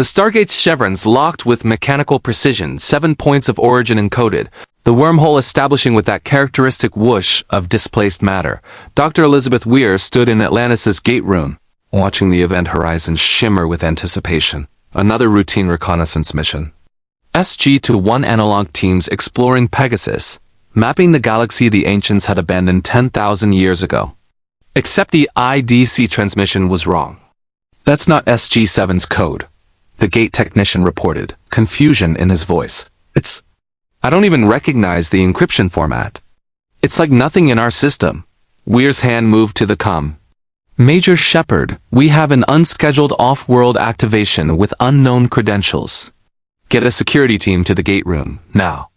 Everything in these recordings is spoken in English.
The Stargate's chevrons locked with mechanical precision, 7 points of origin encoded, the wormhole establishing with that characteristic whoosh of displaced matter. Dr. Elizabeth Weir stood in Atlantis' gate room, watching the event horizon shimmer with anticipation. Another routine reconnaissance mission. SG-1 analog teams exploring Pegasus, mapping the galaxy the ancients had abandoned 10,000 years ago. Except the IDC transmission was wrong. That's not SG-7's code, the gate technician reported, confusion in his voice. I don't even recognize the encryption format. It's like nothing in our system. Weir's hand moved to the comm. Major Sheppard, we have an unscheduled off-world activation with unknown credentials. Get a security team to the gate room, now.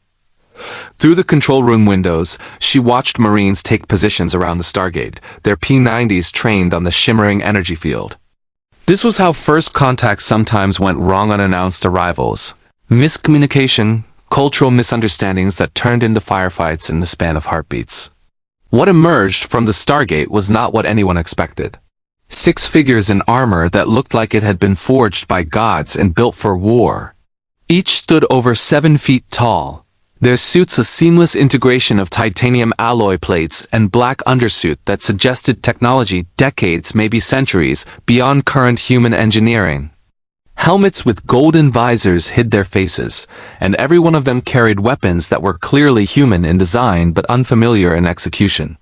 Through the control room windows, she watched Marines take positions around the Stargate, their P-90s trained on the shimmering energy field. This was how first contacts sometimes went wrong on unannounced arrivals. Miscommunication, cultural misunderstandings that turned into firefights in the span of heartbeats. What emerged from the Stargate was not what anyone expected. 6 figures in armor that looked like it had been forged by gods and built for war. Each stood over 7 feet tall, their suits a seamless integration of titanium alloy plates and black undersuit that suggested technology decades, maybe centuries, beyond current human engineering. Helmets with golden visors hid their faces, and every one of them carried weapons that were clearly human in design but unfamiliar in execution.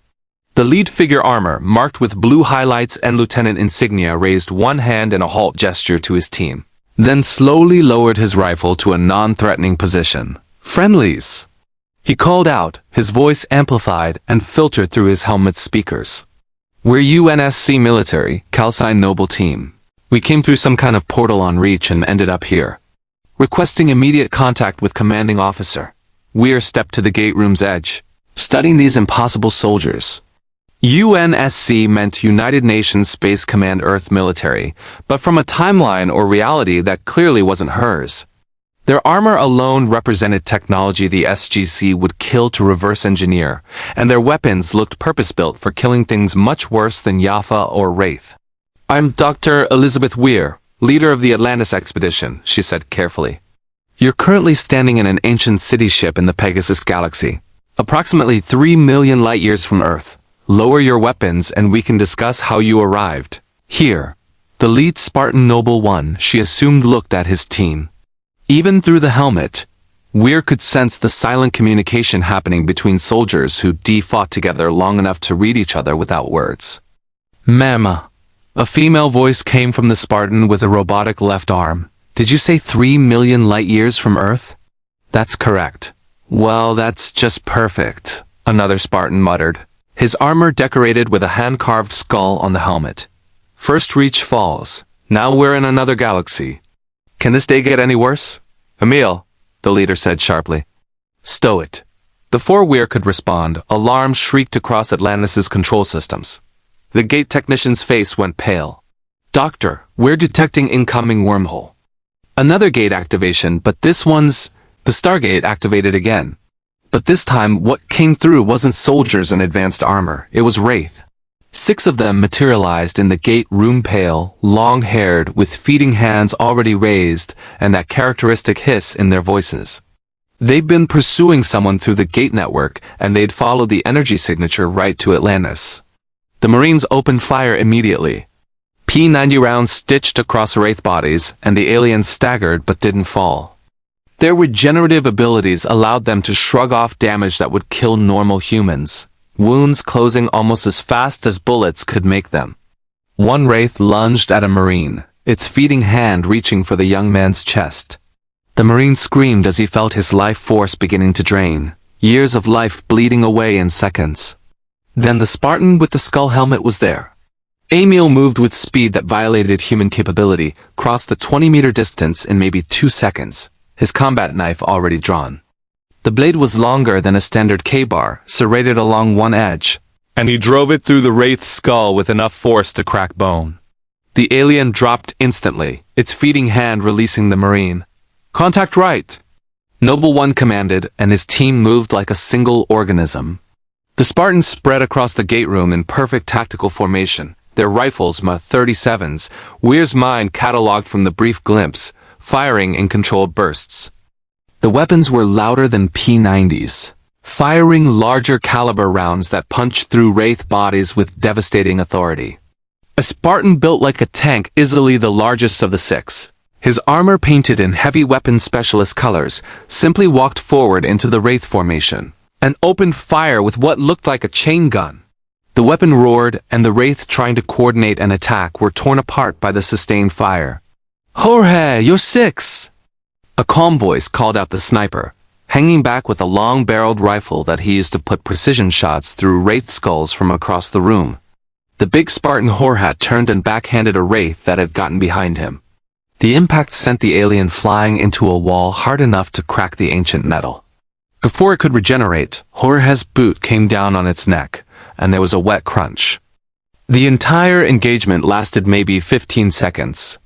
The lead figure armor, marked with blue highlights and lieutenant insignia, raised one hand in a halt gesture to his team, then slowly lowered his rifle to a non-threatening position. "Friendlies!" He called out, his voice amplified and filtered through his helmet's speakers. "We're UNSC military, Spartan-IIIs team. We came through some kind of portal on Reach and ended up here. Requesting immediate contact with commanding officer." Weir stepped to the gate room's edge, studying these impossible soldiers. UNSC meant United Nations Space Command Earth Military, but from a timeline or reality that clearly wasn't hers. Their armor alone represented technology the SGC would kill to reverse engineer, and their weapons looked purpose-built for killing things much worse than Jaffa or Wraith. "I'm Dr. Elizabeth Weir, leader of the Atlantis expedition," she said carefully. "You're currently standing in an ancient city ship in the Pegasus Galaxy, approximately 3 million light-years from Earth. Lower your weapons and we can discuss how you arrived here." The lead Spartan-Noble One, she assumed, looked at his team. Even through the helmet, Weir could sense the silent communication happening between soldiers who fought together long enough to read each other without words. "Mama." A female voice came from the Spartan with a robotic left arm. "Did you say 3 million light-years from Earth?" "That's correct." "Well, that's just perfect," another Spartan muttered, his armor decorated with a hand-carved skull on the helmet. "First Reach falls. Now we're in another galaxy. Can this day get any worse?" "Emile," the leader said sharply. "Stow it." Before Weir could respond, alarms shrieked across Atlantis' control systems. The gate technician's face went pale. "Doctor, we're detecting incoming wormhole." Another gate activation, but this one's... The Stargate activated again. But this time, what came through wasn't soldiers in advanced armor, it was Wraith. 6 of them materialized in the gate room, pale, long-haired, with feeding hands already raised, and that characteristic hiss in their voices. They'd been pursuing someone through the gate network, and they'd followed the energy signature right to Atlantis. The Marines opened fire immediately. P-90 rounds stitched across Wraith bodies, and the aliens staggered but didn't fall. Their regenerative abilities allowed them to shrug off damage that would kill normal humans, wounds closing almost as fast as bullets could make them. One Wraith lunged at a Marine, its feeding hand reaching for the young man's chest. The Marine screamed as he felt his life force beginning to drain, years of life bleeding away in seconds. Then the Spartan with the skull helmet was there. Emile moved with speed that violated human capability, crossed the 20-meter distance in maybe 2 seconds, his combat knife already drawn. The blade was longer than a standard K-bar, serrated along one edge, and he drove it through the Wraith's skull with enough force to crack bone. The alien dropped instantly, its feeding hand releasing the Marine. "Contact right!" Noble One commanded, and his team moved like a single organism. The Spartans spread across the gate room in perfect tactical formation, their rifles Ma-37s, Weir's mind catalogued from the brief glimpse, firing in controlled bursts. The weapons were louder than P-90s, firing larger caliber rounds that punched through Wraith bodies with devastating authority. A Spartan built like a tank, easily the largest of the six. His armor painted in heavy weapon specialist colors, simply walked forward into the Wraith formation and opened fire with what looked like a chain gun. The weapon roared, and the Wraith trying to coordinate an attack were torn apart by the sustained fire. "Jorge, you're six!" A calm voice called out the sniper, hanging back with a long-barreled rifle that he used to put precision shots through Wraith skulls from across the room. The big Spartan Jorge turned and backhanded a Wraith that had gotten behind him. The impact sent the alien flying into a wall hard enough to crack the ancient metal. Before it could regenerate, Jorge's boot came down on its neck, and there was a wet crunch. The entire engagement lasted maybe 15 seconds.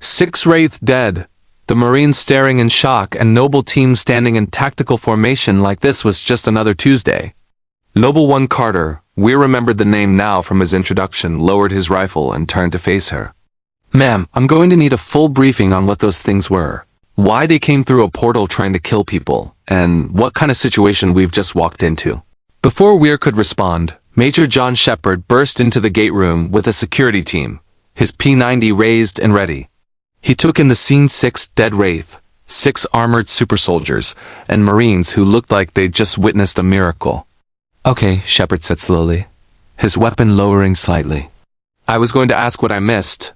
6 Wraith dead, the Marines staring in shock, and Noble Team standing in tactical formation like this was just another Tuesday. Noble One Carter, Weir remembered the name now from his introduction, lowered his rifle and turned to face her. "Ma'am, I'm going to need a full briefing on what those things were, why they came through a portal trying to kill people, and what kind of situation we've just walked into." Before Weir could respond, Major John Sheppard burst into the gate room with a security team, his P-90 raised and ready. He took in the scene: 6 dead Wraith, 6 armored supersoldiers, and Marines who looked like they'd just witnessed a miracle. "Okay," Sheppard said slowly, his weapon lowering slightly. "I was going to ask what I missed,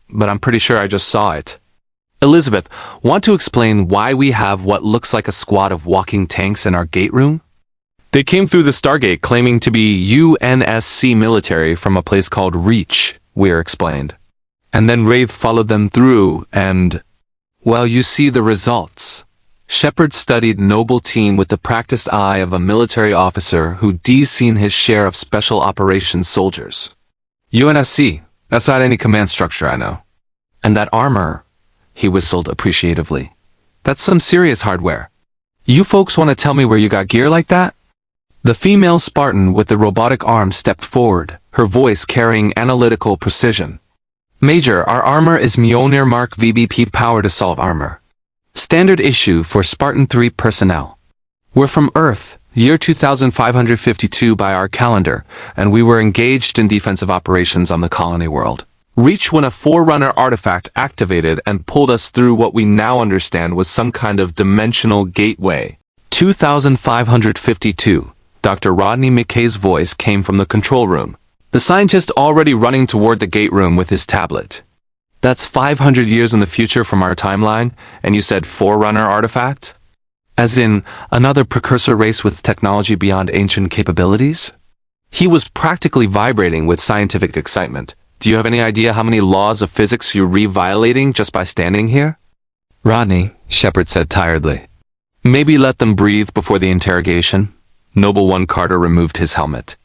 but I'm pretty sure I just saw it. Elizabeth, want to explain why we have what looks like a squad of walking tanks in our gate room?" "They came through the Stargate claiming to be UNSC military from a place called Reach," Weir explained. "And then Wraith followed them through and, well, you see the results." Sheppard studied Noble Team with the practiced eye of a military officer who'd seen his share of special operations soldiers. "UNSC, that's not any command structure I know. And that armor," he whistled appreciatively, "that's some serious hardware. You folks want to tell me where you got gear like that?" The female Spartan with the robotic arm stepped forward, her voice carrying analytical precision. "Major, our armor is Mjolnir Mark VBP powered assault armor. Standard issue for Spartan-III personnel. We're from Earth, year 2552 by our calendar, and we were engaged in defensive operations on the colony world. Reach when a Forerunner artifact activated and pulled us through what we now understand was some kind of dimensional gateway. 2552. Dr. Rodney McKay's voice came from the control room, the scientist already running toward the gate room with his tablet. "That's 500 years in the future from our timeline, and you said Forerunner artifact? As in, another precursor race with technology beyond ancient capabilities?" He was practically vibrating with scientific excitement. "Do you have any idea how many laws of physics you're re-violating just by standing here?" "Rodney," Sheppard said tiredly. "Maybe let them breathe before the interrogation." Noble One Carter removed his helmet.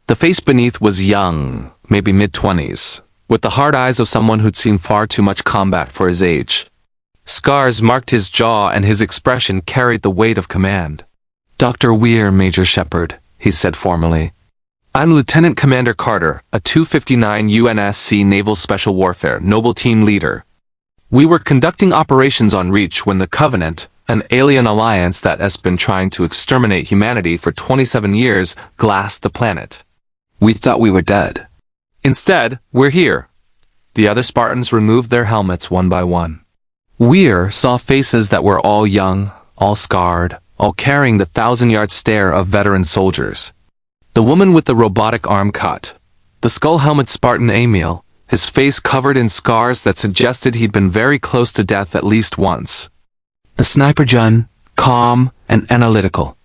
The face beneath was young, maybe mid-20s, with the hard eyes of someone who'd seen far too much combat for his age. Scars marked his jaw, and his expression carried the weight of command. "Dr. Weir, Major Sheppard," he said formally. "I'm Lieutenant Commander Carter, a 259 UNSC Naval Special Warfare Noble Team leader. We were conducting operations on Reach when the Covenant, an alien alliance that has been trying to exterminate humanity for 27 years, glassed the planet. We thought we were dead. Instead, we're here." The other Spartans removed their helmets one by one. Weir saw faces that were all young, all scarred, all carrying the 1,000-yard stare of veteran soldiers. The woman with the robotic arm cut, the skull-helmet Spartan Emile, his face covered in scars that suggested he'd been very close to death at least once. The sniper John, calm and analytical.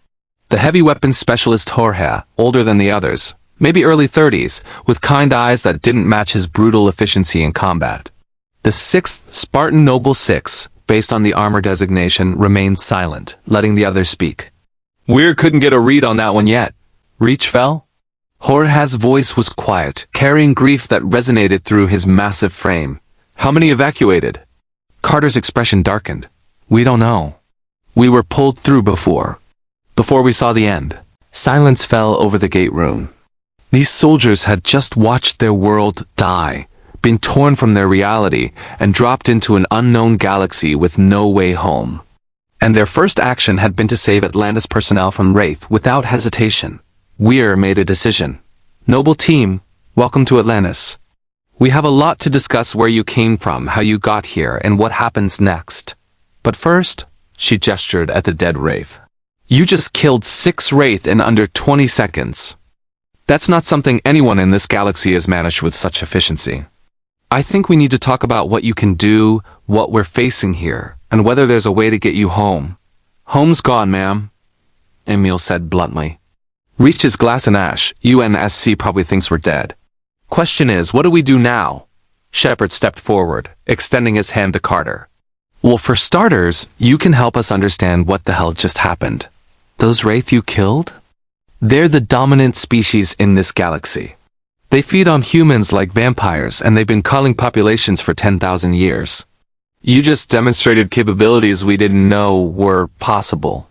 The heavy weapons specialist Jorge, older than the others, maybe early 30s, with kind eyes that didn't match his brutal efficiency in combat. The 6th Spartan-Noble 6, based on the armor designation, remained silent, letting the others speak. "Weir couldn't get a read on that one yet. Reach fell?" Jorge's voice was quiet, carrying grief that resonated through his massive frame. "How many evacuated?" Carter's expression darkened. "We don't know. We were pulled through before we saw the end." Silence fell over the gate room. These soldiers had just watched their world die, been torn from their reality, and dropped into an unknown galaxy with no way home. And their first action had been to save Atlantis personnel from Wraith without hesitation. Weir made a decision. "Noble team, welcome to Atlantis. We have a lot to discuss: where you came from, how you got here, and what happens next. But first," she gestured at the dead Wraith. "You just killed 6 Wraith in under 20 seconds. That's not something anyone in this galaxy has managed with such efficiency. I think we need to talk about what you can do, what we're facing here, and whether there's a way to get you home." "Home's gone, ma'am," Emile said bluntly. "Reached his glass and ash. UNSC probably thinks we're dead. Question is, what do we do now?" Sheppard stepped forward, extending his hand to Carter. "Well, for starters, you can help us understand what the hell just happened. Those Wraith you killed? They're the dominant species in this galaxy. They feed on humans like vampires, and they've been culling populations for 10,000 years. You just demonstrated capabilities we didn't know were possible.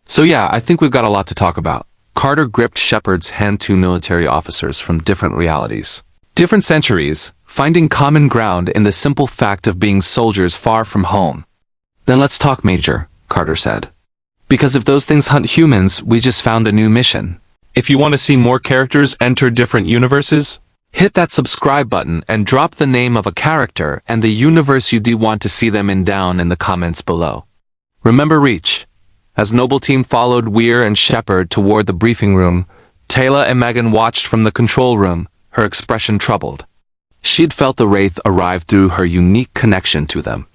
So yeah, I think we've got a lot to talk about." Carter gripped Sheppard's hand. "Two military officers from different realities, different centuries, finding common ground in the simple fact of being soldiers far from home." "Then let's talk, Major," Carter said. "Because if those things hunt humans, we just found a new mission. If you want to see more characters enter different universes, hit that subscribe button and drop the name of a character and the universe you do want to see them in down in the comments below. Remember reach." As Noble Team followed Weir and Sheppard toward the briefing room, Taylor and Megan watched from the control room, her expression troubled. She'd felt the Wraith arrive through her unique connection to them.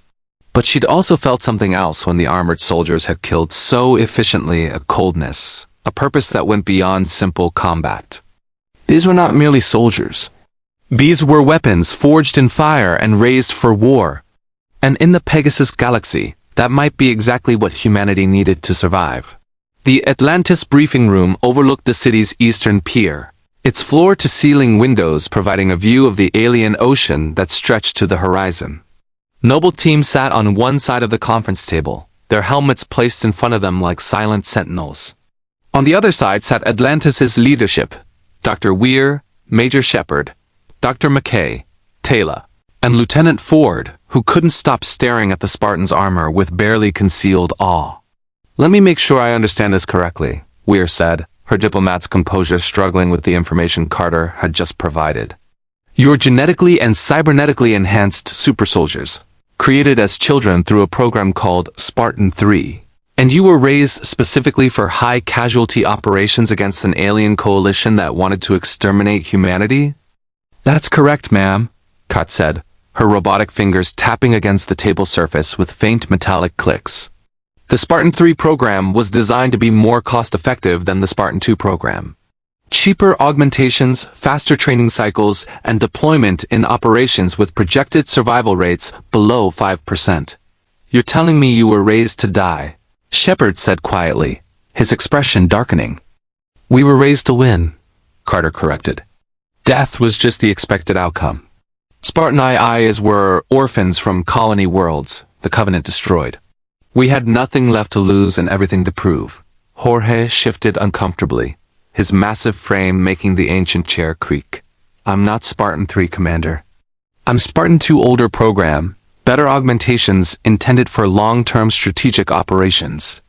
But she'd also felt something else when the armored soldiers had killed so efficiently: a coldness, a purpose that went beyond simple combat. These were not merely soldiers. These were weapons forged in fire and raised for war. And in the Pegasus Galaxy, that might be exactly what humanity needed to survive. The Atlantis briefing room overlooked the city's eastern pier, its floor-to-ceiling windows providing a view of the alien ocean that stretched to the horizon. Noble Team sat on one side of the conference table, their helmets placed in front of them like silent sentinels. On the other side sat Atlantis's leadership: Dr. Weir, Major Sheppard, Dr. McKay, Taylor, and Lieutenant Ford, who couldn't stop staring at the Spartan's armor with barely concealed awe. "Let me make sure I understand this correctly," Weir said, her diplomat's composure struggling with the information Carter had just provided. "You're genetically and cybernetically enhanced supersoldiers, created as children through a program called Spartan-III, and you were raised specifically for high-casualty operations against an alien coalition that wanted to exterminate humanity?" "That's correct, ma'am," Kat said, her robotic fingers tapping against the table surface with faint metallic clicks. "The Spartan-III program was designed to be more cost-effective than the Spartan-II program. Cheaper augmentations, faster training cycles, and deployment in operations with projected survival rates below 5%. You're telling me you were raised to die," Sheppard said quietly, his expression darkening. "We were raised to win," Carter corrected. "Death was just the expected outcome. Spartan-IIIs were orphans from colony worlds the Covenant destroyed. We had nothing left to lose and everything to prove." Jorge shifted uncomfortably, his massive frame making the ancient chair creak. "I'm not Spartan-III, Commander. I'm Spartan-II older program, better augmentations intended for long-term strategic operations.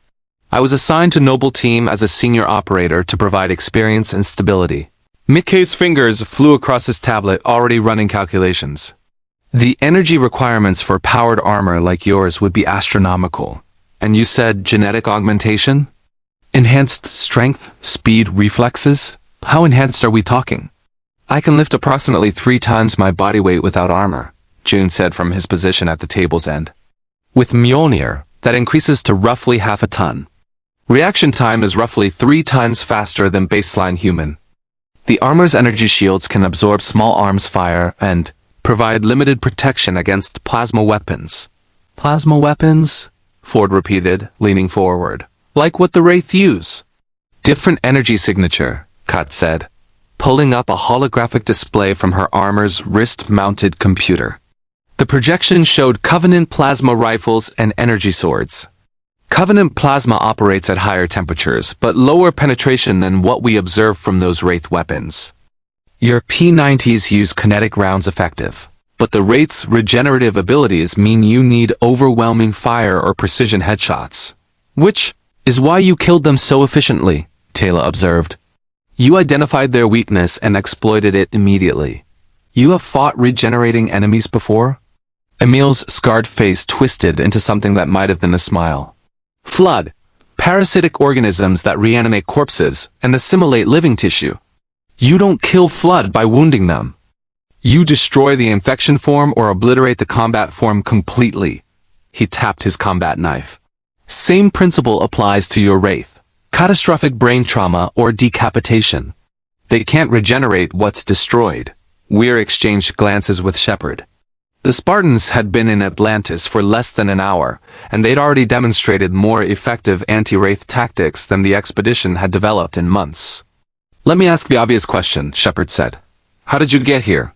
I was assigned to Noble Team as a senior operator to provide experience and stability." McKay's fingers flew across his tablet, already running calculations. "The energy requirements for powered armor like yours would be astronomical. And you said genetic augmentation? Enhanced strength, speed, reflexes? How enhanced are we talking?" "I can lift approximately 3 times my body weight without armor," June said from his position at the table's end. "With Mjolnir, that increases to roughly half a ton. Reaction time is roughly 3 times faster than baseline human. The armor's energy shields can absorb small arms fire and provide limited protection against plasma weapons." "Plasma weapons?" Ford repeated, leaning forward. "Like what the Wraith use?" "Different energy signature," Kat said, pulling up a holographic display from her armor's wrist-mounted computer. The projection showed Covenant plasma rifles and energy swords. Covenant plasma operates at higher temperatures, but lower penetration than what we observe from those Wraith weapons. Your P90s use kinetic rounds effective. But the Wraith's regenerative abilities mean you need overwhelming fire or precision headshots. Which is why you killed them so efficiently, Taylor observed. You identified their weakness and exploited it immediately. You have fought regenerating enemies before? Emile's scarred face twisted into something that might have been a smile. Flood. Parasitic organisms that reanimate corpses and assimilate living tissue. You don't kill Flood by wounding them. You destroy the infection form or obliterate the combat form completely. He tapped his combat knife. Same principle applies to your Wraith. Catastrophic brain trauma or decapitation. They can't regenerate what's destroyed. Weir exchanged glances with Sheppard. The Spartans had been in Atlantis for less than an hour, and they'd already demonstrated more effective anti-Wraith tactics than the expedition had developed in months. Let me ask the obvious question, Sheppard said. How did you get here?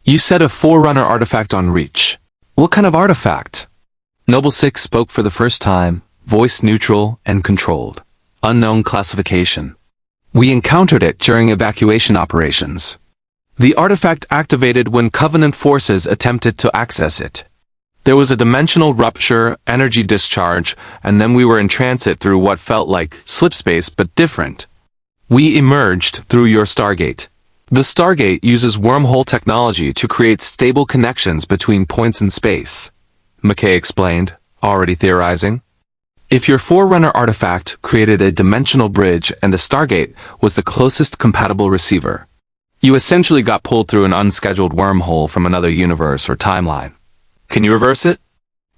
You said a Forerunner artifact on Reach. What kind of artifact? Noble Six spoke for the first time, voice neutral and controlled. Unknown classification. We encountered it during evacuation operations. The artifact activated when Covenant forces attempted to access it. There was a dimensional rupture, energy discharge, and then we were in transit through what felt like slipspace but different. We emerged through your Stargate. The Stargate uses wormhole technology to create stable connections between points in space, McKay explained, already theorizing. If your Forerunner artifact created a dimensional bridge and the Stargate was the closest compatible receiver, you essentially got pulled through an unscheduled wormhole from another universe or timeline. Can you reverse it?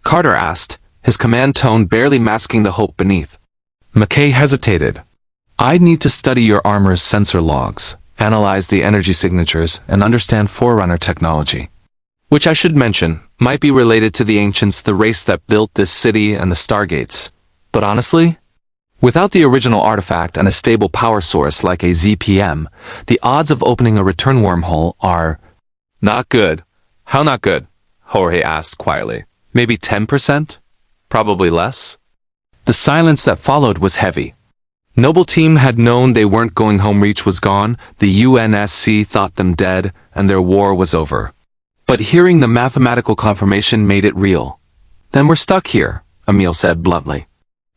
Carter asked, his command tone barely masking the hope beneath. McKay hesitated. I'd need to study your armor's sensor logs, analyze the energy signatures, and understand Forerunner technology. Which I should mention, might be related to the ancients, the race that built this city and the Stargates. But honestly, without the original artifact and a stable power source like a ZPM, the odds of opening a return wormhole are not good. How not good? Jorge asked quietly. Maybe 10%? Probably less? The silence that followed was heavy. Noble Team had known they weren't going home. Reach was gone, the UNSC thought them dead, and their war was over. But hearing the mathematical confirmation made it real. Then we're stuck here, Emile said bluntly.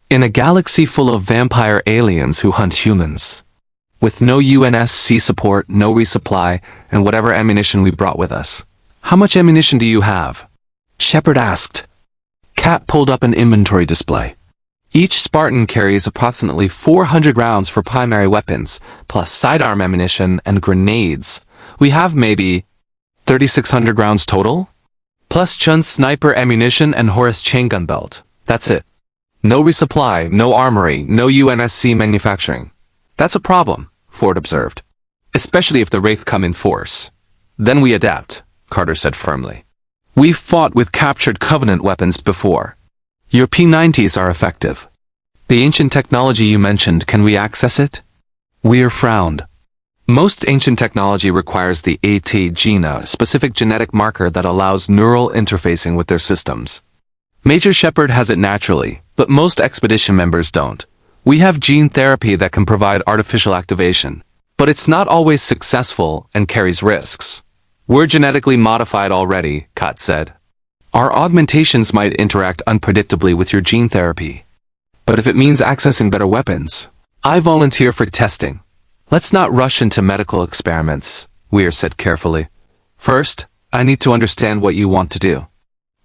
In a galaxy full of vampire aliens who hunt humans. With no UNSC support, no resupply, and whatever ammunition we brought with us. How much ammunition do you have? Sheppard asked. Cat pulled up an inventory display. Each Spartan carries approximately 400 rounds for primary weapons, plus sidearm ammunition and grenades. We have maybe 3,600 rounds total? Plus Chun's sniper ammunition and Horus chain gun belt. That's it. No resupply, no armory, no UNSC manufacturing. That's a problem, Ford observed. Especially if the Wraith come in force. Then we adapt, Carter said firmly. We've fought with captured Covenant weapons before. Your P90s are effective. The ancient technology you mentioned, can we access it? Weir frowned. Most ancient technology requires the AT gene, a specific genetic marker that allows neural interfacing with their systems. Major Sheppard has it naturally, but most expedition members don't. We have gene therapy that can provide artificial activation, but it's not always successful and carries risks. We're genetically modified already, Kat said. Our augmentations might interact unpredictably with your gene therapy. But if it means accessing better weapons, I volunteer for testing. Let's not rush into medical experiments, Weir said carefully. First, I need to understand what you want to do.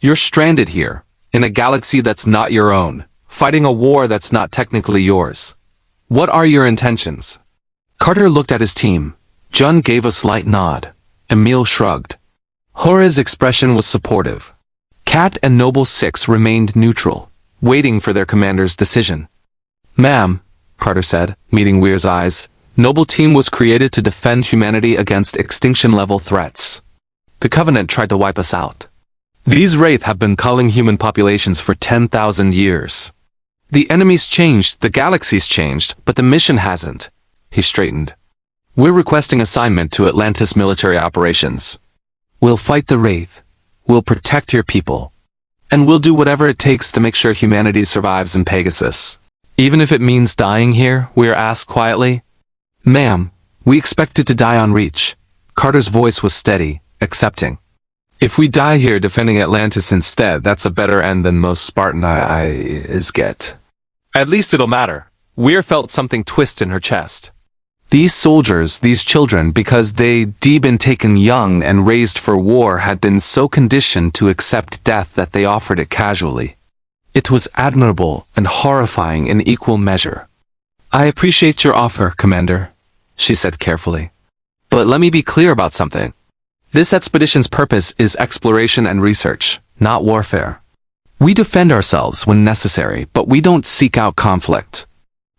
You're stranded here, in a galaxy that's not your own, fighting a war that's not technically yours. What are your intentions? Carter looked at his team. John gave a slight nod. Emile shrugged. Jorge's expression was supportive. Cat and Noble Six remained neutral, waiting for their commander's decision. Ma'am, Carter said, meeting Weir's eyes, Noble Team was created to defend humanity against extinction-level threats. The Covenant tried to wipe us out. These Wraith have been culling human populations for 10,000 years. The enemy's changed, the galaxy's changed, but the mission hasn't. He straightened. We're requesting assignment to Atlantis military operations. We'll fight the Wraith. We'll protect your people. And we'll do whatever it takes to make sure humanity survives in Pegasus. Even if it means dying here, Weir asked quietly. Ma'am, we expected to die on Reach. Carter's voice was steady, accepting. If we die here defending Atlantis instead, that's a better end than most Spartan-IIIs get. At least it'll matter. Weir felt something twist in her chest. These soldiers, these children, because they'd been taken young and raised for war, had been so conditioned to accept death that they offered it casually. It was admirable and horrifying in equal measure. I appreciate your offer, Commander, she said carefully. But let me be clear about something. This expedition's purpose is exploration and research, not warfare. We defend ourselves when necessary, but we don't seek out conflict.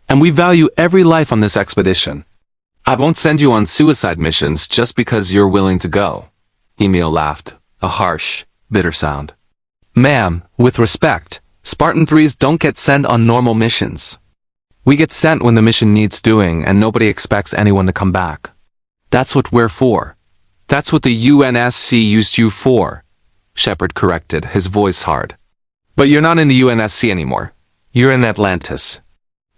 And we value every life on this expedition. I won't send you on suicide missions just because you're willing to go. Emile laughed, a harsh, bitter sound. Ma'am, with respect, Spartan-IIIs don't get sent on normal missions. We get sent when the mission needs doing and nobody expects anyone to come back. That's what we're for. That's what the UNSC used you for, Sheppard corrected, his voice hard. But you're not in the UNSC anymore. You're in Atlantis.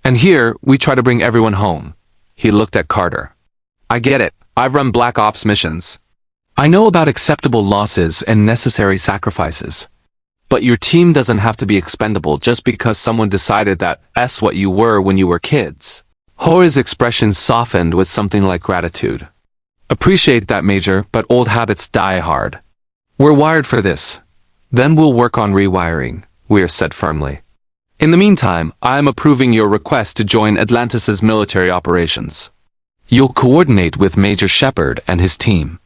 And here, we try to bring everyone home. He looked at Carter. I get it. I've run Black Ops missions. I know about acceptable losses and necessary sacrifices. But your team doesn't have to be expendable just because someone decided that's what you were when you were kids. Jorge's expression softened with something like gratitude. Appreciate that, Major, but old habits die hard. We're wired for this. Then we'll work on rewiring, Weir said firmly. In the meantime, I'm approving your request to join Atlantis's military operations. You'll coordinate with Major Sheppard and his team.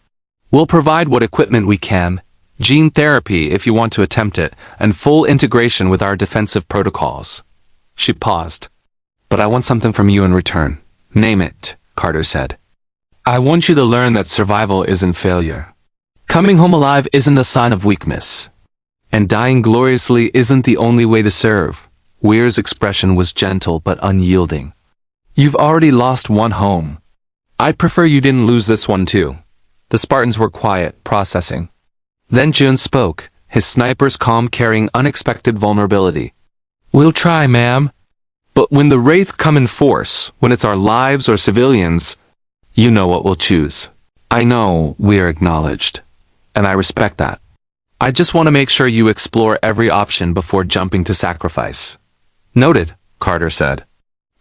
We'll provide what equipment we can, gene therapy if you want to attempt it, and full integration with our defensive protocols. She paused. But I want something from you in return. Name it, Carter said. I want you to learn that survival isn't failure. Coming home alive isn't a sign of weakness. And dying gloriously isn't the only way to serve. Weir's expression was gentle but unyielding. You've already lost one home. I'd prefer you didn't lose this one too. The Spartans were quiet, processing. Then Jun spoke, his sniper's calm carrying unexpected vulnerability. We'll try, ma'am. But when the Wraith come in force, when it's our lives or civilians, you know what we'll choose. I know, Weir acknowledged. And I respect that. I just want to make sure you explore every option before jumping to sacrifice. Noted, Carter said.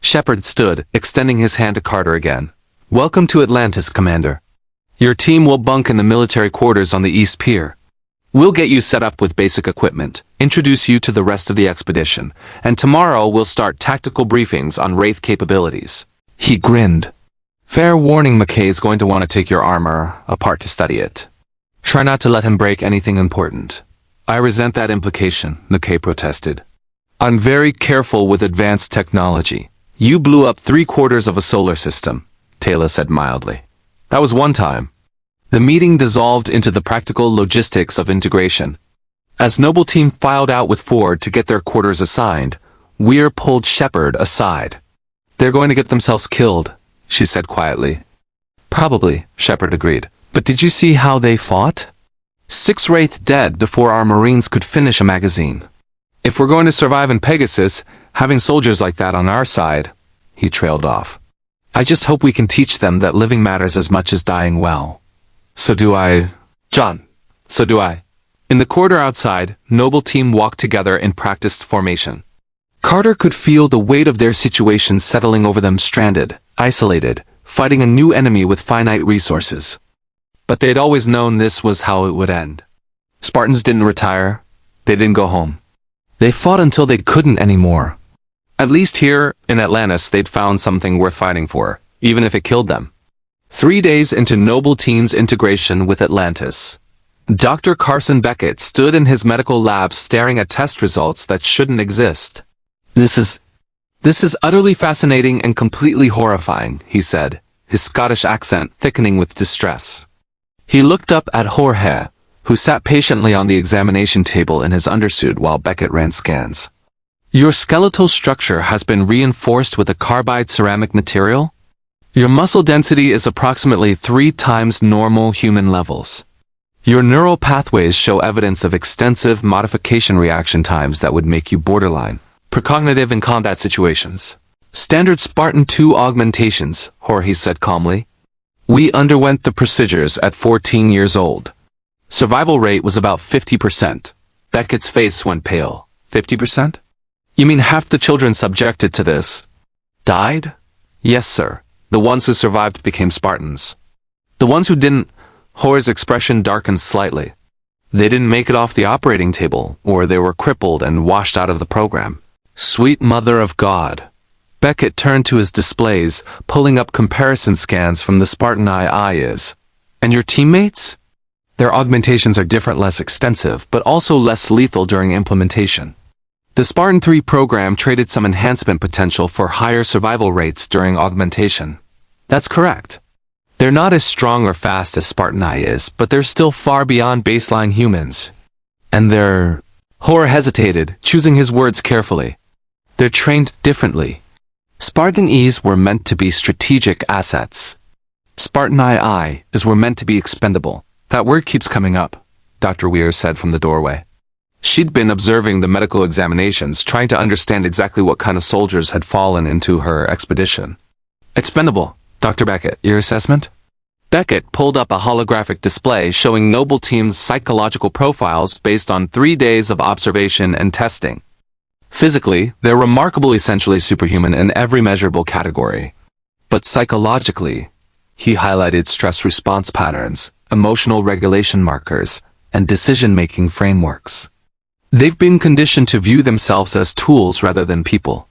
Sheppard stood, extending his hand to Carter again. Welcome to Atlantis, Commander. Your team will bunk in the military quarters on the East Pier. We'll get you set up with basic equipment, introduce you to the rest of the expedition, and tomorrow we'll start tactical briefings on Wraith capabilities. He grinned. Fair warning, McKay's going to want to take your armor apart to study it. Try not to let him break anything important. I resent that implication, McKay protested. I'm very careful with advanced technology. You blew up 3/4 of a solar system, Taylor said mildly. That was one time. The meeting dissolved into the practical logistics of integration. As Noble Team filed out with Ford to get their quarters assigned, Weir pulled Sheppard aside. They're going to get themselves killed, she said quietly. Probably, Sheppard agreed. But did you see how they fought? 6 Wraith dead before our Marines could finish a magazine. If we're going to survive in Pegasus, having soldiers like that on our side, he trailed off. I just hope we can teach them that living matters as much as dying well. So do I. John, so do I. In the corridor outside, Noble Team walked together in practiced formation. Carter could feel the weight of their situation settling over them, stranded, isolated, fighting a new enemy with finite resources. But they'd always known this was how it would end. Spartans didn't retire. They didn't go home. They fought until they couldn't anymore. At least here, in Atlantis, they'd found something worth fighting for, even if it killed them. 3 days into Noble Team's integration with Atlantis, Dr. Carson Beckett stood in his medical lab staring at test results that shouldn't exist. This is utterly fascinating and completely horrifying, he said, his Scottish accent thickening with distress. He looked up at Jorge, who sat patiently on the examination table in his undersuit while Beckett ran scans. Your skeletal structure has been reinforced with a carbide ceramic material? Your muscle density is approximately 3 times normal human levels. Your neural pathways show evidence of extensive modification reaction times that would make you borderline precognitive in combat situations. Standard Spartan-II augmentations, Jorge said calmly. We underwent the procedures at 14 years old. Survival rate was about 50%. Beckett's face went pale. 50%? You mean half the children subjected to this died? Yes, sir. The ones who survived became Spartans. The ones who didn't, Jorge's expression darkened slightly. They didn't make it off the operating table, or they were crippled and washed out of the program. Sweet Mother of God. Beckett turned to his displays, pulling up comparison scans from the Spartan-IIIs. And your teammates? Their augmentations are different, less extensive, but also less lethal during implementation. The Spartan-III program traded some enhancement potential for higher survival rates during augmentation. That's correct. They're not as strong or fast as Spartan-IIIs, but they're still far beyond baseline humans. And they're... Jorge hesitated, choosing his words carefully. They're trained differently. Spartan-IIIs were meant to be strategic assets. Spartan-IIIs were meant to be expendable. That word keeps coming up, Dr. Weir said from the doorway. She'd been observing the medical examinations, trying to understand exactly what kind of soldiers had fallen into her expedition. Expendable. Dr. Beckett, your assessment? Beckett pulled up a holographic display showing Noble Team's psychological profiles based on 3 days of observation and testing. Physically, they're remarkably essentially superhuman in every measurable category. But psychologically, he highlighted stress response patterns, emotional regulation markers, and decision-making frameworks. They've been conditioned to view themselves as tools rather than people.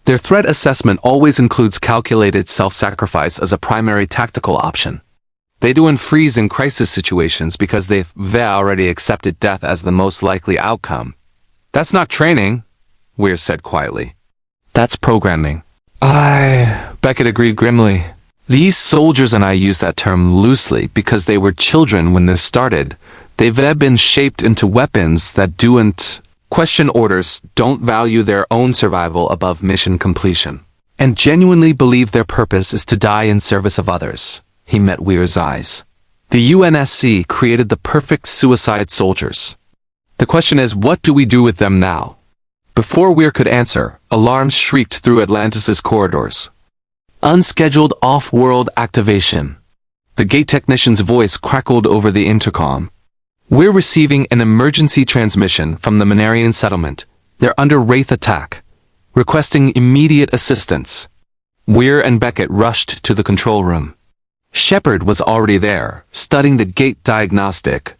Their threat assessment always includes calculated self-sacrifice as a primary tactical option. They do unfreeze in crisis situations because they've already accepted death as the most likely outcome. That's not training, Weir said quietly. That's programming. Beckett agreed grimly. These soldiers, and I use that term loosely because they were children when this started, they've been shaped into weapons that question orders, don't value their own survival above mission completion, and genuinely believe their purpose is to die in service of others. He met Weir's eyes. The UNSC created the perfect suicide soldiers. The question is, what do we do with them now? Before Weir could answer, alarms shrieked through Atlantis's corridors. Unscheduled off-world activation. The gate technician's voice crackled over the intercom. We're receiving an emergency transmission from the Manarian settlement. They're under Wraith attack, requesting immediate assistance. Weir and Beckett rushed to the control room. Sheppard was already there, studying the gate diagnostic.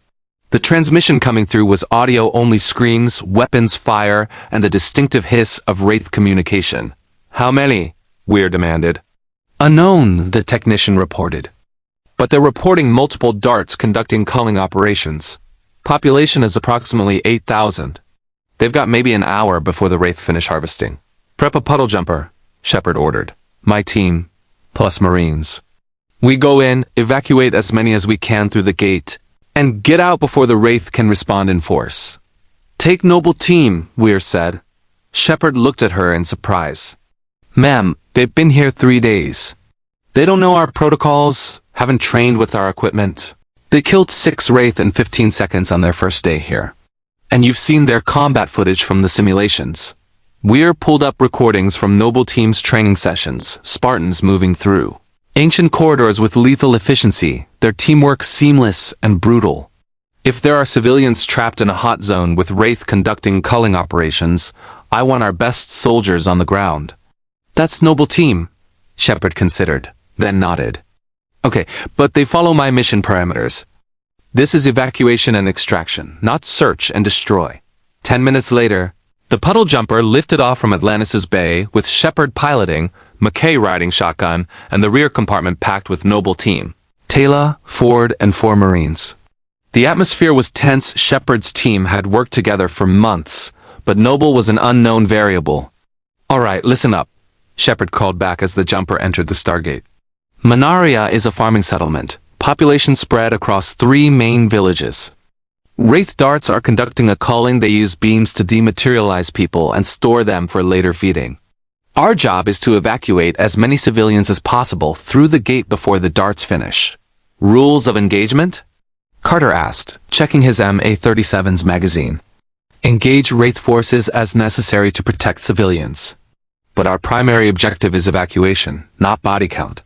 The transmission coming through was audio-only screams, weapons fire, and the distinctive hiss of Wraith communication. How many? Weir demanded. Unknown, the technician reported. But they're reporting multiple darts conducting culling operations. Population is approximately 8,000. They've got maybe an hour before the Wraith finish harvesting. Prep a puddle jumper, Sheppard ordered. My team, plus Marines. We go in, evacuate as many as we can through the gate, and get out before the Wraith can respond in force. Take Noble Team, Weir said. Sheppard looked at her in surprise. Ma'am, they've been here 3 days. They don't know our protocols, haven't trained with our equipment. They killed 6 Wraith in 15 seconds on their first day here. And you've seen their combat footage from the simulations. Weir pulled up recordings from Noble Team's training sessions, Spartans moving through ancient corridors with lethal efficiency, their teamwork seamless and brutal. If there are civilians trapped in a hot zone with Wraith conducting culling operations, I want our best soldiers on the ground. That's Noble Team, Sheppard considered, then nodded. Okay, but they follow my mission parameters. This is evacuation and extraction, not search and destroy. 10 minutes later, the puddle jumper lifted off from Atlantis's bay with Sheppard piloting, McKay riding shotgun, and the rear compartment packed with Noble Team. Taylor, Ford, and 4 Marines. The atmosphere was tense. Sheppard's team had worked together for months, but Noble was an unknown variable. All right, listen up, Sheppard called back as the jumper entered the Stargate. Manaria is a farming settlement, population spread across 3 main villages. Wraith darts are conducting a culling. They use beams to dematerialize people and store them for later feeding. Our job is to evacuate as many civilians as possible through the gate before the darts finish. Rules of engagement? Carter asked, checking his MA-37's magazine. Engage Wraith forces as necessary to protect civilians. But our primary objective is evacuation, not body count.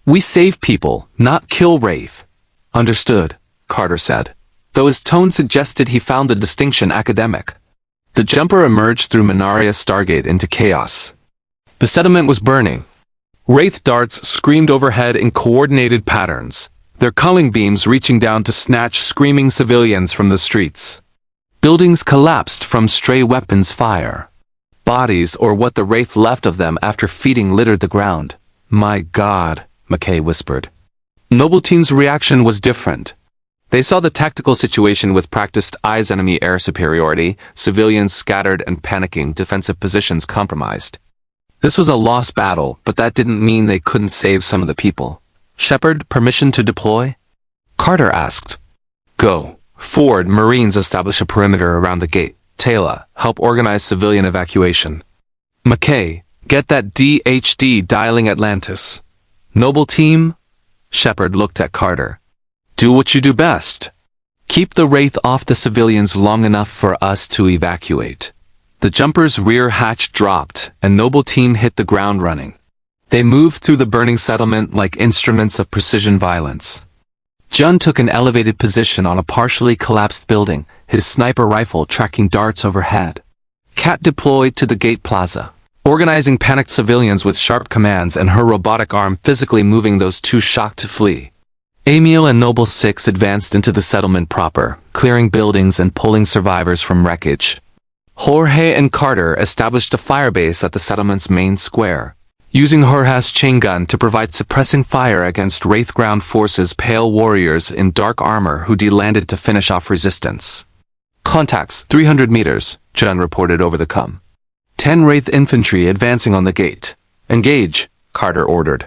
We save people, not kill Wraith. Understood, Carter said. though his tone suggested he found the distinction academic. The jumper emerged through Minaria's Stargate into chaos. The settlement was burning. Wraith darts screamed overhead in coordinated patterns, their culling beams reaching down to snatch screaming civilians from the streets. Buildings collapsed from stray weapons fire. Bodies, or what the Wraith left of them after feeding, littered the ground. "My God," McKay whispered. Noble Team's reaction was different. They saw the tactical situation with practiced eyes: enemy air superiority, civilians scattered and panicking, defensive positions compromised. This was a lost battle, but that didn't mean they couldn't save some of the people. "Sheppard, permission to deploy?" Carter asked. "Go. Ford, Marines establish a perimeter around the gate. Taylor, help organize civilian evacuation. McKay, get that DHD dialing Atlantis." "Noble Team?" Sheppard looked at Carter. "Do what you do best. Keep the Wraith off the civilians long enough for us to evacuate." The jumper's rear hatch dropped, and Noble Team hit the ground running. They moved through the burning settlement like instruments of precision violence. John took an elevated position on a partially collapsed building, his sniper rifle tracking darts overhead. Kat deployed to the gate plaza, organizing panicked civilians with sharp commands, and her robotic arm physically moving those too shocked to flee. Emile and Noble Six advanced into the settlement proper, clearing buildings and pulling survivors from wreckage. Jorge and Carter established a firebase at the settlement's main square, using Jorge's chain gun to provide suppressing fire against Wraith ground forces, pale warriors in dark armor who landed to finish off resistance. "Contacts, 300 meters, John reported over the com. 10 Wraith infantry advancing on the gate. Engage, Carter ordered.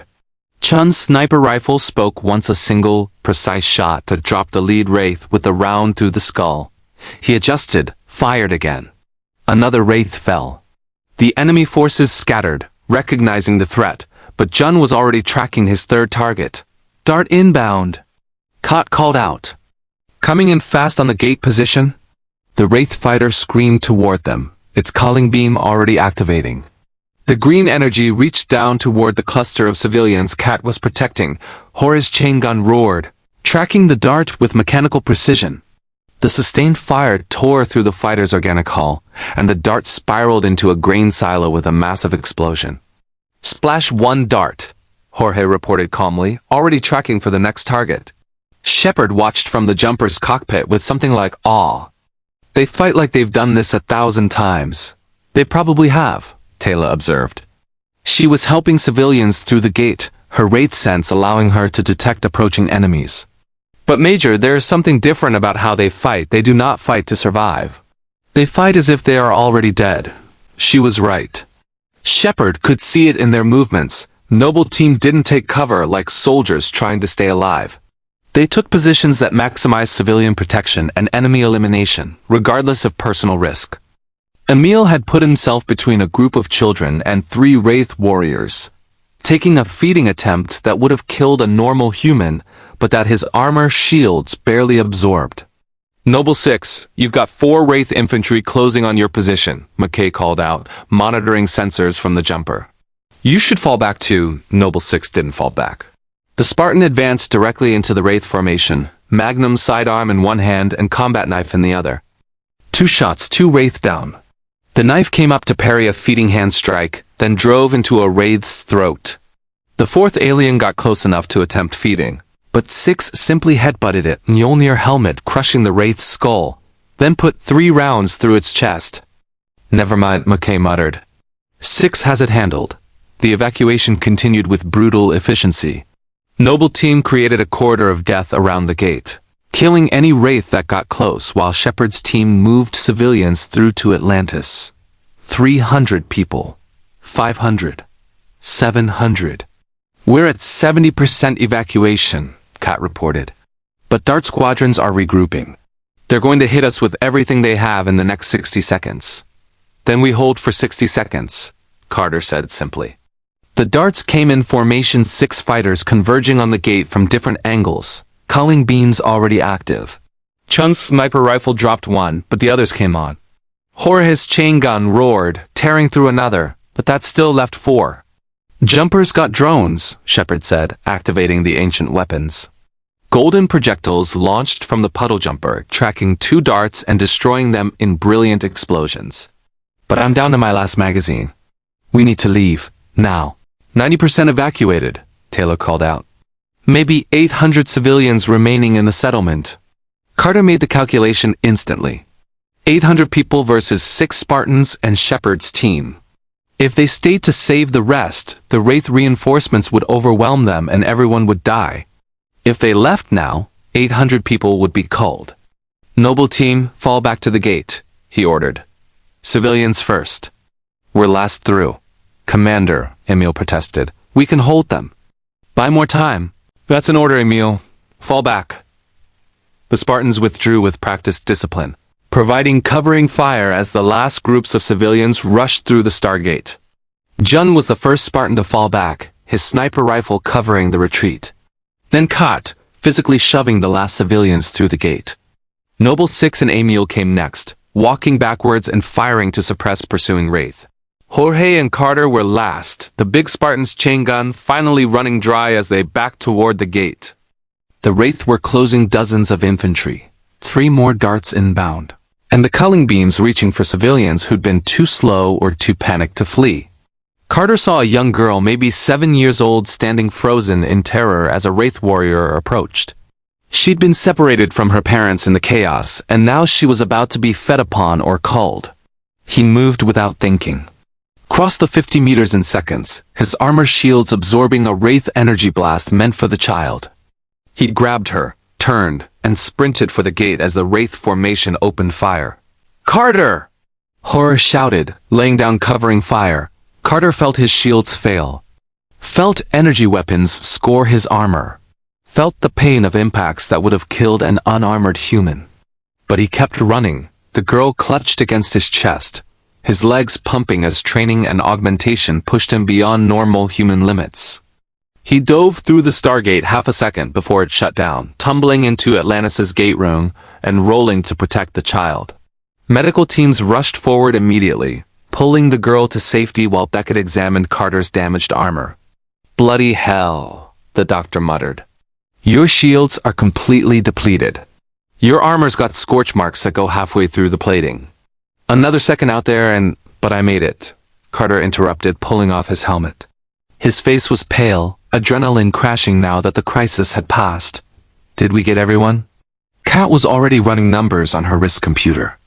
Chun's sniper rifle spoke once, a single, precise shot to drop the lead Wraith with a round through the skull. He adjusted, fired again. Another Wraith fell. The enemy forces scattered, recognizing the threat, but Jun was already tracking his third target. "Dart inbound," Kot called out. "Coming in fast on the gate position?" The Wraith fighter screamed toward them, its culling beam already activating. The green energy reached down toward the cluster of civilians Kat was protecting. Jorge's chain gun roared, tracking the dart with mechanical precision. The sustained fire tore through the fighter's organic hull, and the dart spiraled into a grain silo with a massive explosion. "Splash one dart," Jorge reported calmly, already tracking for the next target. Sheppard watched from the jumper's cockpit with something like awe. "They fight like they've done this 1,000 times. "They probably have," Taylor observed. She was helping civilians through the gate, her Wraith sense allowing her to detect approaching enemies. "But Major, there is something different about how they fight. They do not fight to survive. They fight as if they are already dead." She was right. Sheppard could see it in their movements. Noble Team didn't take cover like soldiers trying to stay alive. They took positions that maximized civilian protection and enemy elimination, regardless of personal risk. Emile had put himself between a group of children and 3 Wraith warriors, taking a feeding attempt that would have killed a normal human, but that his armor shields barely absorbed. "Noble Six, you've got 4 Wraith infantry closing on your position," McKay called out, monitoring sensors from the jumper. "You should fall back too." Noble Six didn't fall back. The Spartan advanced directly into the Wraith formation, magnum sidearm in one hand and combat knife in the other. 2 shots, 2 Wraith down. The knife came up to parry a feeding hand strike, then drove into a Wraith's throat. The 4th alien got close enough to attempt feeding, but 6 simply headbutted it, Mjolnir helmet crushing the Wraith's skull, then put 3 rounds through its chest. "Never mind," McKay muttered. 6 has it handled. The evacuation continued with brutal efficiency. Noble Team created a corridor of death around the gate, killing any Wraith that got close, while Sheppard's team moved civilians through to Atlantis. 300 people. 500. 700. "We're at 70% evacuation," Kat reported. "But Dart squadrons are regrouping. They're going to hit us with everything they have in the next 60 seconds. Then we hold for 60 seconds, Carter said simply. The darts came in formation, 6 fighters converging on the gate from different angles, culling beams already active. Chun's sniper rifle dropped one, but the others came on. Jorge's chain gun roared, tearing through another, but that still left 4. Jumpers got drones, Sheppard said, activating the ancient weapons. Golden projectiles launched from the puddle jumper, tracking 2 darts and destroying them in brilliant explosions. But I'm down to my last magazine. We need to leave, now. 90% evacuated, Taylor called out. Maybe 800 civilians remaining in the settlement. Carter made the calculation instantly. 800 people versus 6 Spartans and Sheppard's team. If they stayed to save the rest, the Wraith reinforcements would overwhelm them and everyone would die. If they left now, 800 people would be culled. Noble Team, fall back to the gate, he ordered. Civilians first. We're last through. Commander, Emile protested. We can hold them. Buy more time. That's an order, Emile. Fall back. The Spartans withdrew with practiced discipline, providing covering fire as the last groups of civilians rushed through the Stargate. John was the first Spartan to fall back, his sniper rifle covering the retreat. Then Kat, physically shoving the last civilians through the gate. Noble 6 and Emile came next, walking backwards and firing to suppress pursuing Wraith. Jorge and Carter were last, the big Spartan's chain gun finally running dry as they backed toward the gate. The Wraith were closing dozens of infantry, 3 more darts inbound, and the culling beams reaching for civilians who'd been too slow or too panicked to flee. Carter saw a young girl, maybe 7 years old, standing frozen in terror as a Wraith warrior approached. She'd been separated from her parents in the chaos, and now she was about to be fed upon or culled. He moved without thinking. Crossed the 50 meters in seconds, his armor shields absorbing a Wraith energy blast meant for the child. He grabbed her, turned, and sprinted for the gate as the Wraith formation opened fire. Carter! Jorge shouted, laying down covering fire. Carter felt his shields fail. Felt energy weapons score his armor. Felt the pain of impacts that would have killed an unarmored human. But he kept running, the girl clutched against his chest, his legs pumping as training and augmentation pushed him beyond normal human limits. He dove through the Stargate half a second before it shut down, tumbling into Atlantis' gate room and rolling to protect the child. Medical teams rushed forward immediately, pulling the girl to safety while Beckett examined Carter's damaged armor. Bloody hell, the doctor muttered. Your shields are completely depleted. Your armor's got scorch marks that go halfway through the plating. Another second out there but I made it, Carter interrupted, pulling off his helmet. His face was pale, adrenaline crashing now that the crisis had passed. Did we get everyone? Kat was already running numbers on her wrist computer.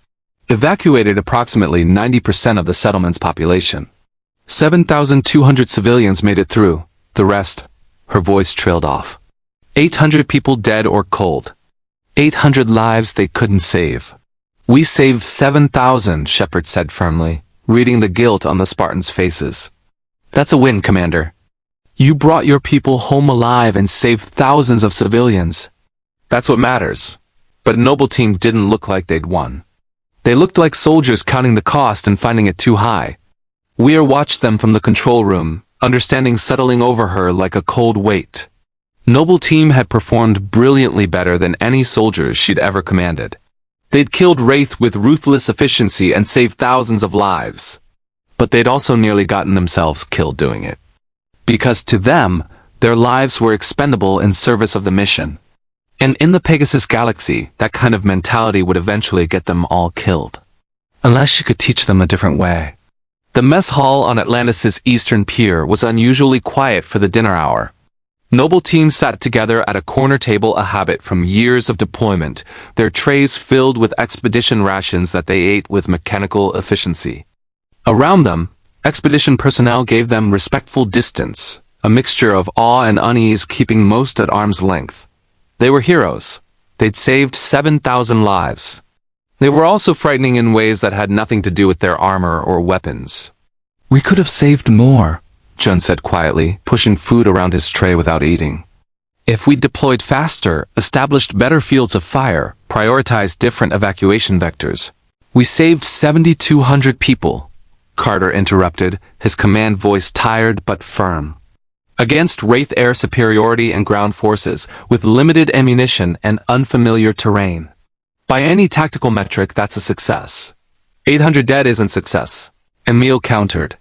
Evacuated approximately 90% of the settlement's population. 7,200 civilians made it through. The rest, her voice trailed off. 800 people dead or cold. 800 lives they couldn't save. We saved 7,000, Sheppard said firmly, reading the guilt on the Spartans' faces. That's a win, Commander. You brought your people home alive and saved thousands of civilians. That's what matters. But Noble Team didn't look like they'd won. They looked like soldiers counting the cost and finding it too high. Weir watched them from the control room, understanding settling over her like a cold weight. Noble Team had performed brilliantly better than any soldiers she'd ever commanded. They'd killed Wraith with ruthless efficiency and saved thousands of lives. But they'd also nearly gotten themselves killed doing it. Because to them, their lives were expendable in service of the mission. And in the Pegasus Galaxy, that kind of mentality would eventually get them all killed. Unless you could teach them a different way. The mess hall on Atlantis' eastern pier was unusually quiet for the dinner hour. Noble Team sat together at a corner table, a habit from years of deployment, their trays filled with expedition rations that they ate with mechanical efficiency. Around them, expedition personnel gave them respectful distance, a mixture of awe and unease keeping most at arm's length. They were heroes. They'd saved 7,000 lives. They were also frightening in ways that had nothing to do with their armor or weapons. We could have saved more, John said quietly, pushing food around his tray without eating. If we deployed faster, established better fields of fire, prioritized different evacuation vectors. We saved 7,200 people, Carter interrupted, his command voice tired but firm. Against Wraith air superiority and ground forces, with limited ammunition and unfamiliar terrain. By any tactical metric, that's a success. 800 dead isn't success, Emile countered,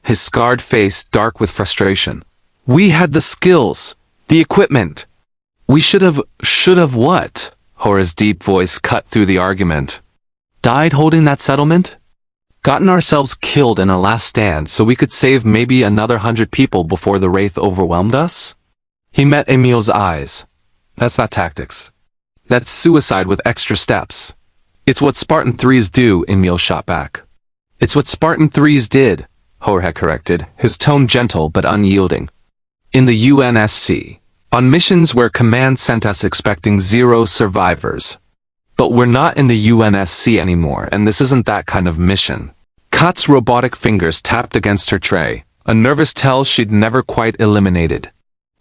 his scarred face dark with frustration. We had the skills, the equipment. We should have what? Jorge's deep voice cut through the argument. Died holding that settlement? Gotten ourselves killed in a last stand so we could save maybe another 100 people before the Wraith overwhelmed us? He met Emile's eyes. That's not tactics. That's suicide with extra steps. It's what Spartan-IIIs do, Emile shot back. It's what Spartan-IIIs did, Jorge corrected, his tone gentle but unyielding. In the UNSC, on missions where command sent us expecting 0 survivors. But we're not in the UNSC anymore, and this isn't that kind of mission. Kat's robotic fingers tapped against her tray, a nervous tell she'd never quite eliminated.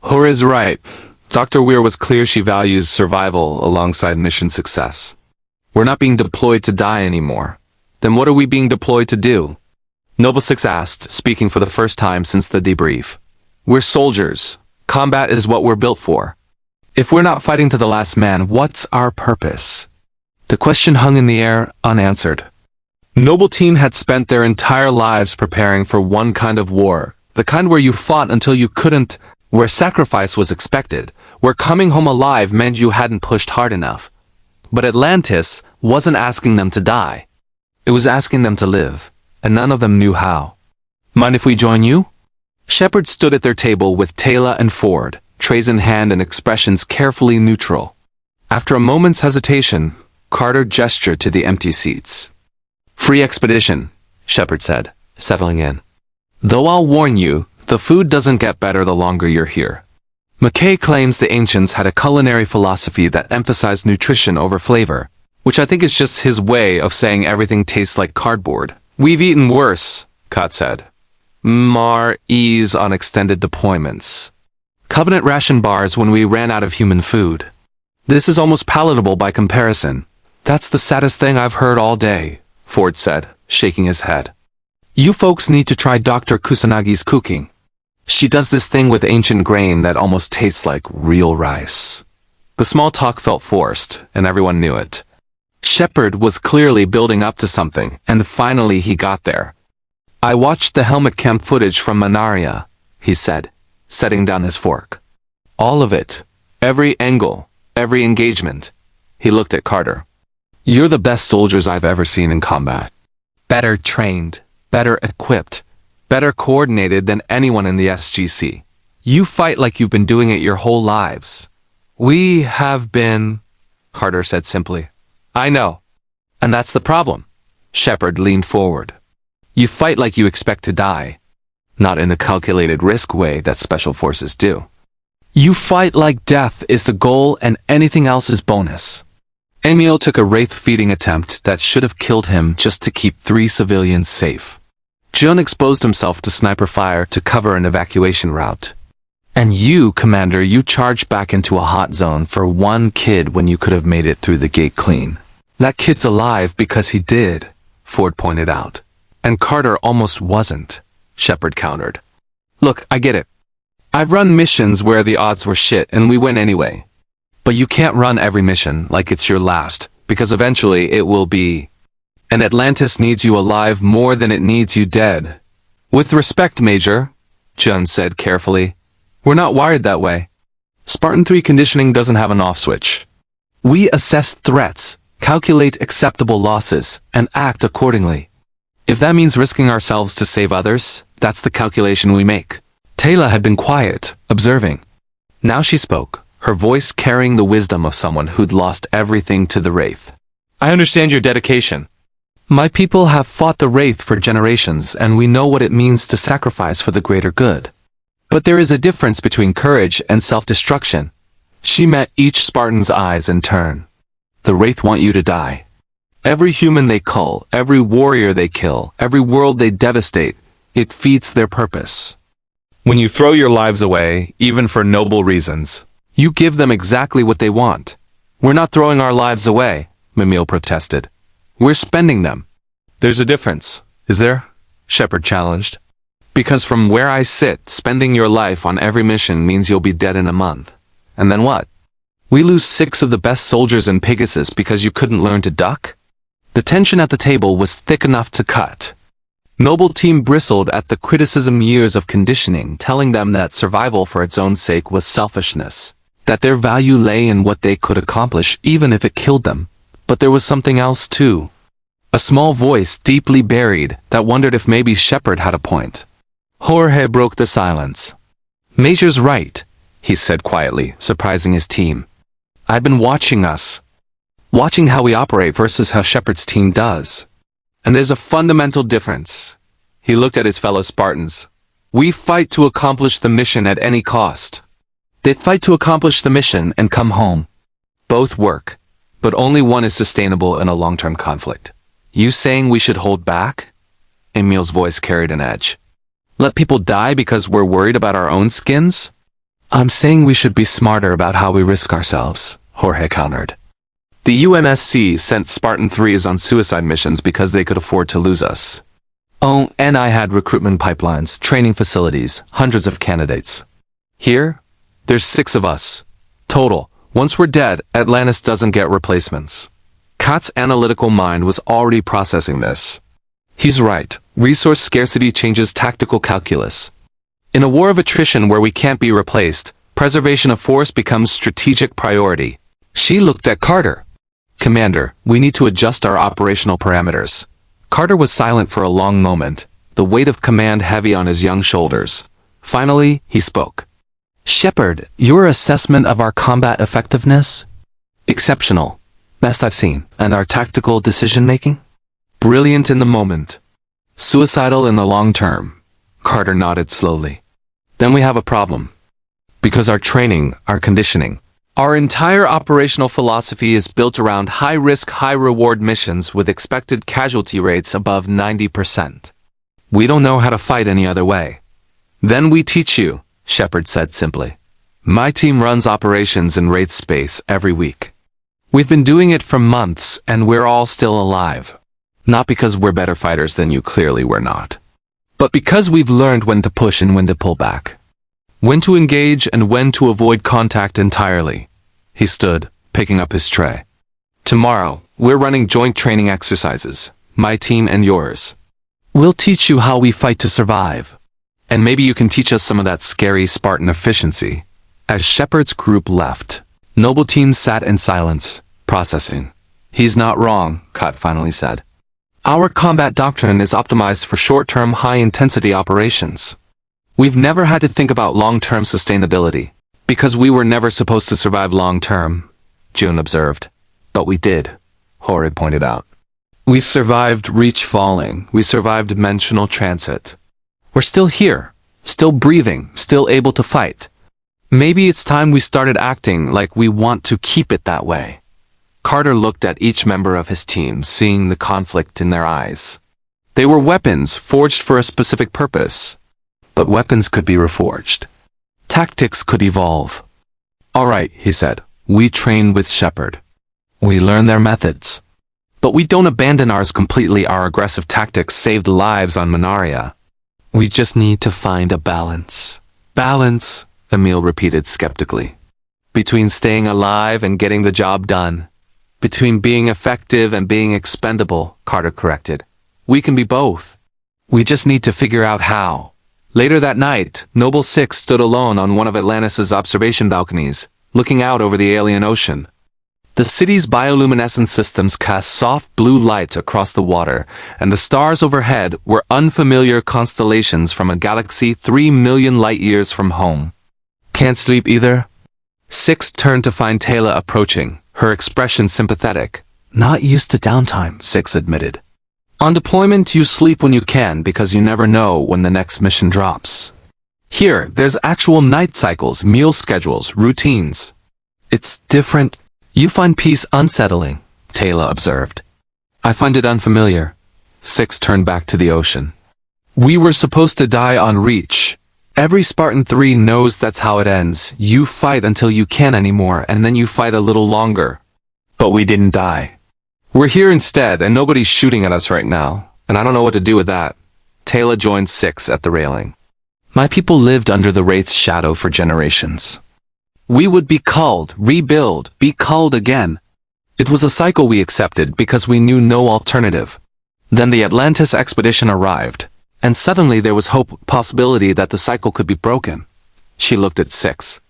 Jorge's right. Dr. Weir was clear she values survival alongside mission success. We're not being deployed to die anymore. Then what are we being deployed to do? Noble Six asked, speaking for the first time since the debrief. We're soldiers. Combat is what we're built for. If we're not fighting to the last man, what's our purpose? The question hung in the air, unanswered. Noble Team had spent their entire lives preparing for one kind of war, the kind where you fought until you couldn't, where sacrifice was expected, where coming home alive meant you hadn't pushed hard enough. But Atlantis wasn't asking them to die. It was asking them to live, and none of them knew how. Mind if we join you? Sheppard stood at their table with Taylor and Ford, trays in hand and expressions carefully neutral. After a moment's hesitation, Carter gestured to the empty seats. Free expedition, Sheppard said, settling in. Though I'll warn you, the food doesn't get better the longer you're here. McKay claims the ancients had a culinary philosophy that emphasized nutrition over flavor, which I think is just his way of saying everything tastes like cardboard. We've eaten worse, Kot said. MREs on extended deployments. Covenant ration bars when we ran out of human food. This is almost palatable by comparison. That's the saddest thing I've heard all day, Ford said, shaking his head. You folks need to try Dr. Kusanagi's cooking. She does this thing with ancient grain that almost tastes like real rice. The small talk felt forced, and everyone knew it. Sheppard was clearly building up to something, and finally he got there. I watched the helmet cam footage from Manaria, he said, setting down his fork. All of it. Every angle. Every engagement. He looked at Carter. You're the best soldiers I've ever seen in combat. Better trained, better equipped, better coordinated than anyone in the SGC. You fight like you've been doing it your whole lives. We have been, Carter said simply. I know. And that's the problem. Sheppard leaned forward. You fight like you expect to die. Not in the calculated risk way that special forces do. You fight like death is the goal and anything else is bonus. Emile took a wraith feeding attempt that should have killed him just to keep 3 civilians safe. John exposed himself to sniper fire to cover an evacuation route. And you, Commander, you charged back into a hot zone for 1 kid when you could have made it through the gate clean. That kid's alive because he did, Ford pointed out. And Carter almost wasn't, Sheppard countered. Look, I get it. I've run missions where the odds were shit and we win anyway. But you can't run every mission like it's your last, because eventually it will be. And Atlantis needs you alive more than it needs you dead. With respect, Major, John said carefully, we're not wired that way. Spartan-III conditioning doesn't have an off switch. We assess threats, calculate acceptable losses, and act accordingly. If that means risking ourselves to save others, that's the calculation we make. Taylor had been quiet, observing. Now she spoke, her voice carrying the wisdom of someone who'd lost everything to the Wraith. I understand your dedication. My people have fought the Wraith for generations, and we know what it means to sacrifice for the greater good. But there is a difference between courage and self-destruction. She met each Spartan's eyes in turn. The Wraith want you to die. Every human they cull, every warrior they kill, every world they devastate, it feeds their purpose. When you throw your lives away, even for noble reasons, you give them exactly what they want. We're not throwing our lives away, Emile protested. We're spending them. There's a difference, is there? Sheppard challenged. Because from where I sit, spending your life on every mission means you'll be dead in a month. And then what? We lose 6 of the best soldiers in Pegasus because you couldn't learn to duck? The tension at the table was thick enough to cut. Noble Team bristled at the criticism years of conditioning telling them that survival for its own sake was selfishness. That their value lay in what they could accomplish even if it killed them. But there was something else too. A small voice deeply buried that wondered if maybe Sheppard had a point. Jorge broke the silence. Major's right, he said quietly, surprising his team. I'd been watching us. Watching how we operate versus how Sheppard's team does. And there's a fundamental difference. He looked at his fellow Spartans. We fight to accomplish the mission at any cost. They fight to accomplish the mission and come home. Both work, but only one is sustainable in a long-term conflict. You saying we should hold back? Emile's voice carried an edge. Let people die because we're worried about our own skins? I'm saying we should be smarter about how we risk ourselves, Jorge countered. The UNSC sent Spartan-IIIs on suicide missions because they could afford to lose us. Oh, and I had recruitment pipelines, training facilities, hundreds of candidates. Here, there's 6 of us. Total. Once we're dead, Atlantis doesn't get replacements. Kat's analytical mind was already processing this. He's right. Resource scarcity changes tactical calculus. In a war of attrition where we can't be replaced, preservation of force becomes strategic priority. She looked at Carter. Commander, we need to adjust our operational parameters. Carter was silent for a long moment, the weight of command heavy on his young shoulders. Finally, he spoke. Sheppard, your assessment of our combat effectiveness? Exceptional. Best I've seen. And our tactical decision-making? Brilliant in the moment. Suicidal in the long term. Carter nodded slowly. Then we have a problem. Because our training, our conditioning, our entire operational philosophy is built around high-risk, high-reward missions with expected casualty rates above 90%. We don't know how to fight any other way. Then we teach you, Sheppard said simply. My team runs operations in Wraith space every week. We've been doing it for months and we're all still alive. Not because we're better fighters than you, clearly we're not. But because we've learned when to push and when to pull back. When to engage and when to avoid contact entirely. He stood, picking up his tray. Tomorrow, we're running joint training exercises, my team and yours. We'll teach you how we fight to survive. And maybe you can teach us some of that scary Spartan efficiency. As Sheppard's group left, Noble Team sat in silence, processing. He's not wrong, Kat finally said. Our combat doctrine is optimized for short-term, high-intensity operations. We've never had to think about long-term sustainability, because we were never supposed to survive long-term, June observed. But we did, Jorge pointed out. We survived reach falling, we survived dimensional transit. We're still here, still breathing, still able to fight. Maybe it's time we started acting like we want to keep it that way. Carter looked at each member of his team, seeing the conflict in their eyes. They were weapons forged for a specific purpose. But weapons could be reforged. Tactics could evolve. All right, he said. We train with Sheppard. We learn their methods. But we don't abandon ours completely. Our aggressive tactics saved lives on Manaria. We just need to find a balance. Balance, Emile repeated skeptically. Between staying alive and getting the job done. Between being effective and being expendable, Carter corrected. We can be both. We just need to figure out how. Later that night, Noble 6 stood alone on one of Atlantis' observation balconies, looking out over the alien ocean. The city's bioluminescent systems cast soft blue light across the water, and the stars overhead were unfamiliar constellations from a galaxy 3 million light-years from home. Can't sleep either? 6 turned to find Taylor approaching, her expression sympathetic. Not used to downtime, 6 admitted. On deployment, you sleep when you can because you never know when the next mission drops. Here, there's actual night cycles, meal schedules, routines. It's different. You find peace unsettling, Taylor observed. I find it unfamiliar. 6 turned back to the ocean. We were supposed to die on reach. Every Spartan-III knows that's how it ends. You fight until you can't anymore, and then you fight a little longer. But we didn't die. We're here instead, and nobody's shooting at us right now, and I don't know what to do with that. Taylor joined 6 at the railing. My people lived under the Wraith's shadow for generations. We would be culled, rebuild, be culled again. It was a cycle we accepted because we knew no alternative. Then the Atlantis expedition arrived, and suddenly there was hope, possibility that the cycle could be broken. She looked at 6.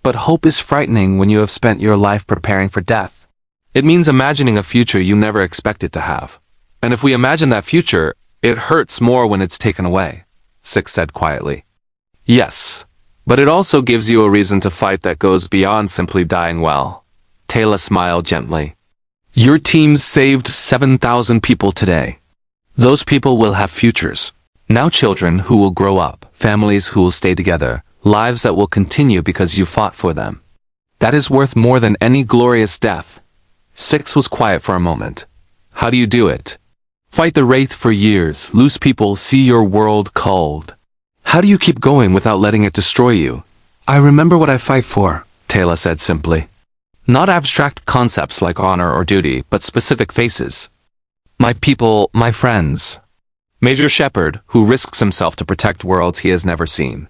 But hope is frightening when you have spent your life preparing for death. It means imagining a future you never expected to have. And if we imagine that future, it hurts more when it's taken away, Six said quietly. Yes, but it also gives you a reason to fight that goes beyond simply dying well. Taylor smiled gently. Your team saved 7,000 people today. Those people will have futures. Now children who will grow up, families who will stay together, lives that will continue because you fought for them. That is worth more than any glorious death. Six was quiet for a moment. How do you do it? Fight the Wraith for years, lose people, see your world culled. How do you keep going without letting it destroy you? I remember what I fight for, Taylor said simply. Not abstract concepts like honor or duty, but specific faces. My people, my friends. Major Sheppard, who risks himself to protect worlds he has never seen.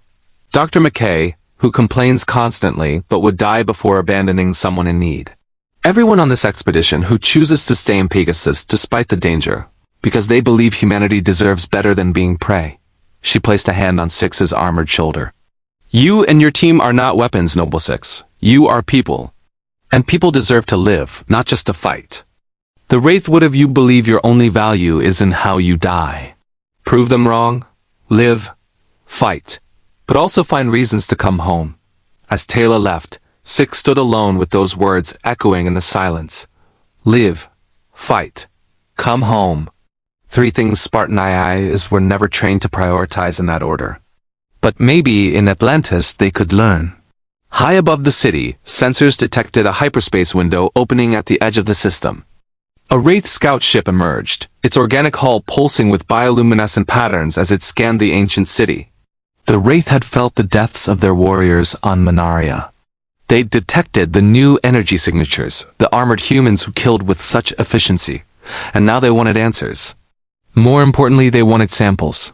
Dr. McKay, who complains constantly but would die before abandoning someone in need. Everyone on this expedition who chooses to stay in Pegasus despite the danger, because they believe humanity deserves better than being prey. She placed a hand on Six's armored shoulder. You and your team are not weapons, Noble Six. You are people. And people deserve to live, not just to fight. The Wraith would have you believe your only value is in how you die. Prove them wrong, live, fight, but also find reasons to come home. As Taylor left, Six stood alone with those words echoing in the silence. Live, fight, come home. Three things Spartan-IIIs were never trained to prioritize in that order. But maybe in Atlantis they could learn. High above the city, sensors detected a hyperspace window opening at the edge of the system. A Wraith scout ship emerged, its organic hull pulsing with bioluminescent patterns as it scanned the ancient city. The Wraith had felt the deaths of their warriors on Manaria. They'd detected the new energy signatures, the armored humans who killed with such efficiency, and now they wanted answers. More importantly, they wanted samples.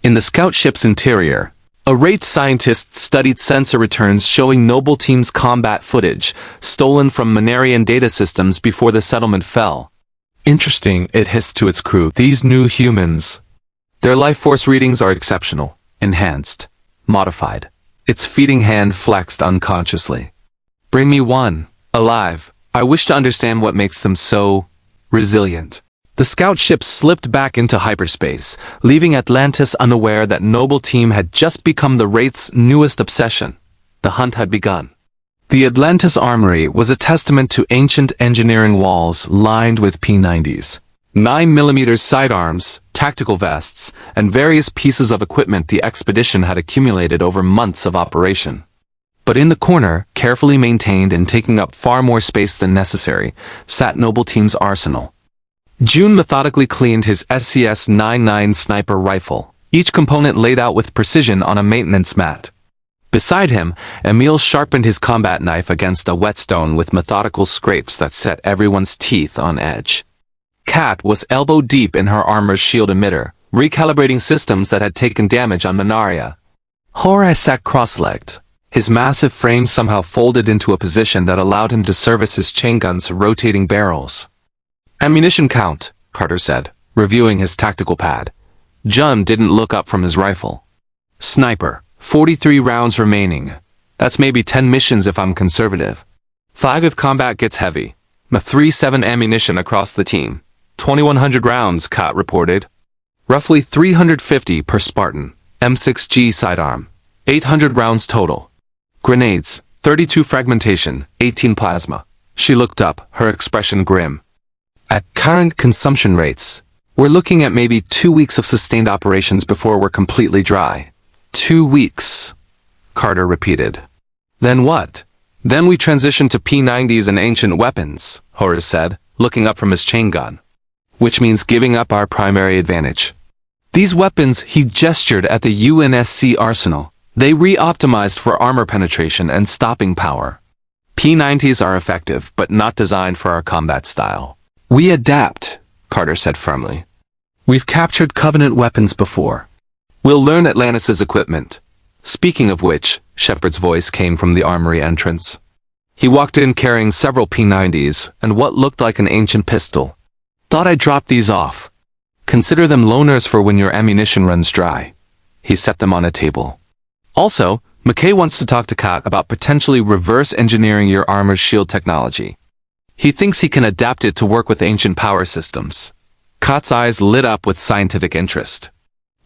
In the scout ship's interior, a Wraith scientist studied sensor returns showing Noble Team's combat footage, stolen from Manarian data systems before the settlement fell. Interesting, it hissed to its crew. These new humans. Their life force readings are exceptional, enhanced, modified. Its feeding hand flexed unconsciously. Bring me one, alive. I wish to understand what makes them so resilient. The scout ship slipped back into hyperspace, leaving Atlantis unaware that Noble Team had just become the Wraith's newest obsession. The hunt had begun. The Atlantis armory was a testament to ancient engineering walls lined with P90s. 9mm sidearms, tactical vests, and various pieces of equipment the expedition had accumulated over months of operation. But in the corner, carefully maintained and taking up far more space than necessary, sat Noble Team's arsenal. June methodically cleaned his SCS-99 sniper rifle, each component laid out with precision on a maintenance mat. Beside him, Emile sharpened his combat knife against a whetstone with methodical scrapes that set everyone's teeth on edge. Kat was elbow-deep in her armor's shield emitter, recalibrating systems that had taken damage on Manaria. Jorge sat cross-legged, his massive frame somehow folded into a position that allowed him to service his chain gun's rotating barrels. Ammunition count, Carter said, reviewing his tactical pad. John didn't look up from his rifle. Sniper, 43 rounds remaining. That's maybe 10 missions if I'm conservative. 5 if combat gets heavy. Ma 3-7 ammunition across the team. 2,100 rounds, Kat reported. Roughly 350 per Spartan. M6G sidearm. 800 rounds total. Grenades, 32 fragmentation, 18 plasma. She looked up, her expression grim. At current consumption rates, we're looking at maybe 2 weeks of sustained operations before we're completely dry. 2 weeks, Carter repeated. Then what? Then we transition to P90s and ancient weapons, Horace said, looking up from his chain gun. Which means giving up our primary advantage. These weapons, he gestured at the UNSC arsenal. They re-optimized for armor penetration and stopping power. P90s are effective, but not designed for our combat style. We adapt, Carter said firmly. We've captured Covenant weapons before. We'll learn Atlantis' equipment. Speaking of which, Sheppard's voice came from the armory entrance. He walked in carrying several P90s and what looked like an ancient pistol. Thought I'd drop these off. Consider them loaners for when your ammunition runs dry. He set them on a table. Also, McKay wants to talk to Kat about potentially reverse engineering your armor's shield technology. He thinks he can adapt it to work with ancient power systems. Kat's eyes lit up with scientific interest.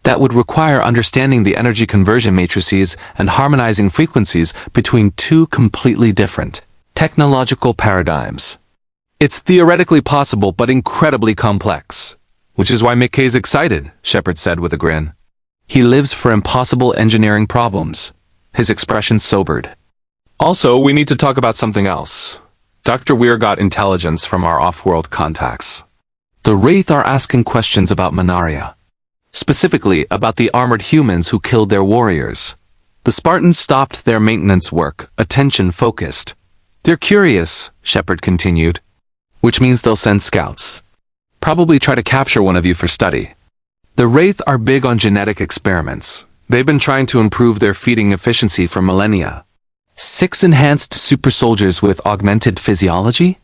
That would require understanding the energy conversion matrices and harmonizing frequencies between two completely different technological paradigms. It's theoretically possible but incredibly complex. Which is why McKay's excited, Sheppard said with a grin. He lives for impossible engineering problems. His expression sobered. Also, we need to talk about something else. Dr. Weir got intelligence from our off-world contacts. The Wraith are asking questions about Manaria. Specifically about the armored humans who killed their warriors. The Spartans stopped their maintenance work, attention focused. They're curious, Sheppard continued. Which means they'll send scouts. Probably try to capture one of you for study. The Wraith are big on genetic experiments. They've been trying to improve their feeding efficiency for millennia. 6 enhanced super soldiers with augmented physiology?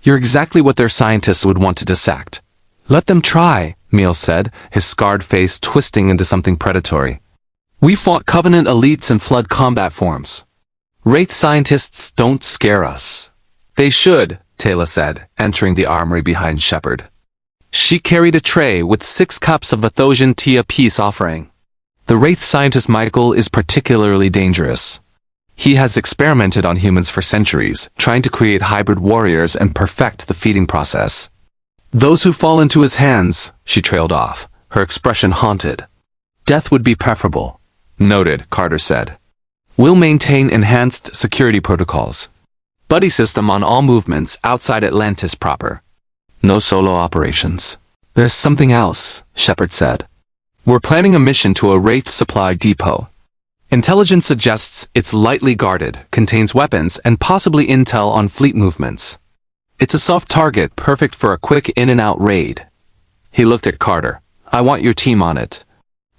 You're exactly what their scientists would want to dissect. Let them try, Emile said, his scarred face twisting into something predatory. We fought Covenant elites in flood combat forms. Wraith scientists don't scare us. They should, Taylor said, entering the armory behind Sheppard. She carried a tray with 6 cups of Athosian tea a peace offering. The Wraith scientist Michael is particularly dangerous. He has experimented on humans for centuries, trying to create hybrid warriors and perfect the feeding process. Those who fall into his hands, she trailed off, her expression haunted. Death would be preferable. Noted, Carter said. We'll maintain enhanced security protocols. Buddy system on all movements outside Atlantis proper. No solo operations. There's something else, Sheppard said. We're planning a mission to a Wraith supply depot. Intelligence suggests it's lightly guarded, contains weapons, and possibly intel on fleet movements. It's a soft target perfect for a quick in-and-out raid. He looked at Carter. I want your team on it.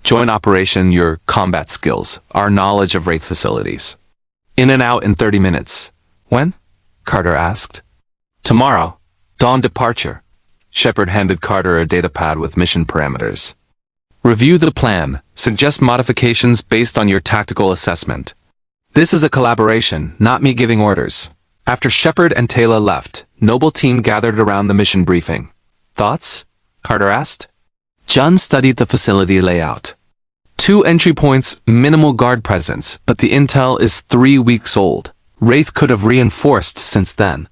Joint operation, your combat skills, our knowledge of Wraith facilities. In and out in 30 minutes. When? Carter asked. Tomorrow. Dawn departure. Sheppard handed Carter a datapad with mission parameters. Review the plan. Suggest modifications based on your tactical assessment. This is a collaboration, not me giving orders. After Sheppard and Taylor left, Noble Team gathered around the mission briefing. Thoughts? Carter asked. John studied the facility layout. 2 entry points, minimal guard presence, but the intel is 3 weeks old. Wraith could have reinforced since then.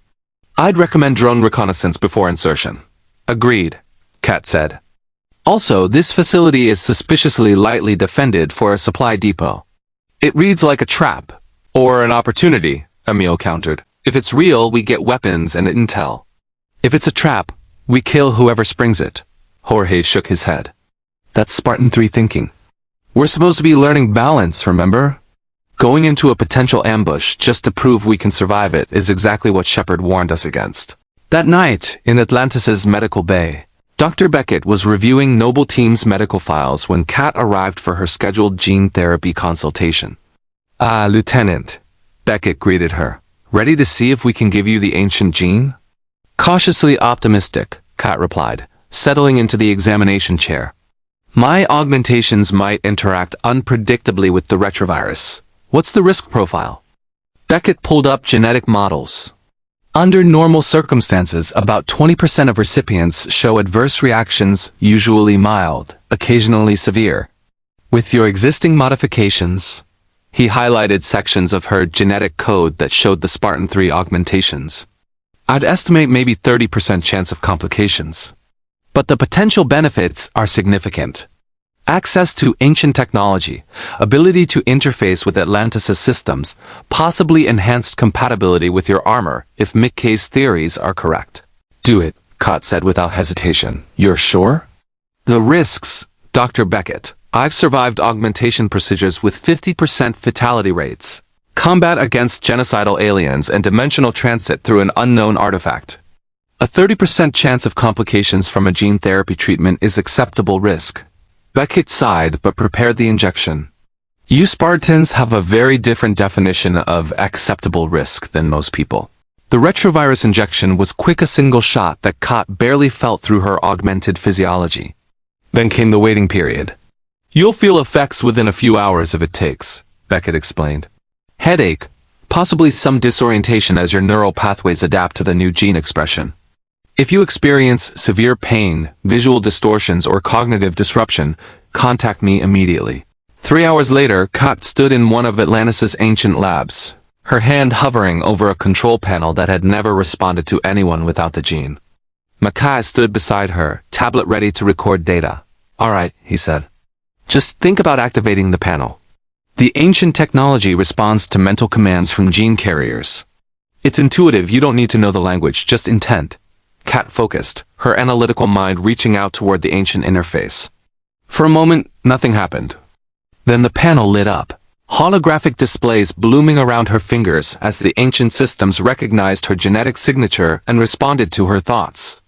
I'd recommend drone reconnaissance before insertion. Agreed, Kat said. Also, this facility is suspiciously lightly defended for a supply depot. It reads like a trap. Or an opportunity, Emile countered. If it's real, we get weapons and intel. If it's a trap, we kill whoever springs it. Jorge shook his head. That's Spartan-III thinking. We're supposed to be learning balance, remember? Going into a potential ambush just to prove we can survive it is exactly what Sheppard warned us against. That night, in Atlantis' medical bay, Dr. Beckett was reviewing Noble Team's medical files when Kat arrived for her scheduled gene therapy consultation. Ah, Lieutenant, Beckett greeted her. Ready to see if we can give you the ancient gene? Cautiously optimistic, Kat replied, settling into the examination chair. My augmentations might interact unpredictably with the retrovirus. What's the risk profile? Beckett pulled up genetic models. Under normal circumstances, about 20% of recipients show adverse reactions, usually mild, occasionally severe. With your existing modifications, he highlighted sections of her genetic code that showed the Spartan-III augmentations. I'd estimate maybe 30% chance of complications. But the potential benefits are significant. Access to ancient technology, ability to interface with Atlantis' systems, possibly enhanced compatibility with your armor if McKay's theories are correct. Do it, Kat said without hesitation. You're sure? The risks, Dr. Beckett. I've survived augmentation procedures with 50% fatality rates. Combat against genocidal aliens and dimensional transit through an unknown artifact. A 30% chance of complications from a gene therapy treatment is acceptable risk. Beckett sighed but prepared the injection. You Spartans have a very different definition of acceptable risk than most people. The retrovirus injection was quick, a single shot that Kat barely felt through her augmented physiology. Then came the waiting period. You'll feel effects within a few hours if it takes. Beckett explained. Headache, possibly some disorientation as your neural pathways adapt to the new gene expression. If you experience severe pain, visual distortions, or cognitive disruption, contact me immediately. 3 hours later, Kat stood in one of Atlantis' ancient labs, her hand hovering over a control panel that had never responded to anyone without the gene. Mackay stood beside her, tablet ready to record data. All right, he said. Just think about activating the panel. The ancient technology responds to mental commands from gene carriers. It's intuitive, you don't need to know the language, just intent. Kat focused, her analytical mind reaching out toward the ancient interface. For a moment, nothing happened. Then the panel lit up. Holographic displays blooming around her fingers as the ancient systems recognized her genetic signature and responded to her thoughts.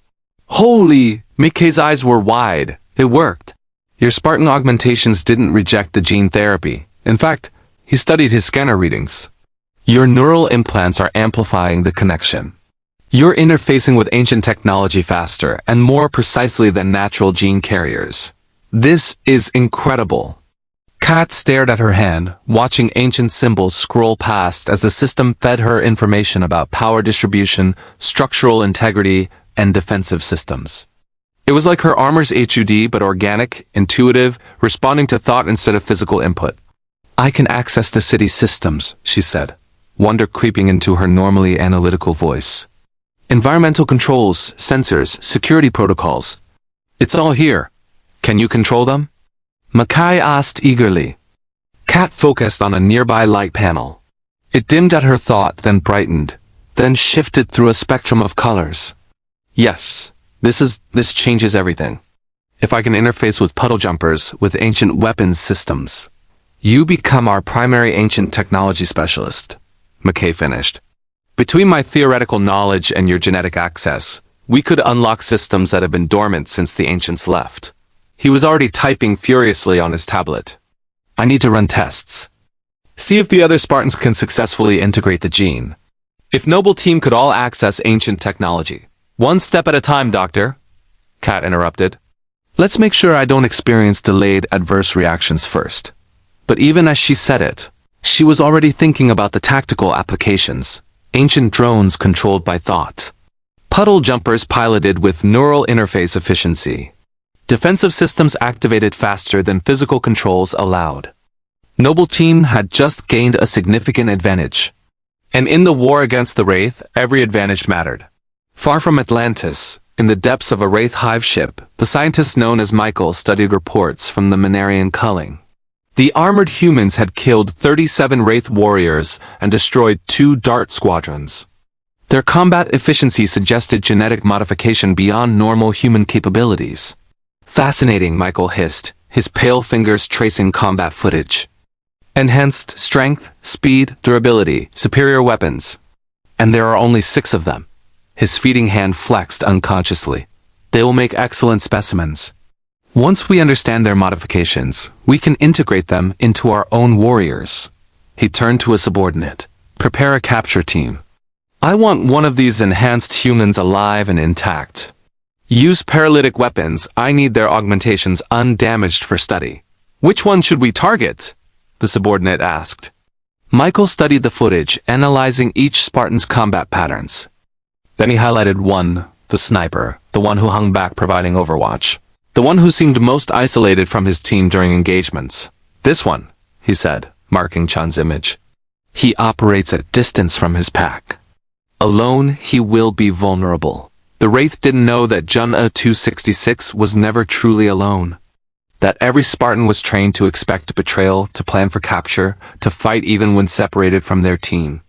Holy! Mickey's eyes were wide. It worked. Your Spartan augmentations didn't reject the gene therapy. In fact, he studied his scanner readings. Your neural implants are amplifying the connection. You're interfacing with ancient technology faster and more precisely than natural gene carriers. This is incredible. Kat stared at her hand, watching ancient symbols scroll past as the system fed her information about power distribution, structural integrity, and defensive systems. It was like her armor's HUD, but organic, intuitive, responding to thought instead of physical input. I can access the city's systems, she said, wonder creeping into her normally analytical voice. Environmental controls, sensors, security protocols. It's all here. Can you control them? Mackay asked eagerly. Kat focused on a nearby light panel. It dimmed at her thought, then brightened, then shifted through a spectrum of colors. Yes, this changes everything. If I can interface with puddle jumpers, with ancient weapons systems. You become our primary ancient technology specialist, Mackay finished. Between my theoretical knowledge and your genetic access, we could unlock systems that have been dormant since the ancients left. He was already typing furiously on his tablet. I need to run tests. See if the other Spartans can successfully integrate the gene. If Noble Team could all access ancient technology. One step at a time, Doctor, Kat interrupted. Let's make sure I don't experience delayed adverse reactions first. But even as she said it, she was already thinking about the tactical applications. Ancient drones controlled by thought. Puddle jumpers piloted with neural interface efficiency. Defensive systems activated faster than physical controls allowed. Noble Team had just gained a significant advantage. And in the war against the Wraith, every advantage mattered. Far from Atlantis, in the depths of a Wraith hive ship, the scientist known as Michael studied reports from the Minarian culling. The armored humans had killed 37 Wraith warriors and destroyed 2 Dart squadrons. Their combat efficiency suggested genetic modification beyond normal human capabilities. Fascinating, Michael hissed, his pale fingers tracing combat footage. Enhanced strength, speed, durability, superior weapons. And there are only 6 of them. His feeding hand flexed unconsciously. They will make excellent specimens. Once we understand their modifications, we can integrate them into our own warriors. He turned to a subordinate. Prepare a capture team. I want one of these enhanced humans alive and intact. Use paralytic weapons. I need their augmentations undamaged for study. Which one should we target? The subordinate asked. Michael studied the footage, analyzing each Spartan's combat patterns. Then he highlighted one, the sniper, the one who hung back providing overwatch. The one who seemed most isolated from his team during engagements. This one, he said, marking Chun's image. He operates at distance from his pack. Alone, he will be vulnerable. The Wraith didn't know that John 266 was never truly alone. That every Spartan was trained to expect betrayal, to plan for capture, to fight even when separated from their team.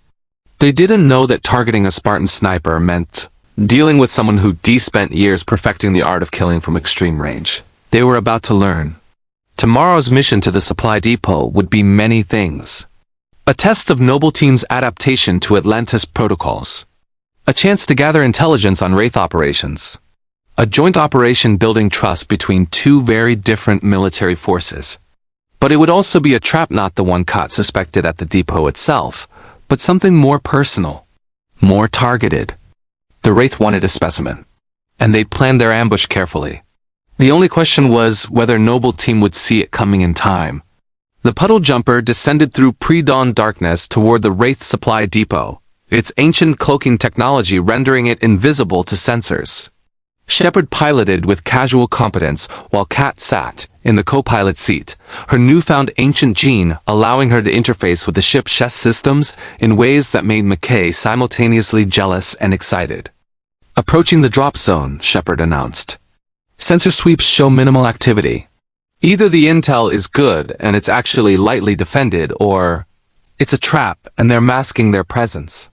They didn't know that targeting a Spartan sniper meant dealing with someone who spent years perfecting the art of killing from extreme range. They were about to learn. Tomorrow's mission to the supply depot would be many things. A test of Noble Team's adaptation to Atlantis protocols. A chance to gather intelligence on Wraith operations. A joint operation building trust between 2 very different military forces. But it would also be a trap, not the one Kat suspected at the depot itself, but something more personal, more targeted. The Wraith wanted a specimen, and they planned their ambush carefully. The only question was whether Noble Team would see it coming in time. The puddle jumper descended through pre-dawn darkness toward the Wraith supply depot, its ancient cloaking technology rendering it invisible to sensors. Sheppard piloted with casual competence while Kat sat in the co-pilot seat, her newfound ancient gene allowing her to interface with the ship's chess systems in ways that made McKay simultaneously jealous and excited. Approaching the drop zone, Sheppard announced. Sensor sweeps show minimal activity. Either the intel is good and it's actually lightly defended, or it's a trap and they're masking their presence.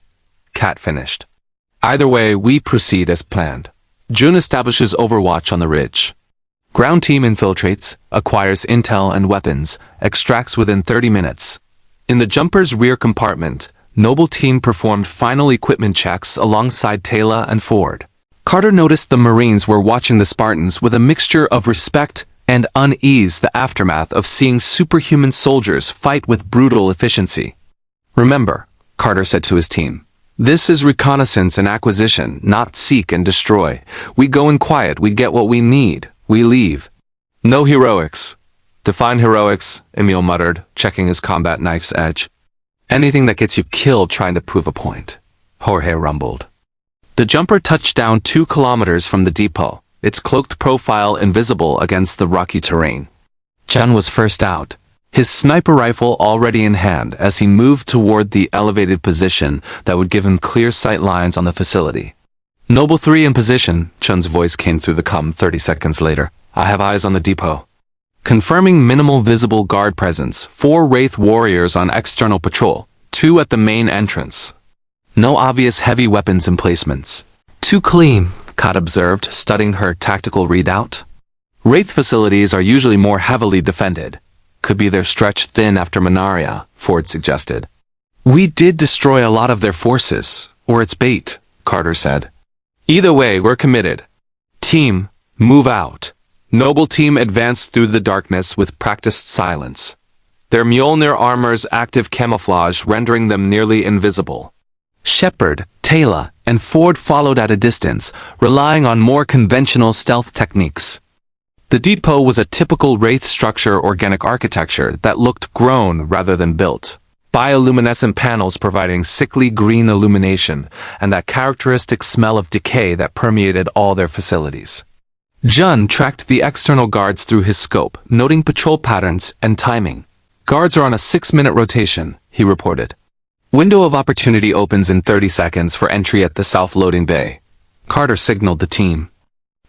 Kat finished. Either way, we proceed as planned. June establishes overwatch on the ridge. Ground team infiltrates, acquires intel and weapons, extracts within 30 minutes. In the jumper's rear compartment, Noble Team performed final equipment checks alongside Taylor and Ford. Carter noticed the Marines were watching the Spartans with a mixture of respect and unease, the aftermath of seeing superhuman soldiers fight with brutal efficiency. Remember, Carter said to his team, this is reconnaissance and acquisition, not seek and destroy. We go in quiet, we get what we need, we leave. No heroics. Define heroics, Emile muttered, checking his combat knife's edge. Anything that gets you killed trying to prove a point, Jorge rumbled. The jumper touched down 2 kilometers from the depot, its cloaked profile invisible against the rocky terrain. John was first out, his sniper rifle already in hand as he moved toward the elevated position that would give him clear sight lines on the facility. Noble 3 in position, Chun's voice came through the comm 30 seconds later. I have eyes on the depot. Confirming minimal visible guard presence, 4 Wraith warriors on external patrol, 2 at the main entrance. No obvious heavy weapons emplacements. Too clean, Kat observed, studying her tactical readout. Wraith facilities are usually more heavily defended. Could be they're stretched thin after Minaria, Ford suggested. We did destroy a lot of their forces, or it's bait, Carter said. Either way, we're committed. Team, move out. Noble Team advanced through the darkness with practiced silence. Their Mjolnir armor's active camouflage rendering them nearly invisible. Sheppard, Taylor, and Ford followed at a distance, relying on more conventional stealth techniques. The depot was a typical Wraith structure organic architecture that looked grown rather than built. Bioluminescent panels providing sickly green illumination and that characteristic smell of decay that permeated all their facilities. Jun tracked the external guards through his scope, noting patrol patterns and timing. Guards are on a 6-minute rotation, he reported. Window of opportunity opens in 30 seconds for entry at the south loading bay. Carter signaled the team.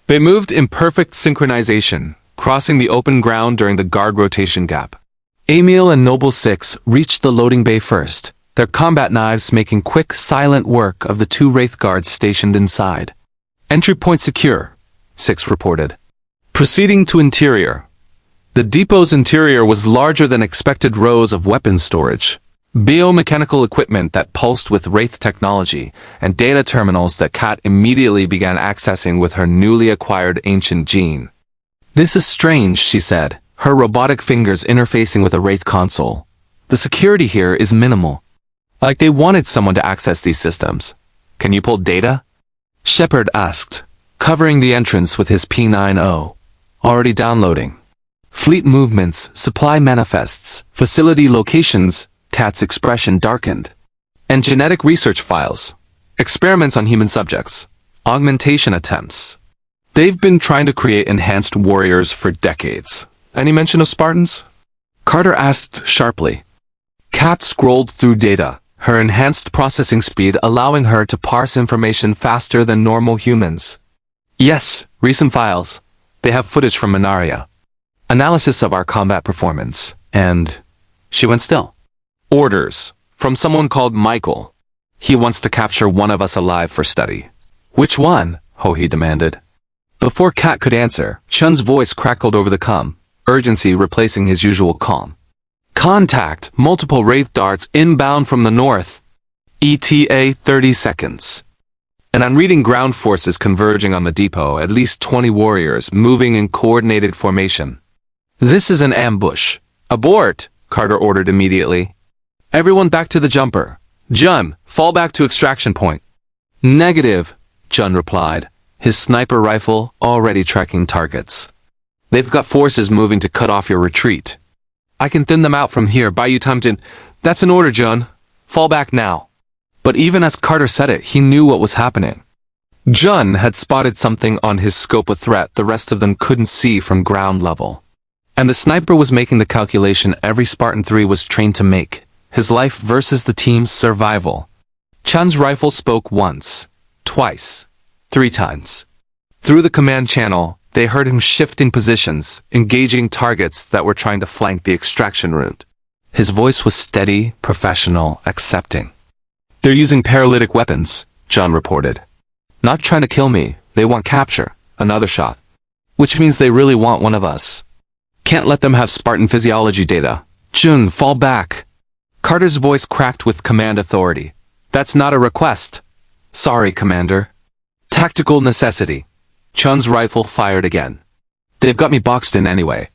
They moved in perfect synchronization, crossing the open ground during the guard rotation gap. Emile and Noble 6 reached the loading bay first, their combat knives making quick, silent work of the 2 Wraith guards stationed inside. Entry point secure, 6 reported. Proceeding to interior. The depot's interior was larger than expected rows of weapons storage. Biomechanical equipment that pulsed with Wraith technology, and data terminals that Kat immediately began accessing with her newly acquired ancient gene. This is strange, she said, her robotic fingers interfacing with a Wraith console. The security here is minimal. Like they wanted someone to access these systems. Can you pull data? Sheppard asked, covering the entrance with his P90. Already downloading. Fleet movements, supply manifests, facility locations. Kat's expression darkened. And genetic research files. Experiments on human subjects. Augmentation attempts. They've been trying to create enhanced warriors for decades. Any mention of Spartans? Carter asked sharply. Kat scrolled through data, her enhanced processing speed allowing her to parse information faster than normal humans. Yes, recent files. They have footage from Minaria. Analysis of our combat performance. And she went still. Orders. From someone called Michael. He wants to capture one of us alive for study. Which one? Jorge demanded. Before Kat could answer, Chun's voice crackled over the comm, urgency replacing his usual calm. Contact! Multiple Wraith darts inbound from the north. ETA 30 seconds. And I'm reading ground forces converging on the depot, at least 20 warriors moving in coordinated formation. This is an ambush. Abort! Carter ordered immediately. Everyone back to the jumper. Jun, fall back to extraction point. Negative, Jun replied, his sniper rifle already tracking targets. They've got forces moving to cut off your retreat. I can thin them out from here, buy you time to... That's an order, John. Fall back now. But even as Carter said it, he knew what was happening. John had spotted something on his scope of threat the rest of them couldn't see from ground level. And the sniper was making the calculation every Spartan-III was trained to make. His life versus the team's survival. Chun's rifle spoke once, twice, 3 times. Through the command channel, they heard him shifting positions, engaging targets that were trying to flank the extraction route. His voice was steady, professional, accepting. They're using paralytic weapons, John reported. Not trying to kill me, they want capture, another shot. Which means they really want one of us. Can't let them have Spartan physiology data. Jun, fall back. Carter's voice cracked with command authority. That's not a request. Sorry, Commander. Tactical necessity. Chun's rifle fired again. They've got me boxed in anyway.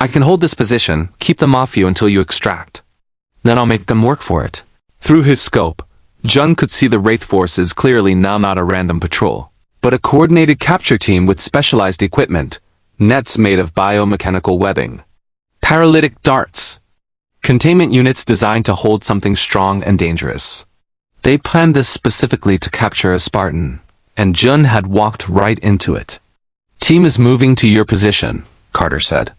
I can hold this position, keep them off you until you extract. Then I'll make them work for it. Through his scope, Jun could see the Wraith forces clearly now not a random patrol, but a coordinated capture team with specialized equipment, nets made of biomechanical webbing, paralytic darts, containment units designed to hold something strong and dangerous. They planned this specifically to capture a Spartan, and Jun had walked right into it. Team is moving to your position, Carter said.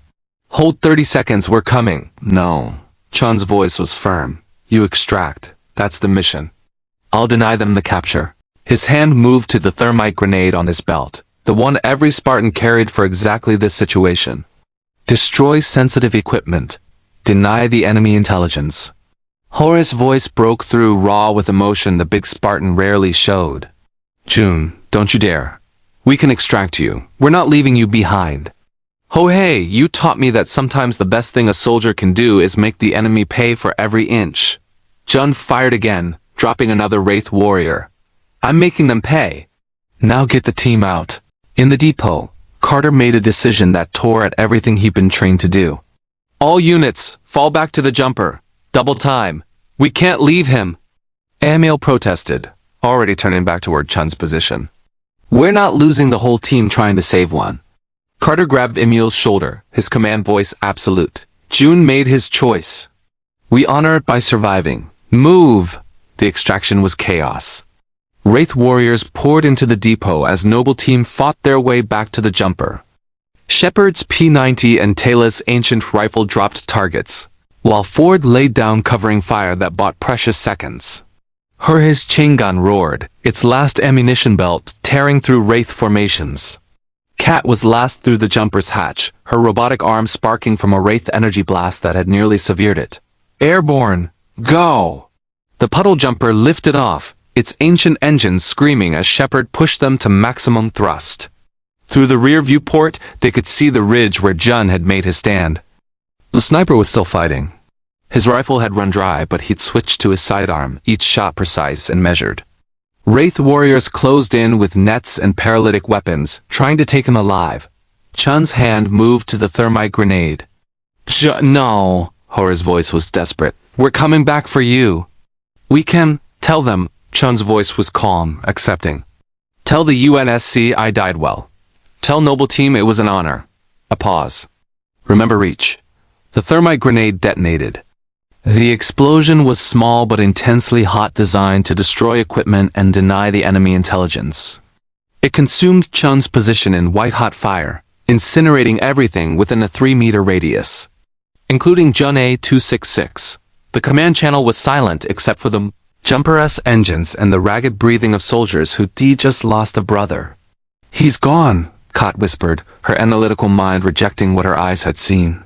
Hold 30 seconds, we're coming. No. Chun's voice was firm. You extract. That's the mission. I'll deny them the capture. His hand moved to the thermite grenade on his belt, the one every Spartan carried for exactly this situation. Destroy sensitive equipment. Deny the enemy intelligence. Jorge's voice broke through raw with emotion the big Spartan rarely showed. Jun, don't you dare. We can extract you. We're not leaving you behind. Jorge, you taught me that sometimes the best thing a soldier can do is make the enemy pay for every inch. Jun fired again, dropping another Wraith warrior. I'm making them pay. Now get the team out. In the depot, Carter made a decision that tore at everything he'd been trained to do. All units, fall back to the jumper. Double time. We can't leave him. Emile protested, already turning back toward Chun's position. We're not losing the whole team trying to save one. Carter grabbed Emile's shoulder, his command voice absolute. Jun made his choice. We honor it by surviving. Move! The extraction was chaos. Wraith warriors poured into the depot as Noble Team fought their way back to the jumper. Sheppard's P-90 and Taylor's ancient rifle dropped targets, while Ford laid down covering fire that bought precious seconds. Jorge's chain gun roared, its last ammunition belt tearing through Wraith formations. Kat was last through the jumper's hatch, her robotic arm sparking from a Wraith energy blast that had nearly severed it. Airborne! Go! The puddle jumper lifted off, its ancient engines screaming as Sheppard pushed them to maximum thrust. Through the rear viewport, they could see the ridge where Jun had made his stand. The sniper was still fighting. His rifle had run dry, but he'd switched to his sidearm, each shot precise and measured. Wraith warriors closed in with nets and paralytic weapons, trying to take him alive. Chun's hand moved to the thermite grenade. No, Jorge's voice was desperate. We're coming back for you. We can tell them. Chun's voice was calm, accepting. Tell the UNSC I died well. Tell Noble Team it was an honor. A pause. Remember reach. The thermite grenade detonated. The explosion was small but intensely hot, designed to destroy equipment and deny the enemy intelligence. It consumed Chun's position in white-hot fire, incinerating everything within a 3-meter radius, including Jun A-266. The command channel was silent except for the Jumper's engines and the ragged breathing of soldiers who'd just lost a brother. He's gone, Kat whispered, her analytical mind rejecting what her eyes had seen.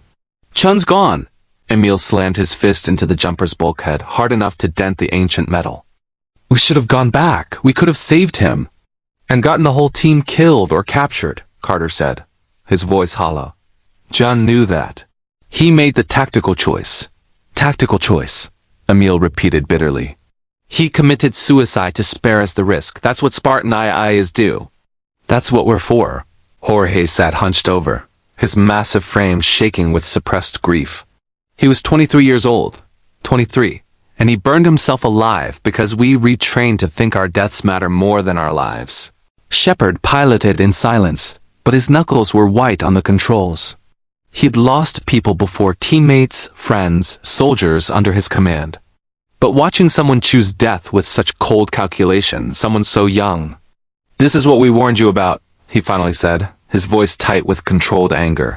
Chun's gone. Emile slammed his fist into the jumper's bulkhead, hard enough to dent the ancient metal. We should have gone back. We could have saved him. And gotten the whole team killed or captured, Carter said, his voice hollow. Jun knew that. He made the tactical choice. Tactical choice, Emile repeated bitterly. He committed suicide to spare us the risk. That's what Spartan-IIIs do. That's what we're for. Jorge sat hunched over, his massive frame shaking with suppressed grief. He was 23 years old, 23, and he burned himself alive because we retrained to think our deaths matter more than our lives. Sheppard piloted in silence, but his knuckles were white on the controls. He'd lost people before, teammates, friends, soldiers under his command. But watching someone choose death with such cold calculation, someone so young. "This is what we warned you about," he finally said, his voice tight with controlled anger.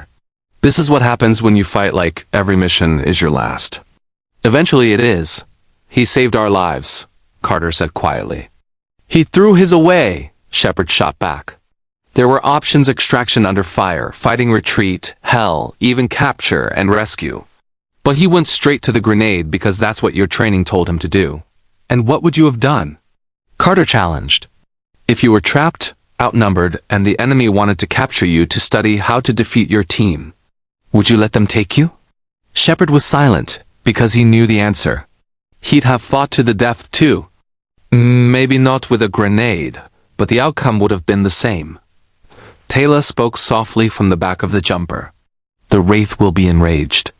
"This is what happens when you fight like every mission is your last." "Eventually it is. He saved our lives," Carter said quietly. "He threw his away," Sheppard shot back. "There were options: extraction under fire, fighting retreat, hell, even capture and rescue. But he went straight to the grenade because that's what your training told him to do." "And what would you have done?" Carter challenged. "If you were trapped, outnumbered, and the enemy wanted to capture you to study how to defeat your team, would you let them take you?" Sheppard was silent, because he knew the answer. He'd have fought to the death too. Maybe not with a grenade, but the outcome would have been the same. Taylor spoke softly from the back of the jumper. "The Wraith will be enraged.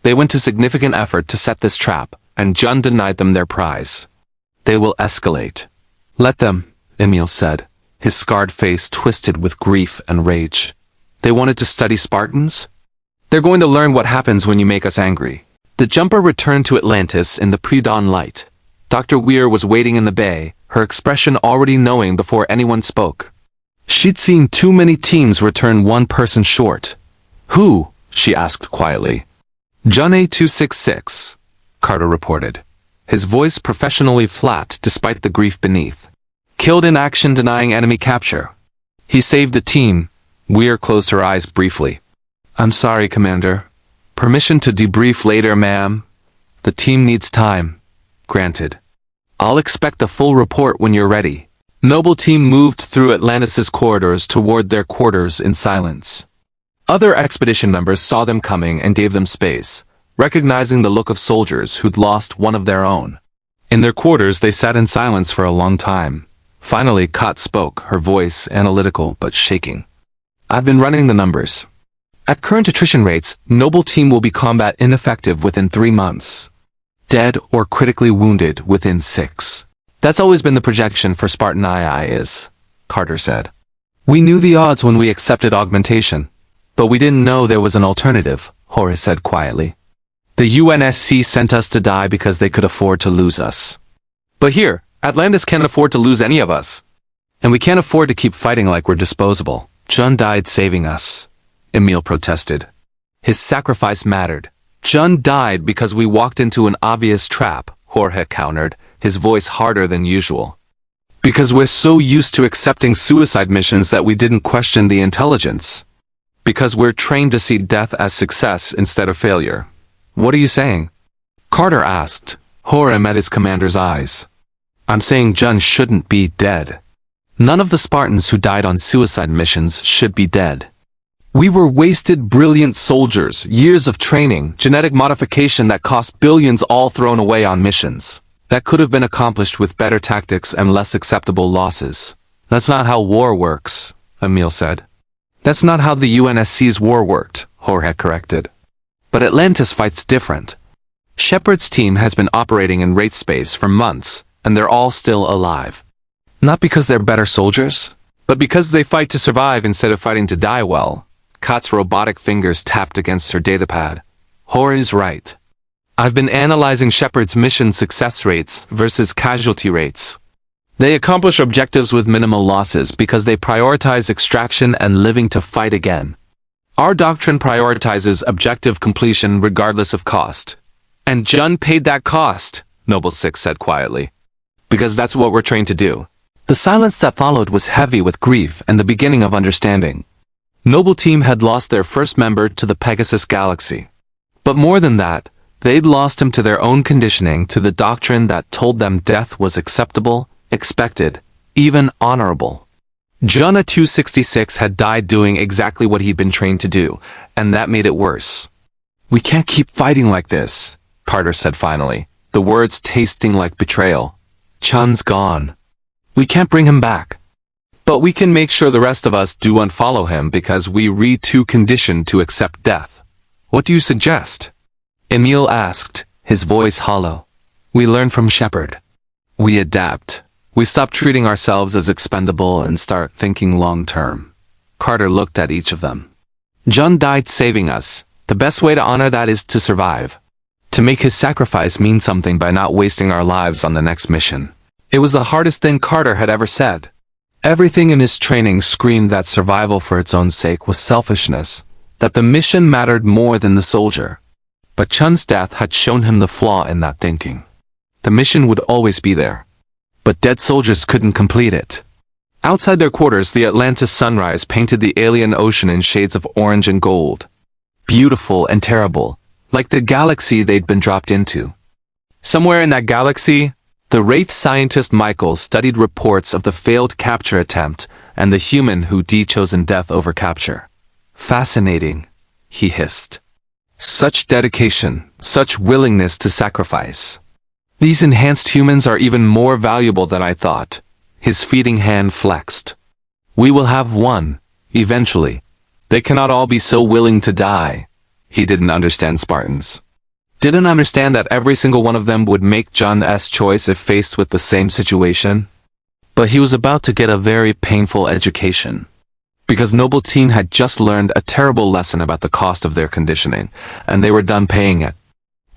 They went to significant effort to set this trap, and John denied them their prize. They will escalate." "Let them," Emile said, his scarred face twisted with grief and rage. "They wanted to study Spartans? They're going to learn what happens when you make us angry." The jumper returned to Atlantis in the pre-dawn light. Dr. Weir was waiting in the bay, her expression already knowing before anyone spoke. She'd seen too many teams return one person short. "Who?" she asked quietly. "John A266, Carter reported, his voice professionally flat despite the grief beneath. "Killed in action denying enemy capture. He saved the team." Weir closed her eyes briefly. "I'm sorry, Commander. Permission to debrief later, ma'am. The team needs time." "Granted. I'll expect a full report when you're ready." Noble Team moved through Atlantis' corridors toward their quarters in silence. Other expedition members saw them coming and gave them space, recognizing the look of soldiers who'd lost one of their own. In their quarters they sat in silence for a long time. Finally, Kot spoke, her voice analytical but shaking. "I've been running the numbers. At current attrition rates, Noble Team will be combat ineffective within 3 months. Dead or critically wounded within 6. That's always been the projection for Spartan-IIIs," Carter said. "We knew the odds when we accepted augmentation, but we didn't know there was an alternative," Jorge said quietly. "The UNSC sent us to die because they could afford to lose us. But here, Atlantis can't afford to lose any of us. And we can't afford to keep fighting like we're disposable." "John died saving us," Emile protested. "His sacrifice mattered." "John died because we walked into an obvious trap," Jorge countered, his voice harder than usual. "Because we're so used to accepting suicide missions that we didn't question the intelligence. Because we're trained to see death as success instead of failure." "What are you saying?" Carter asked. Jorge met his commander's eyes. "I'm saying John shouldn't be dead. None of the Spartans who died on suicide missions should be dead. We were wasted brilliant soldiers, years of training, genetic modification that cost billions all thrown away on missions that could have been accomplished with better tactics and less acceptable losses." "That's not how war works," Emile said. "That's not how the UNSC's war worked," Jorge corrected. "But Atlantis fights different. Sheppard's team has been operating in Wraith space for months, and they're all still alive. Not because they're better soldiers, but because they fight to survive instead of fighting to die well." Kot's robotic fingers tapped against her datapad. "Jorge's right. I've been analyzing Sheppard's mission success rates versus casualty rates. They accomplish objectives with minimal losses because they prioritize extraction and living to fight again. Our doctrine prioritizes objective completion regardless of cost. And John paid that cost," Noble Six said quietly. "Because that's what we're trained to do." The silence that followed was heavy with grief and the beginning of understanding. Noble Team had lost their first member to the Pegasus Galaxy. But more than that, they'd lost him to their own conditioning, to the doctrine that told them death was acceptable, expected, even honorable. John A266 had died doing exactly what he'd been trained to do, and that made it worse. "We can't keep fighting like this," Carter said finally, the words tasting like betrayal. "Chun's gone. We can't bring him back. But we can make sure the rest of us do unfollow him because we too conditioned to accept death." "What do you suggest?" Emile asked, his voice hollow. "We learn from Sheppard. We adapt. We stop treating ourselves as expendable and start thinking long-term." Carter looked at each of them. John died saving us. The best way to honor that is to survive. To make his sacrifice mean something by not wasting our lives on the next mission. It was the hardest thing Carter had ever said. Everything in his training screamed that survival for its own sake was selfishness, that the mission mattered more than the soldier. But Chun's death had shown him the flaw in that thinking. The mission would always be there, but dead soldiers couldn't complete it. Outside their quarters, the Atlantis sunrise painted the alien ocean in shades of orange and gold. Beautiful and terrible, like the galaxy they'd been dropped into. Somewhere in that galaxy, the Wraith scientist Michael studied reports of the failed capture attempt and the human who'd chosen death over capture. Fascinating, he hissed. Such dedication, such willingness to sacrifice. These enhanced humans are even more valuable than I thought. His feeding hand flexed. We will have one, eventually. They cannot all be so willing to die. He didn't understand Spartans. Didn't understand that every single one of them would make John's choice if faced with the same situation. But he was about to get a very painful education. Because Noble Team had just learned a terrible lesson about the cost of their conditioning, and they were done paying it.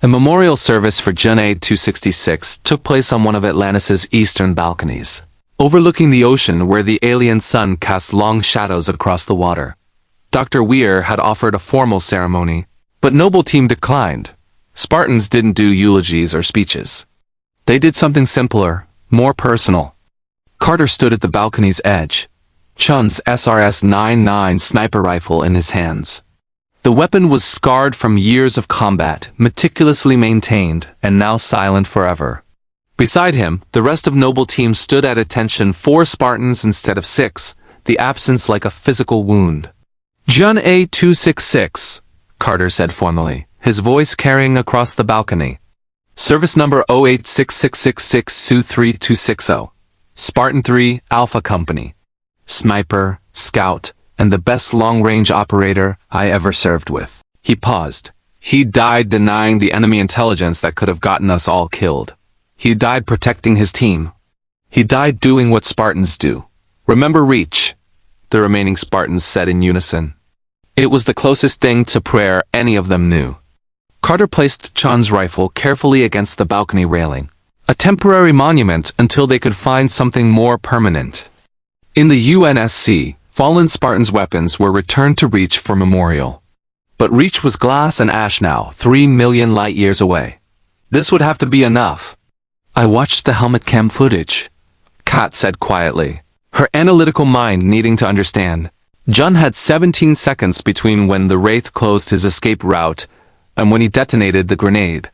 A memorial service for John A-266 took place on one of Atlantis' eastern balconies, overlooking the ocean where the alien sun cast long shadows across the water. Dr. Weir had offered a formal ceremony, but Noble Team declined. Spartans didn't do eulogies or speeches. They did something simpler, more personal. Carter stood at the balcony's edge, Chun's SRS-99 sniper rifle in his hands. The weapon was scarred from years of combat, meticulously maintained, and now silent forever. Beside him, the rest of Noble Team stood at attention, 4 Spartans instead of 6, the absence like a physical wound. John A-266, Carter said formally, his voice carrying across the balcony. Service number 086666-3260. Spartan-III Alpha Company. Sniper, scout, and the best long-range operator I ever served with. He paused. He died denying the enemy intelligence that could have gotten us all killed. He died protecting his team. He died doing what Spartans do. Remember Reach, the remaining Spartans said in unison. It was the closest thing to prayer any of them knew. Carter placed Chun's rifle carefully against the balcony railing, a temporary monument until they could find something more permanent. In the UNSC, fallen Spartans' weapons were returned to Reach for memorial. But Reach was glass and ash now, 3 million light-years away. This would have to be enough. I watched the helmet cam footage, Kat said quietly, her analytical mind needing to understand. John had 17 seconds between when the Wraith closed his escape route and when he detonated the grenade.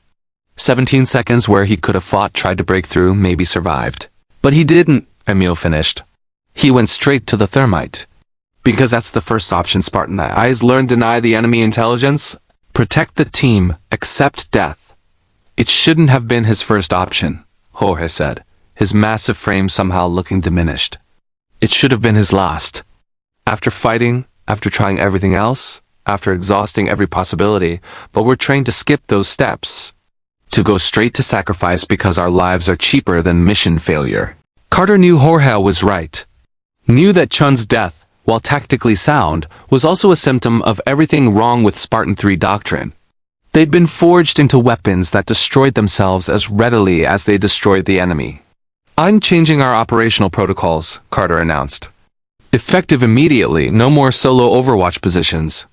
17 seconds where he could have fought, tried to break through, maybe survived. But he didn't, Emile finished. He went straight to the thermite. Because that's the first option Spartan-IIs learned: deny the enemy intelligence, protect the team, accept death. It shouldn't have been his first option, Jorge said, his massive frame somehow looking diminished. It should have been his last. After fighting, after trying everything else, after exhausting every possibility, but we're trained to skip those steps. To go straight to sacrifice because our lives are cheaper than mission failure. Carter knew Jorge was right. Knew that Chun's death, while tactically sound, was also a symptom of everything wrong with Spartan-III doctrine. They'd been forged into weapons that destroyed themselves as readily as they destroyed the enemy. I'm changing our operational protocols, Carter announced. Effective immediately, no more solo Overwatch positions.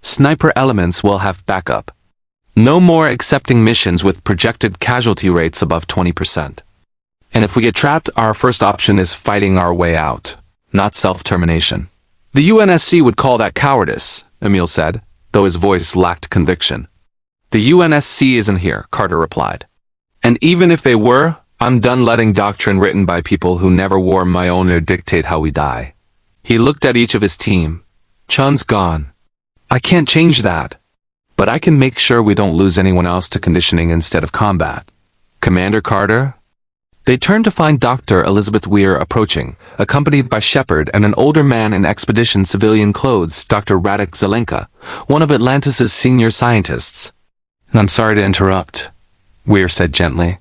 Sniper elements will have backup. No more accepting missions with projected casualty rates above 20%. And if we get trapped, our first option is fighting our way out, not self-termination. The UNSC would call that cowardice, Emile said, though his voice lacked conviction. The UNSC isn't here, Carter replied. And even if they were, I'm done letting doctrine written by people who never wore my own dictate how we die. He looked at each of his team. Chun's gone. I can't change that. But I can make sure we don't lose anyone else to conditioning instead of combat. Commander Carter? They turned to find Dr. Elizabeth Weir approaching, accompanied by Sheppard and an older man in expedition civilian clothes, Dr. Radek Zelenka, one of Atlantis' senior scientists. I'm sorry to interrupt, Weir said gently,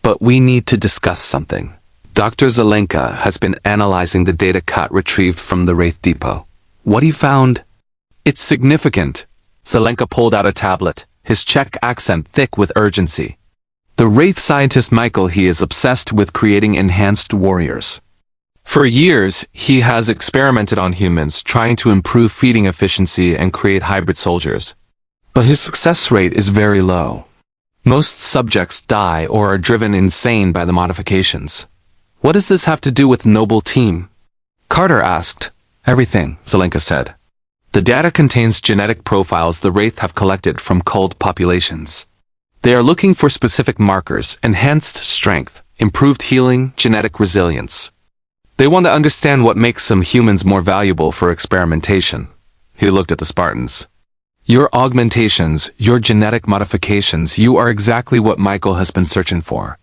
but we need to discuss something. Dr. Zelenka has been analyzing the data Kat retrieved from the Wraith depot. What he found? It's significant. Zelenka pulled out a tablet, his Czech accent thick with urgency. The Wraith scientist Michael, he is obsessed with creating enhanced warriors. For years, he has experimented on humans, trying to improve feeding efficiency and create hybrid soldiers. But his success rate is very low. Most subjects die or are driven insane by the modifications. What does this have to do with Noble Team? Carter asked. Everything, Zelenka said. The data contains genetic profiles the Wraith have collected from culled populations. They are looking for specific markers, enhanced strength, improved healing, genetic resilience. They want to understand what makes some humans more valuable for experimentation. He looked at the Spartans. Your augmentations, your genetic modifications, you are exactly what Michael has been searching for.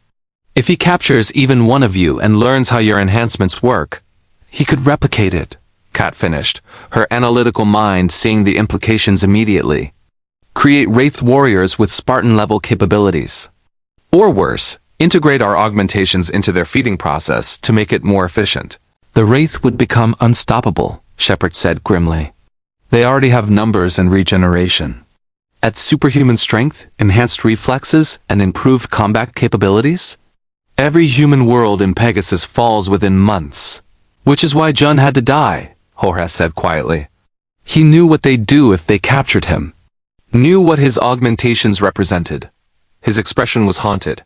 If he captures even one of you and learns how your enhancements work, he could replicate it, Kat finished, her analytical mind seeing the implications immediately. Create Wraith warriors with Spartan-level capabilities. Or worse, integrate our augmentations into their feeding process to make it more efficient. The Wraith would become unstoppable, Sheppard said grimly. They already have numbers and regeneration. At superhuman strength, enhanced reflexes, and improved combat capabilities? Every human world in Pegasus falls within months. Which is why John had to die, Jorge said quietly. He knew what they'd do if they captured him. Knew what his augmentations represented. His expression was haunted.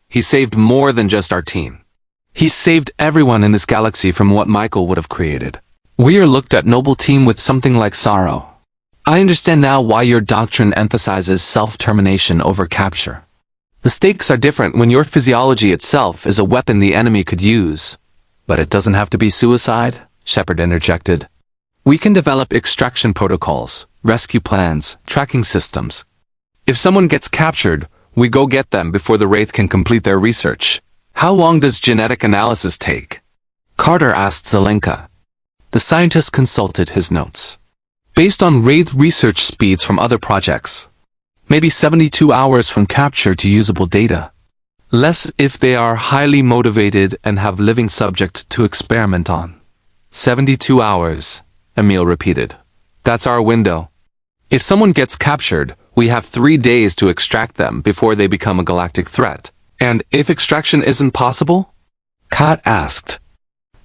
He saved more than just our team. He saved everyone in this galaxy from what Michael would have created. Weir looked at Noble Team with something like sorrow. I understand now why your doctrine emphasizes self-termination over capture. The stakes are different when your physiology itself is a weapon the enemy could use. But it doesn't have to be suicide, Sheppard interjected. We can develop extraction protocols, rescue plans, tracking systems. If someone gets captured, we go get them before the Wraith can complete their research. How long does genetic analysis take? Carter asked Zelenka. The scientist consulted his notes. Based on Wraith research speeds from other projects, maybe 72 hours from capture to usable data. Less if they are highly motivated and have living subject to experiment on. 72 hours, Emile repeated. That's our window. If someone gets captured, we have 3 days to extract them before they become a galactic threat. And if extraction isn't possible? Kat asked.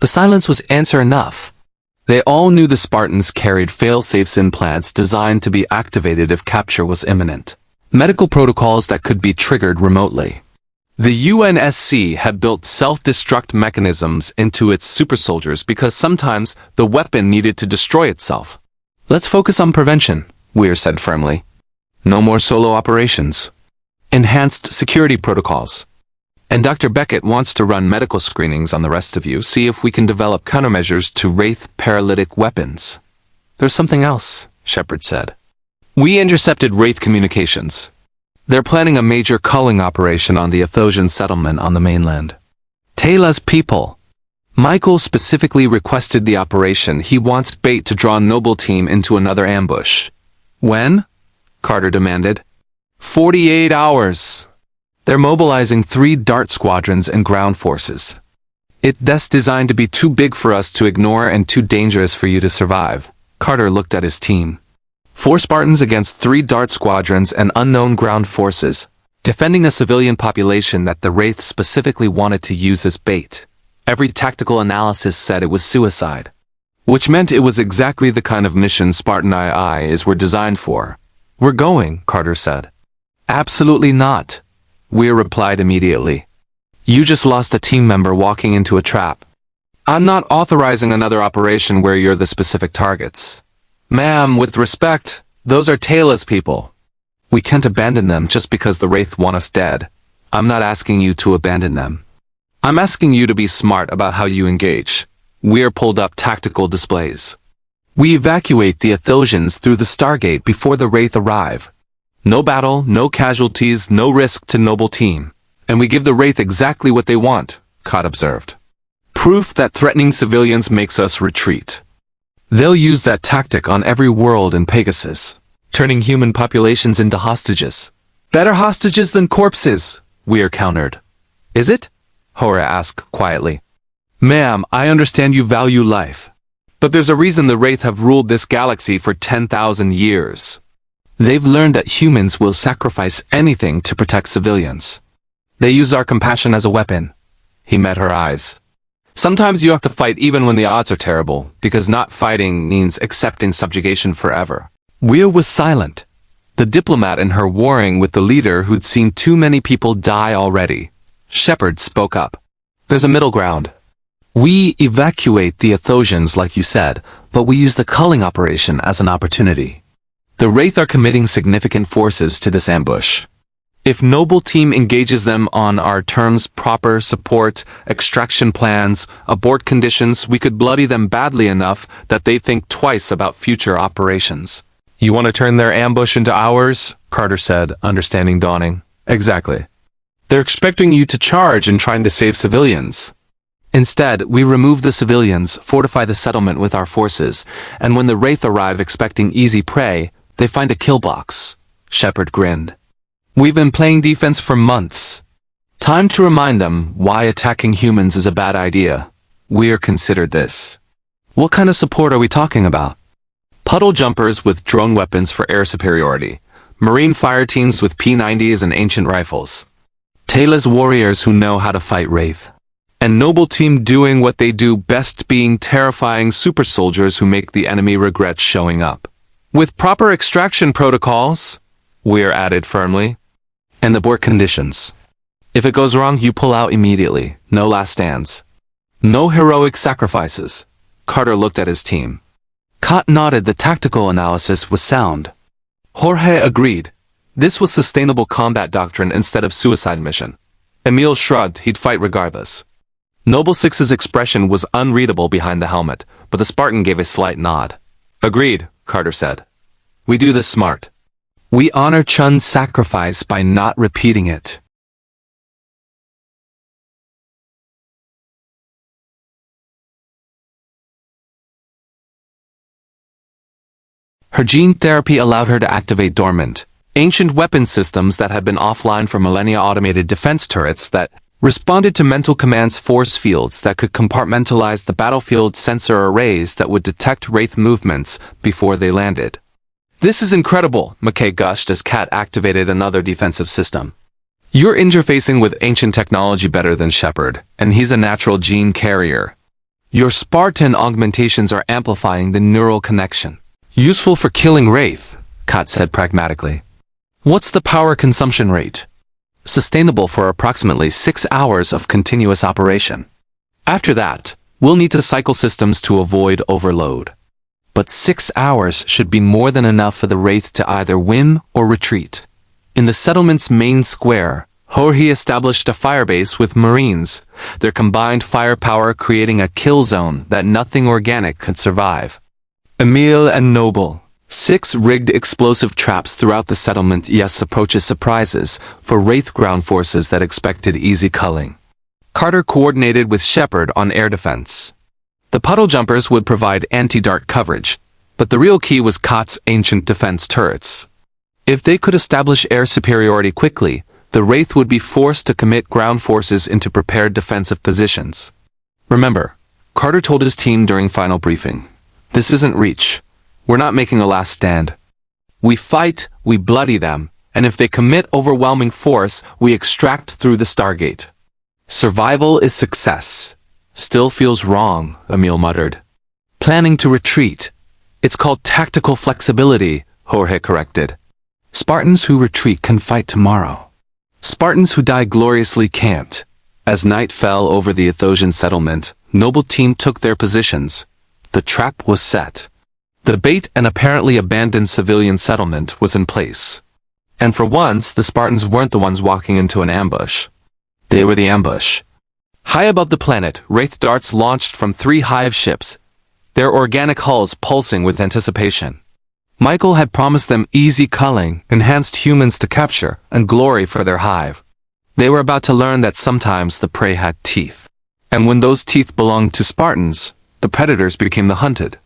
The silence was answer enough. They all knew the Spartans carried fail-safes implants designed to be activated if capture was imminent. Medical protocols that could be triggered remotely. The UNSC had built self-destruct mechanisms into its supersoldiers because sometimes the weapon needed to destroy itself. Let's focus on prevention, Weir said firmly. No more solo operations. Enhanced security protocols. And Dr. Beckett wants to run medical screenings on the rest of you, see if we can develop countermeasures to Wraith paralytic weapons. There's something else, Sheppard said. We intercepted Wraith communications. They're planning a major culling operation on the Athosian settlement on the mainland. Taylor's people. Michael specifically requested the operation. He wants Bait to draw Noble Team into another ambush. When? Carter demanded. 48 hours. They're mobilizing 3 dart squadrons and ground forces. That's designed to be too big for us to ignore and too dangerous for you to survive. Carter looked at his team. 4 Spartans against 3 dart squadrons and unknown ground forces, defending a civilian population that the Wraith specifically wanted to use as bait. Every tactical analysis said it was suicide. Which meant it was exactly the kind of mission Spartan-IIIs were designed for. We're going, Carter said. Absolutely not. Weir replied immediately. You just lost a team member walking into a trap. I'm not authorizing another operation where you're the specific targets. Ma'am, with respect, those are Taylor's people. We can't abandon them just because the Wraith want us dead. I'm not asking you to abandon them. I'm asking you to be smart about how you engage. Weir pulled up tactical displays. We evacuate the Athosians through the Stargate before the Wraith arrive. No battle, no casualties, no risk to Noble Team. And we give the Wraith exactly what they want, Cott observed. Proof that threatening civilians makes us retreat. They'll use that tactic on every world in Pegasus, turning human populations into hostages. Better hostages than corpses, Weir countered. Is it? Jorge asked quietly. Ma'am, I understand you value life. But there's a reason the Wraith have ruled this galaxy for 10,000 years. They've learned that humans will sacrifice anything to protect civilians. They use our compassion as a weapon. He met her eyes. Sometimes you have to fight even when the odds are terrible, because not fighting means accepting subjugation forever. Weir was silent, the diplomat in her warring with the leader who'd seen too many people die already. Sheppard spoke up. There's a middle ground. We evacuate the Athosians like you said, but we use the culling operation as an opportunity. The Wraith are committing significant forces to this ambush. If Noble Team engages them on our terms, proper support, extraction plans, abort conditions, we could bloody them badly enough that they think twice about future operations. You want to turn their ambush into ours? Carter said, understanding dawning. Exactly. They're expecting you to charge and trying to save civilians. Instead, we remove the civilians, fortify the settlement with our forces, and when the Wraith arrive expecting easy prey, they find a kill box. Sheppard grinned. We've been playing defense for months. Time to remind them why attacking humans is a bad idea. Weir considered this. What kind of support are we talking about? Puddle jumpers with drone weapons for air superiority. Marine fire teams with P90s and ancient rifles. Taylor's warriors who know how to fight Wraith. And Noble Team doing what they do best, being terrifying super soldiers who make the enemy regret showing up. With proper extraction protocols, Weir added firmly. And abort conditions. If it goes wrong, you pull out immediately. No last stands. No heroic sacrifices. Carter looked at his team. Cott nodded. The tactical analysis was sound. Jorge agreed. This was sustainable combat doctrine instead of suicide mission. Emile shrugged. He'd fight regardless. Noble Six's expression was unreadable behind the helmet, but the Spartan gave a slight nod. Agreed, Carter said. We do this smart. We honor Chun's sacrifice by not repeating it. Her gene therapy allowed her to activate dormant, ancient weapon systems that had been offline for millennia, automated defense turrets that responded to mental commands, force fields that could compartmentalize the battlefield, sensor arrays that would detect Wraith movements before they landed. This is incredible, McKay gushed as Kat activated another defensive system. You're interfacing with ancient technology better than Sheppard, and he's a natural gene carrier. Your Spartan augmentations are amplifying the neural connection. Useful for killing Wraith, Kat said pragmatically. What's the power consumption rate? Sustainable for approximately 6 hours of continuous operation. After that, we'll need to cycle systems to avoid overload. But 6 hours should be more than enough for the Wraith to either win or retreat. In the settlement's main square, Jorge established a firebase with Marines, their combined firepower creating a kill zone that nothing organic could survive. Emile and Noble. 6 rigged explosive traps throughout the settlement, yes, approaches surprises for Wraith ground forces that expected easy culling. Carter coordinated with Sheppard on air defense. The puddle jumpers would provide anti-dart coverage, but the real key was Kott's ancient defense turrets. If they could establish air superiority quickly, the Wraith would be forced to commit ground forces into prepared defensive positions. Remember, Carter told his team during final briefing, this isn't Reach. We're not making a last stand. We fight, we bloody them, and if they commit overwhelming force, we extract through the Stargate. Survival is success. Still feels wrong, Emile muttered. Planning to retreat. It's called tactical flexibility, Jorge corrected. Spartans who retreat can fight tomorrow. Spartans who die gloriously can't. As night fell over the Athosian settlement, Noble Team took their positions. The trap was set. The bait, an apparently abandoned civilian settlement, was in place. And for once, the Spartans weren't the ones walking into an ambush. They were the ambush. High above the planet, Wraith darts launched from 3 hive ships, their organic hulls pulsing with anticipation. Michael had promised them easy culling, enhanced humans to capture, and glory for their hive. They were about to learn that sometimes the prey had teeth. And when those teeth belonged to Spartans, the predators became the hunted.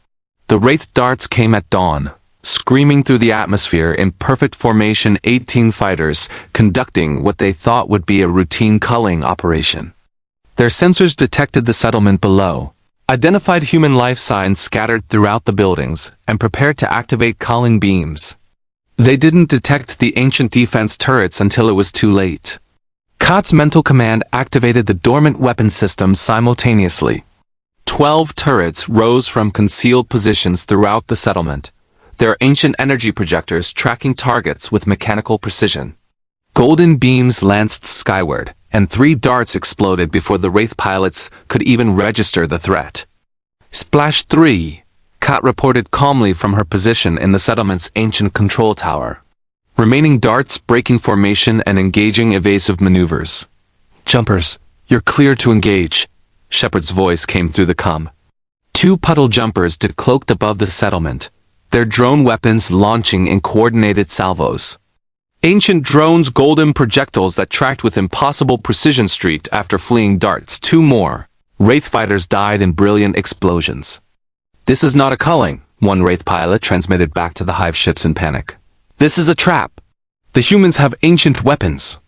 The Wraith darts came at dawn, screaming through the atmosphere in perfect formation, 18 fighters conducting what they thought would be a routine culling operation. Their sensors detected the settlement below, identified human life signs scattered throughout the buildings, and prepared to activate culling beams. They didn't detect the ancient defense turrets until it was too late. Kot's mental command activated the dormant weapon systems simultaneously. 12 turrets rose from concealed positions throughout the settlement, their ancient energy projectors tracking targets with mechanical precision. Golden beams lanced skyward, and 3 darts exploded before the Wraith pilots could even register the threat. Splash 3, Kot reported calmly from her position in the settlement's ancient control tower. Remaining darts breaking formation and engaging evasive maneuvers. Jumpers, you're clear to engage. Sheppard's voice came through the comm. 2 puddle jumpers decloaked above the settlement, their drone weapons launching in coordinated salvos. Ancient drones, golden projectiles that tracked with impossible precision streaked after fleeing darts. 2 more Wraith fighters died in brilliant explosions. This is not a culling, one Wraith pilot transmitted back to the hive ships in panic. This is a trap. The humans have ancient weapons.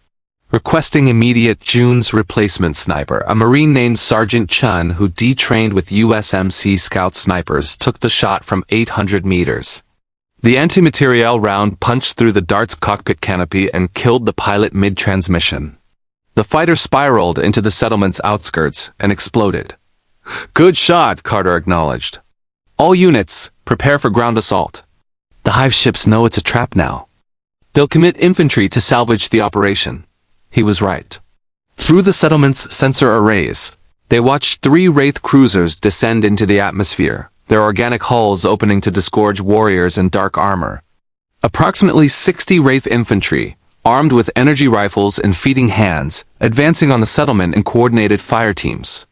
Requesting immediate June's replacement sniper, a Marine named Sergeant Chun who detrained with USMC scout snipers took the shot from 800 meters. The anti-materiel round punched through the dart's cockpit canopy and killed the pilot mid-transmission. The fighter spiraled into the settlement's outskirts and exploded. Good shot, Carter acknowledged. All units, prepare for ground assault. The hive ships know it's a trap now. They'll commit infantry to salvage the operation. He was right. Through the settlement's sensor arrays, they watched 3 Wraith cruisers descend into the atmosphere, their organic hulls opening to disgorge warriors in dark armor. Approximately 60 Wraith infantry, armed with energy rifles and feeding hands, advancing on the settlement in coordinated fire teams.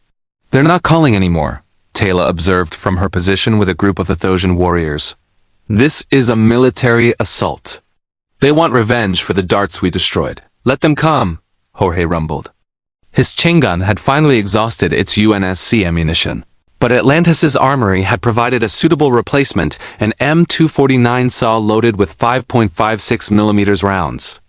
They're not calling anymore, Taylor observed from her position with a group of Athosian warriors. This is a military assault. They want revenge for the darts we destroyed. Let them come, Jorge rumbled. His chain gun had finally exhausted its UNSC ammunition, but Atlantis's armory had provided a suitable replacement, an M249 saw loaded with 5.56mm rounds.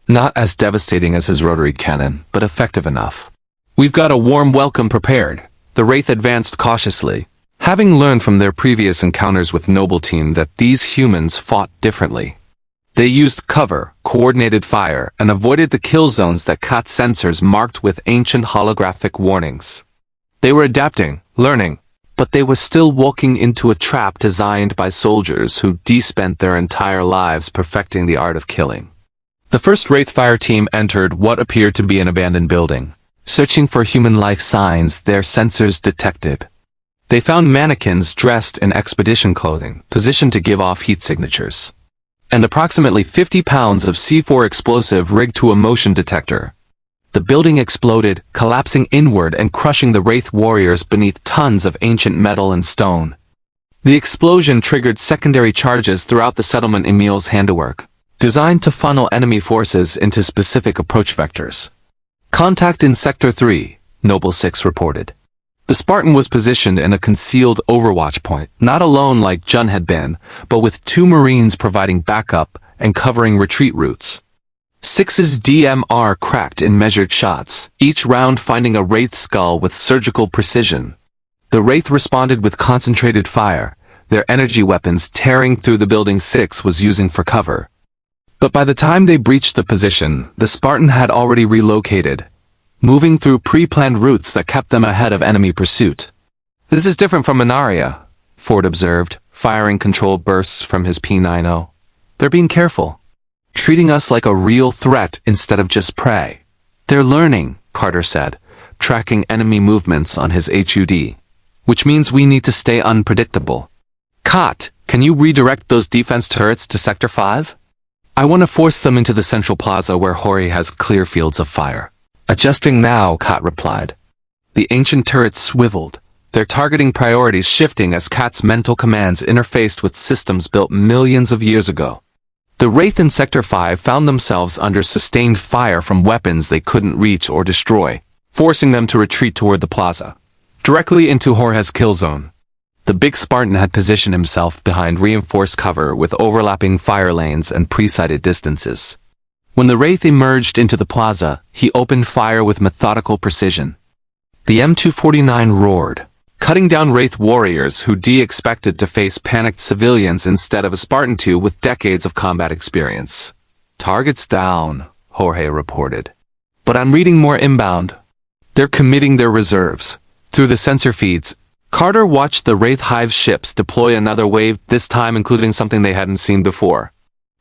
Not as devastating as his rotary cannon, but effective enough. We've got a warm welcome prepared, the Wraith advanced cautiously, having learned from their previous encounters with Noble Team that these humans fought differently. They used cover, coordinated fire, and avoided the kill zones that Kot sensors marked with ancient holographic warnings. They were adapting, learning, but they were still walking into a trap designed by soldiers who spent their entire lives perfecting the art of killing. The first Wraith fire team entered what appeared to be an abandoned building, searching for human life signs their sensors detected. They found mannequins dressed in expedition clothing, positioned to give off heat signatures, and approximately 50 pounds of C4 explosive rigged to a motion detector. The building exploded, collapsing inward and crushing the Wraith warriors beneath tons of ancient metal and stone. The explosion triggered secondary charges throughout the settlement. Emile's handiwork, designed to funnel enemy forces into specific approach vectors. Contact in Sector 3, Noble 6 reported. The Spartan was positioned in a concealed overwatch point, not alone like John had been, but with 2 Marines providing backup and covering retreat routes. 6's DMR cracked in measured shots, each round finding a Wraith skull with surgical precision. The Wraith responded with concentrated fire, their energy weapons tearing through the building 6 was using for cover. But by the time they breached the position, the Spartan had already relocated, moving through pre-planned routes that kept them ahead of enemy pursuit. This is different from Minaria, Ford observed, firing controlled bursts from his P90. They're being careful, treating us like a real threat instead of just prey. They're learning, Carter said, tracking enemy movements on his HUD, which means we need to stay unpredictable. Kot, can you redirect those defense turrets to Sector 5? I want to force them into the central plaza where Jorge has clear fields of fire. Adjusting now, Kot replied. The ancient turrets swiveled, their targeting priorities shifting as Kot's mental commands interfaced with systems built millions of years ago. The Wraith in Sector 5 found themselves under sustained fire from weapons they couldn't reach or destroy, forcing them to retreat toward the plaza, directly into Jorge's kill zone. The big Spartan had positioned himself behind reinforced cover with overlapping fire lanes and pre-sighted distances. When the Wraith emerged into the plaza, he opened fire with methodical precision. The M249 roared, cutting down Wraith warriors who expected to face panicked civilians instead of a Spartan-II with decades of combat experience. Targets down, Jorge reported. But I'm reading more inbound. They're committing their reserves. Through the sensor feeds, Carter watched the Wraith Hive ships deploy another wave, this time including something they hadn't seen before.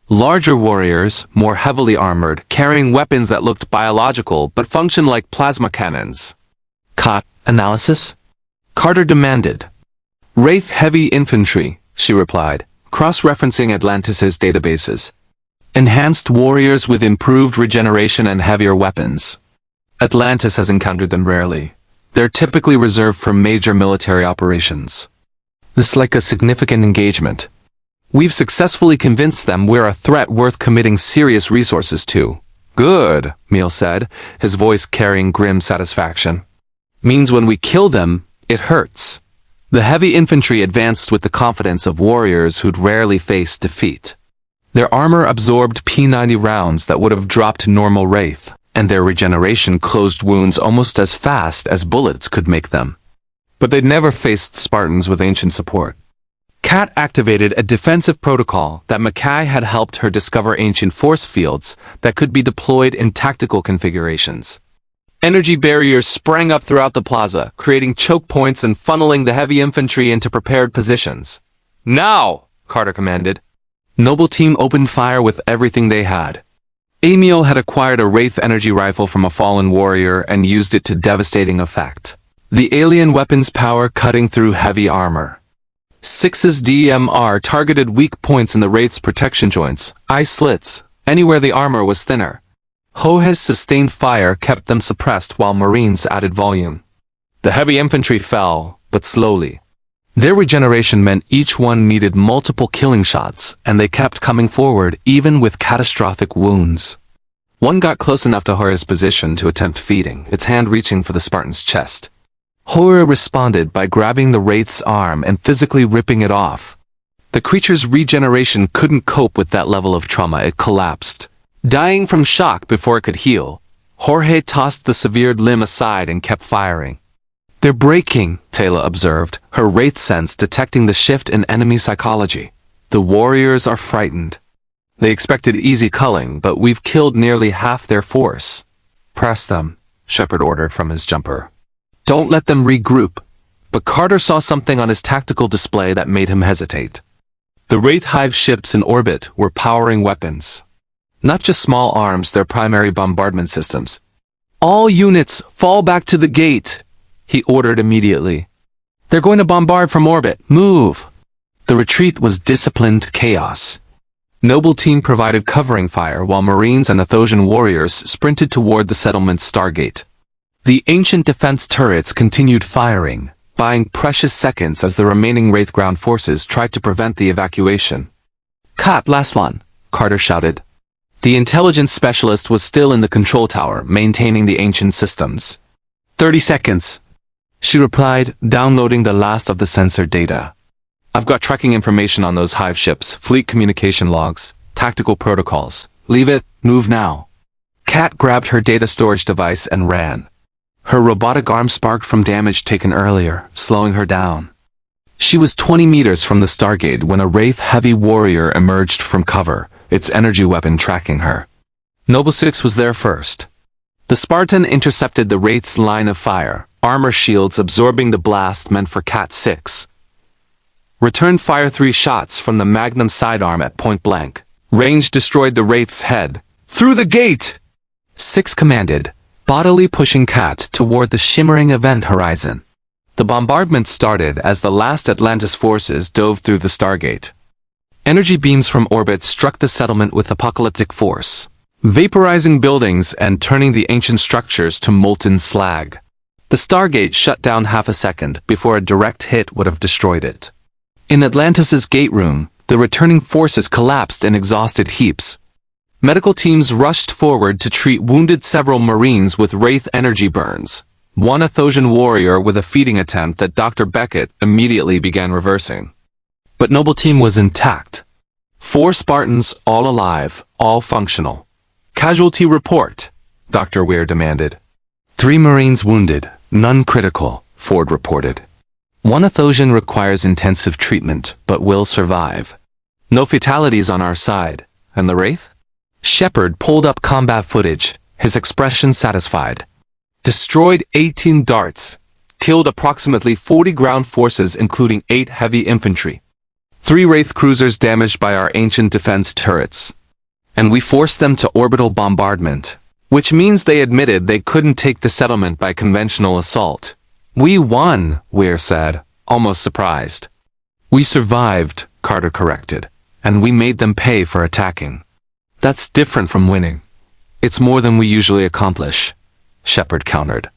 Larger warriors, more heavily armored, carrying weapons that looked biological but functioned like plasma cannons. COT analysis? Carter demanded. Wraith heavy infantry, she replied, cross-referencing Atlantis' databases. Enhanced warriors with improved regeneration and heavier weapons. Atlantis has encountered them rarely. They're typically reserved for major military operations. This is like a significant engagement. We've successfully convinced them we're a threat worth committing serious resources to. Good, Emile said, his voice carrying grim satisfaction. Means when we kill them, it hurts. The heavy infantry advanced with the confidence of warriors who'd rarely faced defeat. Their armor absorbed P90 rounds that would have dropped normal Wraith, and their regeneration closed wounds almost as fast as bullets could make them. But they'd never faced Spartans with ancient support. Kat activated a defensive protocol that Mackay had helped her discover ancient force fields that could be deployed in tactical configurations. Energy barriers sprang up throughout the plaza, creating choke points and funneling the heavy infantry into prepared positions. Now, Carter commanded. Noble Team opened fire with everything they had. Emile had acquired a Wraith energy rifle from a fallen warrior and used it to devastating effect. The alien weapon's power cutting through heavy armor. Six's DMR targeted weak points in the Wraith's protection joints, eye slits, anywhere the armor was thinner. Jorge's sustained fire kept them suppressed while Marines added volume. The heavy infantry fell, but slowly. Their regeneration meant each one needed multiple killing shots, and they kept coming forward even with catastrophic wounds. One got close enough to Jorge's position to attempt feeding, its hand reaching for the Spartan's chest. Jorge responded by grabbing the Wraith's arm and physically ripping it off. The creature's regeneration couldn't cope with that level of trauma. It collapsed, dying from shock before it could heal. Jorge tossed the severed limb aside and kept firing. They're breaking, Taylor observed, her Wraith sense detecting the shift in enemy psychology. The warriors are frightened. They expected easy culling, but we've killed nearly half their force. Press them, Sheppard ordered from his jumper. Don't let them regroup. But Carter saw something on his tactical display that made him hesitate. The Wraith Hive ships in orbit were powering weapons. Not just small arms, their primary bombardment systems. All units, fall back to the gate, he ordered immediately. They're going to bombard from orbit. Move! The retreat was disciplined chaos. Noble Team provided covering fire while Marines and Athosian warriors sprinted toward the settlement's Stargate. The ancient defense turrets continued firing, buying precious seconds as the remaining Wraith ground forces tried to prevent the evacuation. Cut, last one, Carter shouted. The intelligence specialist was still in the control tower, maintaining the ancient systems. 30 seconds. She replied, downloading the last of the sensor data. I've got tracking information on those Hive ships, fleet communication logs, tactical protocols. Leave it, move now. Kat grabbed her data storage device and ran. Her robotic arm sparked from damage taken earlier, slowing her down. She was 20 meters from the Stargate when a Wraith heavy warrior emerged from cover, its energy weapon tracking her. Noble 6 was there first. The Spartan intercepted the Wraith's line of fire, armor shields absorbing the blast meant for Cat 6. Returned fire 3 shots from the Magnum sidearm at point blank. Range destroyed the Wraith's head. Through the gate! 6 commanded, bodily pushing Cat toward the shimmering event horizon. The bombardment started as the last Atlantis forces dove through the Stargate. Energy beams from orbit struck the settlement with apocalyptic force, vaporizing buildings and turning the ancient structures to molten slag. The Stargate shut down half a second before a direct hit would have destroyed it. In Atlantis' gate room, the returning forces collapsed in exhausted heaps. Medical teams rushed forward to treat wounded several Marines with Wraith energy burns. One Athosian warrior with a feeding attempt that Dr.Beckett immediately began reversing. But Noble Team was intact. 4 Spartans, all alive, all functional. Casualty report, Dr. Weir demanded. 3 Marines wounded, none critical, Ford reported. One Athosian requires intensive treatment, but will survive. No fatalities on our side. And the Wraith? Sheppard pulled up combat footage, his expression satisfied. Destroyed 18 darts. Killed approximately 40 ground forces including 8 heavy infantry. 3 Wraith cruisers damaged by our ancient defense turrets. And we forced them to orbital bombardment. Which means they admitted they couldn't take the settlement by conventional assault. We won, Weir said, almost surprised. We survived, Carter corrected, and we made them pay for attacking. That's different from winning. It's more than we usually accomplish, Sheppard countered.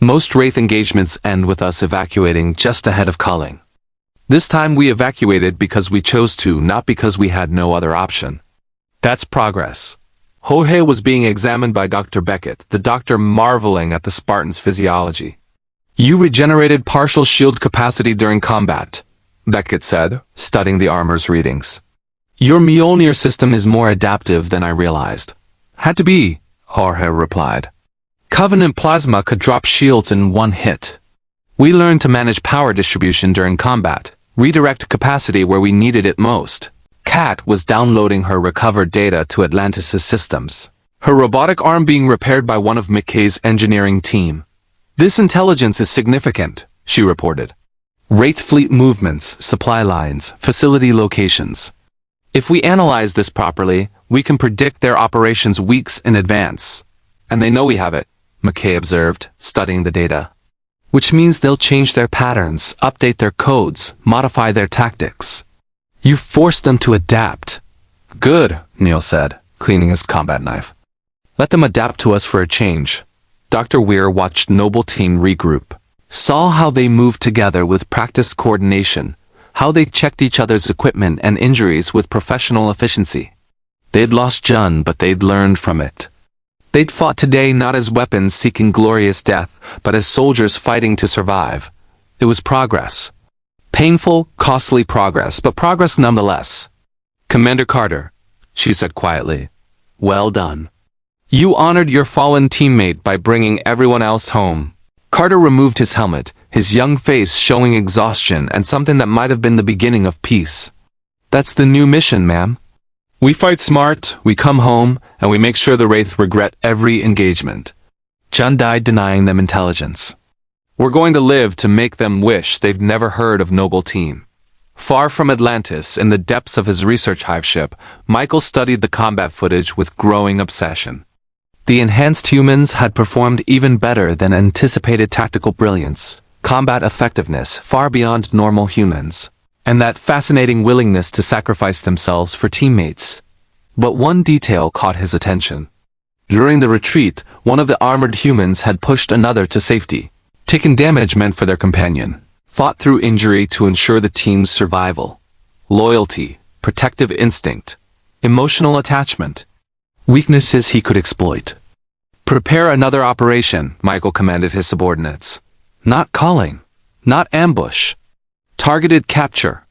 Most Wraith engagements end with us evacuating just ahead of culling. This time we evacuated because we chose to, not because we had no other option. That's progress. Jorge was being examined by Dr. Beckett, the doctor marveling at the Spartan's physiology. You regenerated partial shield capacity during combat, Beckett said, studying the armor's readings. Your Mjolnir system is more adaptive than I realized. Had to be, Jorge replied. Covenant plasma could drop shields in one hit. We learned to manage power distribution during combat, redirect capacity where we needed it most. Kat was downloading her recovered data to Atlantis' systems. Her robotic arm being repaired by one of McKay's engineering team. This intelligence is significant, she reported. Wraith fleet movements, supply lines, facility locations. If we analyze this properly, we can predict their operations weeks in advance. And they know we have it, McKay observed, studying the data. Which means they'll change their patterns, update their codes, modify their tactics. You forced them to adapt. Good, Neil said, cleaning his combat knife. Let them adapt to us for a change. Dr. Weir watched Noble Team regroup, saw how they moved together with practiced coordination, how they checked each other's equipment and injuries with professional efficiency. They'd lost John, but they'd learned from it. They'd fought today not as weapons seeking glorious death, but as soldiers fighting to survive. It was progress. Painful, costly progress, but progress nonetheless. Commander Carter, she said quietly. Well done. You honored your fallen teammate by bringing everyone else home. Carter removed his helmet, his young face showing exhaustion and something that might have been the beginning of peace. That's the new mission, ma'am. We fight smart, we come home, and we make sure the Wraith regret every engagement. John died denying them intelligence. We're going to live to make them wish they'd never heard of Noble Team. Far from Atlantis, in the depths of his research hive ship, Michael studied the combat footage with growing obsession. The enhanced humans had performed even better than anticipated tactical brilliance, combat effectiveness far beyond normal humans, and that fascinating willingness to sacrifice themselves for teammates. But one detail caught his attention. During the retreat, one of the armored humans had pushed another to safety, taken damage meant for their companion, fought through injury to ensure the team's survival. Loyalty, protective instinct, emotional attachment. Weaknesses he could exploit. Prepare another operation, Michael commanded his subordinates. Not culling, not ambush. Targeted capture.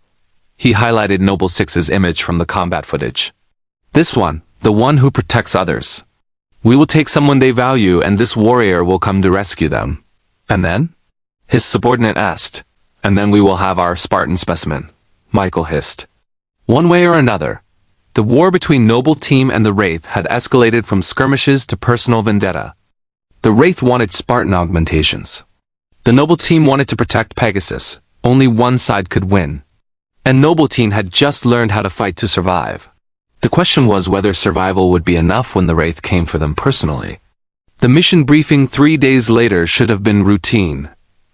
He highlighted Noble Six's image from the combat footage. This one, the one who protects others. We will take someone they value and this warrior will come to rescue them. And then? His subordinate asked. And then we will have our Spartan specimen, Michael hissed. One way or another, the war between Noble Team and the Wraith had escalated from skirmishes to personal vendetta. The Wraith wanted Spartan augmentations. The Noble Team wanted to protect Pegasus. Only one side could win. And Noble Team had just learned how to fight to survive. The question was whether survival would be enough when the Wraith came for them personally. The mission briefing 3 days later should have been routine.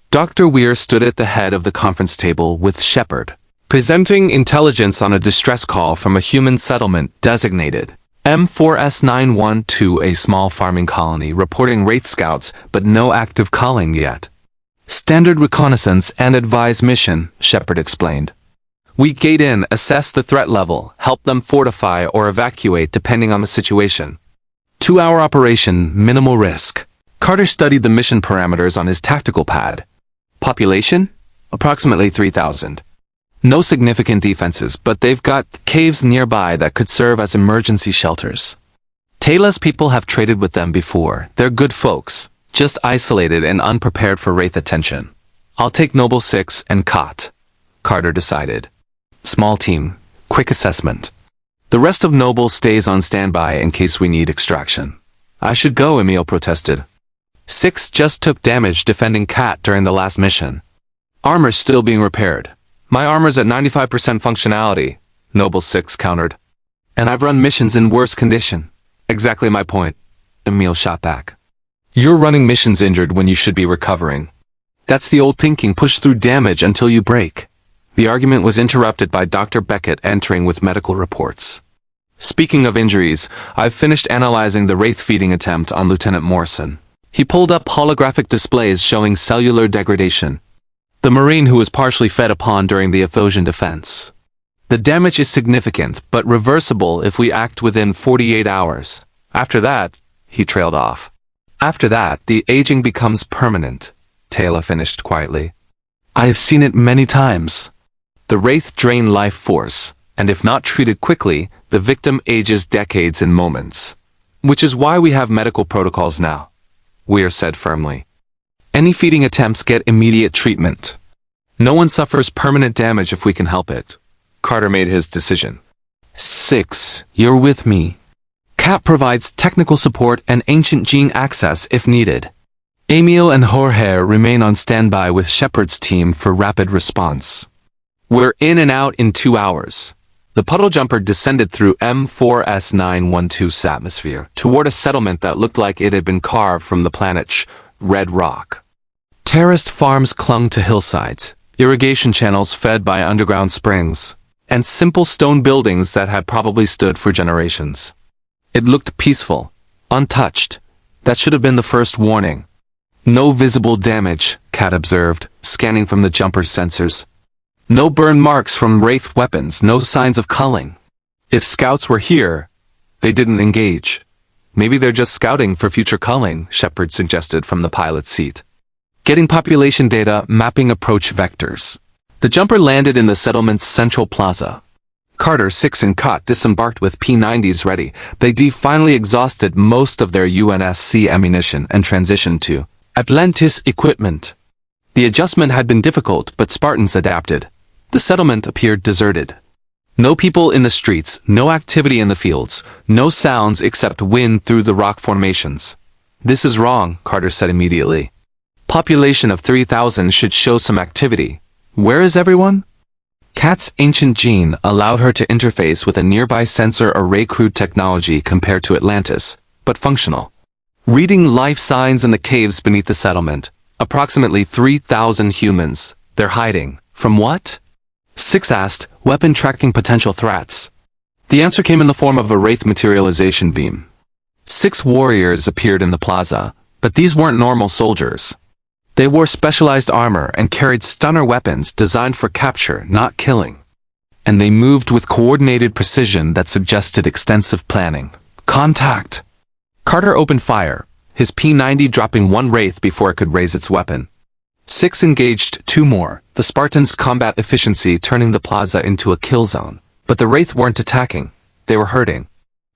Dr. Weir stood at the head of the conference table with Sheppard, presenting intelligence on a distress call from a human settlement designated M4S91 to a small farming colony reporting Wraith scouts but no active culling yet. Standard reconnaissance and advise mission, Sheppard explained. We gate in, assess the threat level, help them fortify or evacuate depending on the situation. 2-hour operation, minimal risk. Carter studied the mission parameters on his tactical pad. Population? Approximately 3,000. No significant defenses, but they've got caves nearby that could serve as emergency shelters. Taylor's people have traded with them before. They're good folks, just isolated and unprepared for Wraith attention. I'll take Noble 6 and Cot, Carter decided. Small team, quick assessment. The rest of Noble stays on standby in case we need extraction. I should go, Emile protested. 6 just took damage defending Cat during the last mission. Armor's still being repaired. My armor's at 95% functionality, Noble 6 countered. And I've run missions in worse condition. Exactly my point, Emile shot back. You're running missions injured when you should be recovering. That's the old thinking, push through damage until you break. The argument was interrupted by Dr. Beckett entering with medical reports. Speaking of injuries, I've finished analyzing the Wraith feeding attempt on Lieutenant Morrison. He pulled up holographic displays showing cellular degradation. The Marine who was partially fed upon during the Athosian defense. The damage is significant, but reversible if we act within 48 hours. After that, he trailed off. After that, the aging becomes permanent, Taylor finished quietly. I have seen it many times. The Wraith drain life force, and if not treated quickly, the victim ages decades in moments. Which is why we have medical protocols now, Weir said firmly. Any feeding attempts get immediate treatment. No one suffers permanent damage if we can help it. Carter made his decision. 6, you're with me. Cat provides technical support and ancient gene access if needed. Emile and Jorge remain on standby with Sheppard's team for rapid response. We're in and out in 2 hours. The puddle jumper descended through M4S912's atmosphere toward a settlement that looked like it had been carved from the planet's red rock. Terraced farms clung to hillsides, irrigation channels fed by underground springs, and simple stone buildings that had probably stood for generations. It looked peaceful, untouched. That should have been the first warning. No visible damage, Cat observed, scanning from the jumper's sensors. No burn marks from Wraith weapons, no signs of culling. If scouts were here, they didn't engage. Maybe they're just scouting for future culling, Sheppard suggested from the pilot's seat. Getting population data, mapping approach vectors. The jumper landed in the settlement's central plaza. Carter, 6 and Cot disembarked with P90s ready. They finally exhausted most of their UNSC ammunition and transitioned to Atlantis equipment. The adjustment had been difficult, but Spartans adapted. The settlement appeared deserted. No people in the streets, no activity in the fields, no sounds except wind through the rock formations. This is wrong, Carter said immediately. Population of 3,000 should show some activity. Where is everyone? Cat's ancient gene allowed her to interface with a nearby sensor array, crude technology compared to Atlantis, but functional. Reading life signs in the caves beneath the settlement. Approximately 3,000 humans. They're hiding. From what? 6 asked, weapon tracking potential threats. The answer came in the form of a Wraith materialization beam. 6 warriors appeared in the plaza, but these weren't normal soldiers. They wore specialized armor and carried stunner weapons designed for capture, not killing. And they moved with coordinated precision that suggested extensive planning. Contact! Carter opened fire, his P90 dropping 1 Wraith before it could raise its weapon. 6 engaged 2 more, the Spartans' combat efficiency turning the plaza into a kill zone. But the Wraith weren't attacking, they were hurting.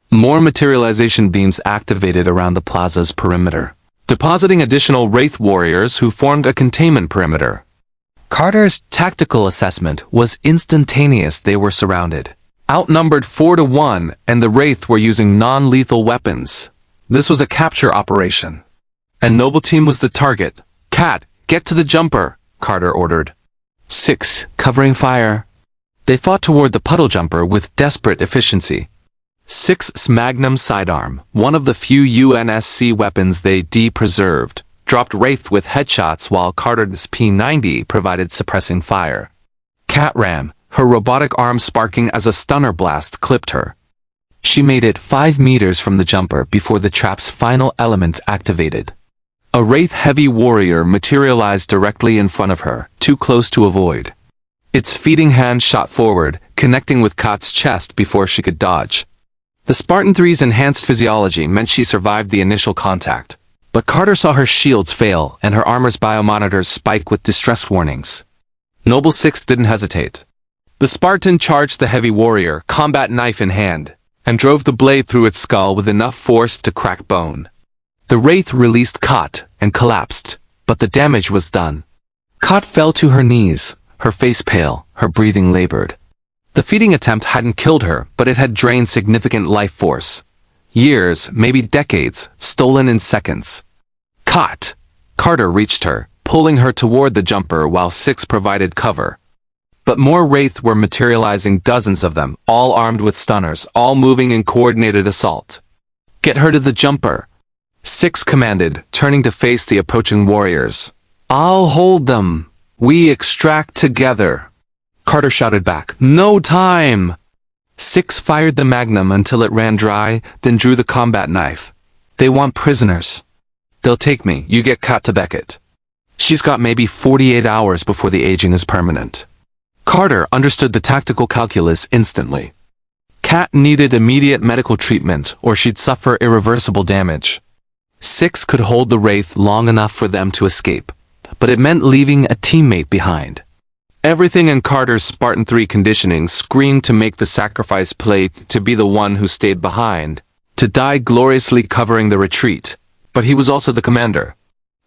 More materialization beams activated around the plaza's perimeter, depositing additional Wraith warriors who formed a containment perimeter. Carter's tactical assessment was instantaneous. They were surrounded. Outnumbered 4-1, and the Wraith were using non-lethal weapons. This was a capture operation. And Noble Team was the target. Cat, get to the jumper, Carter ordered. 6, covering fire. They fought toward the puddle jumper with desperate efficiency. 6's Magnum sidearm, one of the few UNSC weapons they preserved, dropped Wraith with headshots while Carter's P90 provided suppressing fire. Cat ran, her robotic arm sparking as a stunner blast clipped her. She made it 5 meters from the jumper before the trap's final element activated. A Wraith heavy warrior materialized directly in front of her, too close to avoid. Its feeding hand shot forward, connecting with Cat's chest before she could dodge. The Spartan-III's enhanced physiology meant she survived the initial contact, but Carter saw her shields fail and her armor's biomonitors spike with distress warnings. Noble 6 didn't hesitate. The Spartan charged the heavy warrior, combat knife in hand, and drove the blade through its skull with enough force to crack bone. The Wraith released Cot and collapsed, but the damage was done. Kat fell to her knees, her face pale, her breathing labored. The feeding attempt hadn't killed her, but it had drained significant life force. Years, maybe decades, stolen in seconds. Kat! Carter reached her, pulling her toward the jumper while Six provided cover. But more Wraith were materializing, dozens of them, all armed with stunners, all moving in coordinated assault. Get her to the jumper, Six commanded, turning to face the approaching warriors. I'll hold them. We extract together. Carter shouted back, No time! Six fired the magnum until it ran dry, then drew the combat knife. They want prisoners. They'll take me. You get Kat to Beckett. She's got maybe 48 hours before the aging is permanent. Carter understood the tactical calculus instantly. Kat needed immediate medical treatment or she'd suffer irreversible damage. Six could hold the Wraith long enough for them to escape, but it meant leaving a teammate behind. Everything in Carter's Spartan-III conditioning screamed to make the sacrifice play to be the one who stayed behind, to die gloriously covering the retreat. But he was also the commander.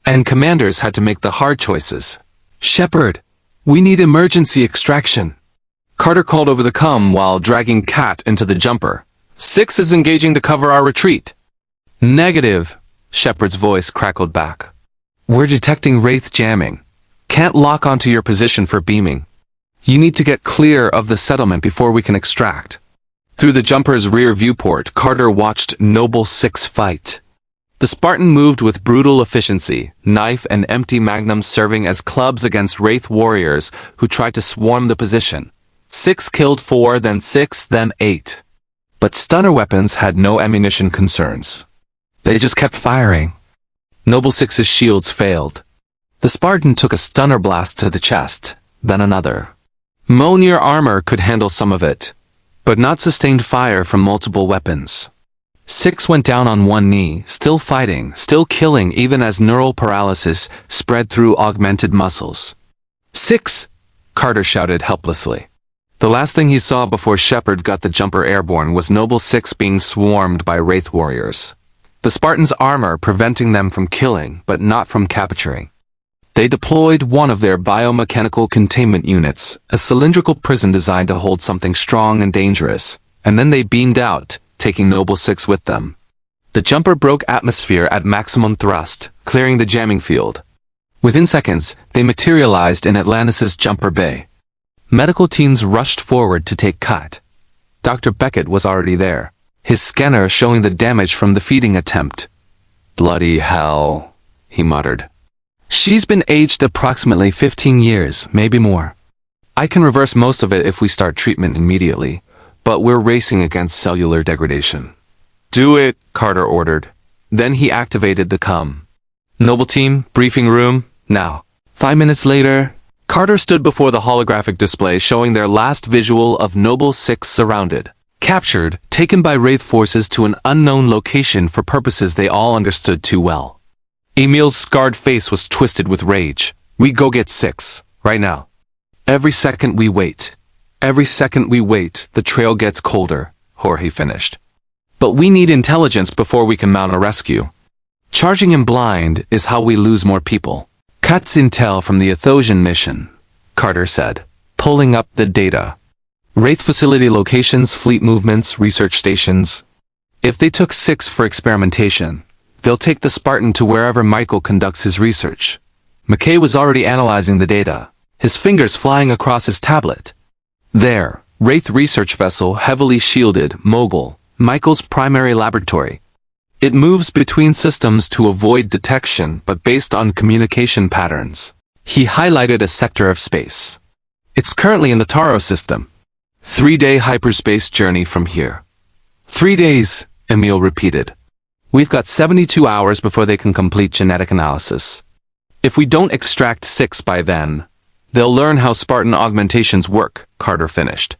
And commanders had to make the hard choices. Sheppard, we need emergency extraction. Carter called over the comm while dragging Kat into the jumper. Six is engaging to cover our retreat. Negative, Sheppard's voice crackled back. We're detecting Wraith jamming. Can't lock onto your position for beaming. You need to get clear of the settlement before we can extract. Through the jumper's rear viewport, Carter watched Noble Six fight. The Spartan moved with brutal efficiency, knife and empty magnums serving as clubs against Wraith warriors who tried to swarm the position. Six killed 4, then 6, then 8. But stunner weapons had no ammunition concerns. They just kept firing. Noble Six's shields failed. The Spartan took a stunner blast to the chest, then another. Mjolnir armor could handle some of it, but not sustained fire from multiple weapons. Six went down on one knee, still fighting, still killing even as neural paralysis spread through augmented muscles. Six! Carter shouted helplessly. The last thing he saw before Sheppard got the jumper airborne was Noble Six being swarmed by Wraith warriors. The Spartans' armor preventing them from killing, but not from capturing. They deployed one of their biomechanical containment units, a cylindrical prison designed to hold something strong and dangerous, and then they beamed out, taking Noble Six with them. The jumper broke atmosphere at maximum thrust, clearing the jamming field. Within seconds, they materialized in Atlantis' jumper bay. Medical teams rushed forward to take Kat. Dr. Beckett was already there, his scanner showing the damage from the feeding attempt. Bloody hell, he muttered. She's been aged approximately 15 years, maybe more. I can reverse most of it if we start treatment immediately, but we're racing against cellular degradation. Do it, Carter ordered. Then he activated the comm. Noble Team, briefing room, now. 5 minutes later, Carter stood before the holographic display showing their last visual of Noble Six surrounded. Captured, taken by Wraith forces to an unknown location for purposes they all understood too well. Emile's scarred face was twisted with rage. We go get Six, right now. Every second we wait, the trail gets colder, Jorge finished. But we need intelligence before we can mount a rescue. Charging him blind is how we lose more people. Kat's intel from the Athosian mission, Carter said, pulling up the data. Wraith facility locations, fleet movements, research stations. If they took Six for experimentation, they'll take the Spartan to wherever Michael conducts his research. McKay was already analyzing the data, his fingers flying across his tablet. There, Wraith research vessel heavily shielded, Mogul, Michael's primary laboratory. It moves between systems to avoid detection but based on communication patterns. He highlighted a sector of space. It's currently in the Taro system. 3-day hyperspace journey from here. 3 days, Emile repeated. We've got 72 hours before they can complete genetic analysis. If we don't extract Six by then, they'll learn how Spartan augmentations work, Carter finished.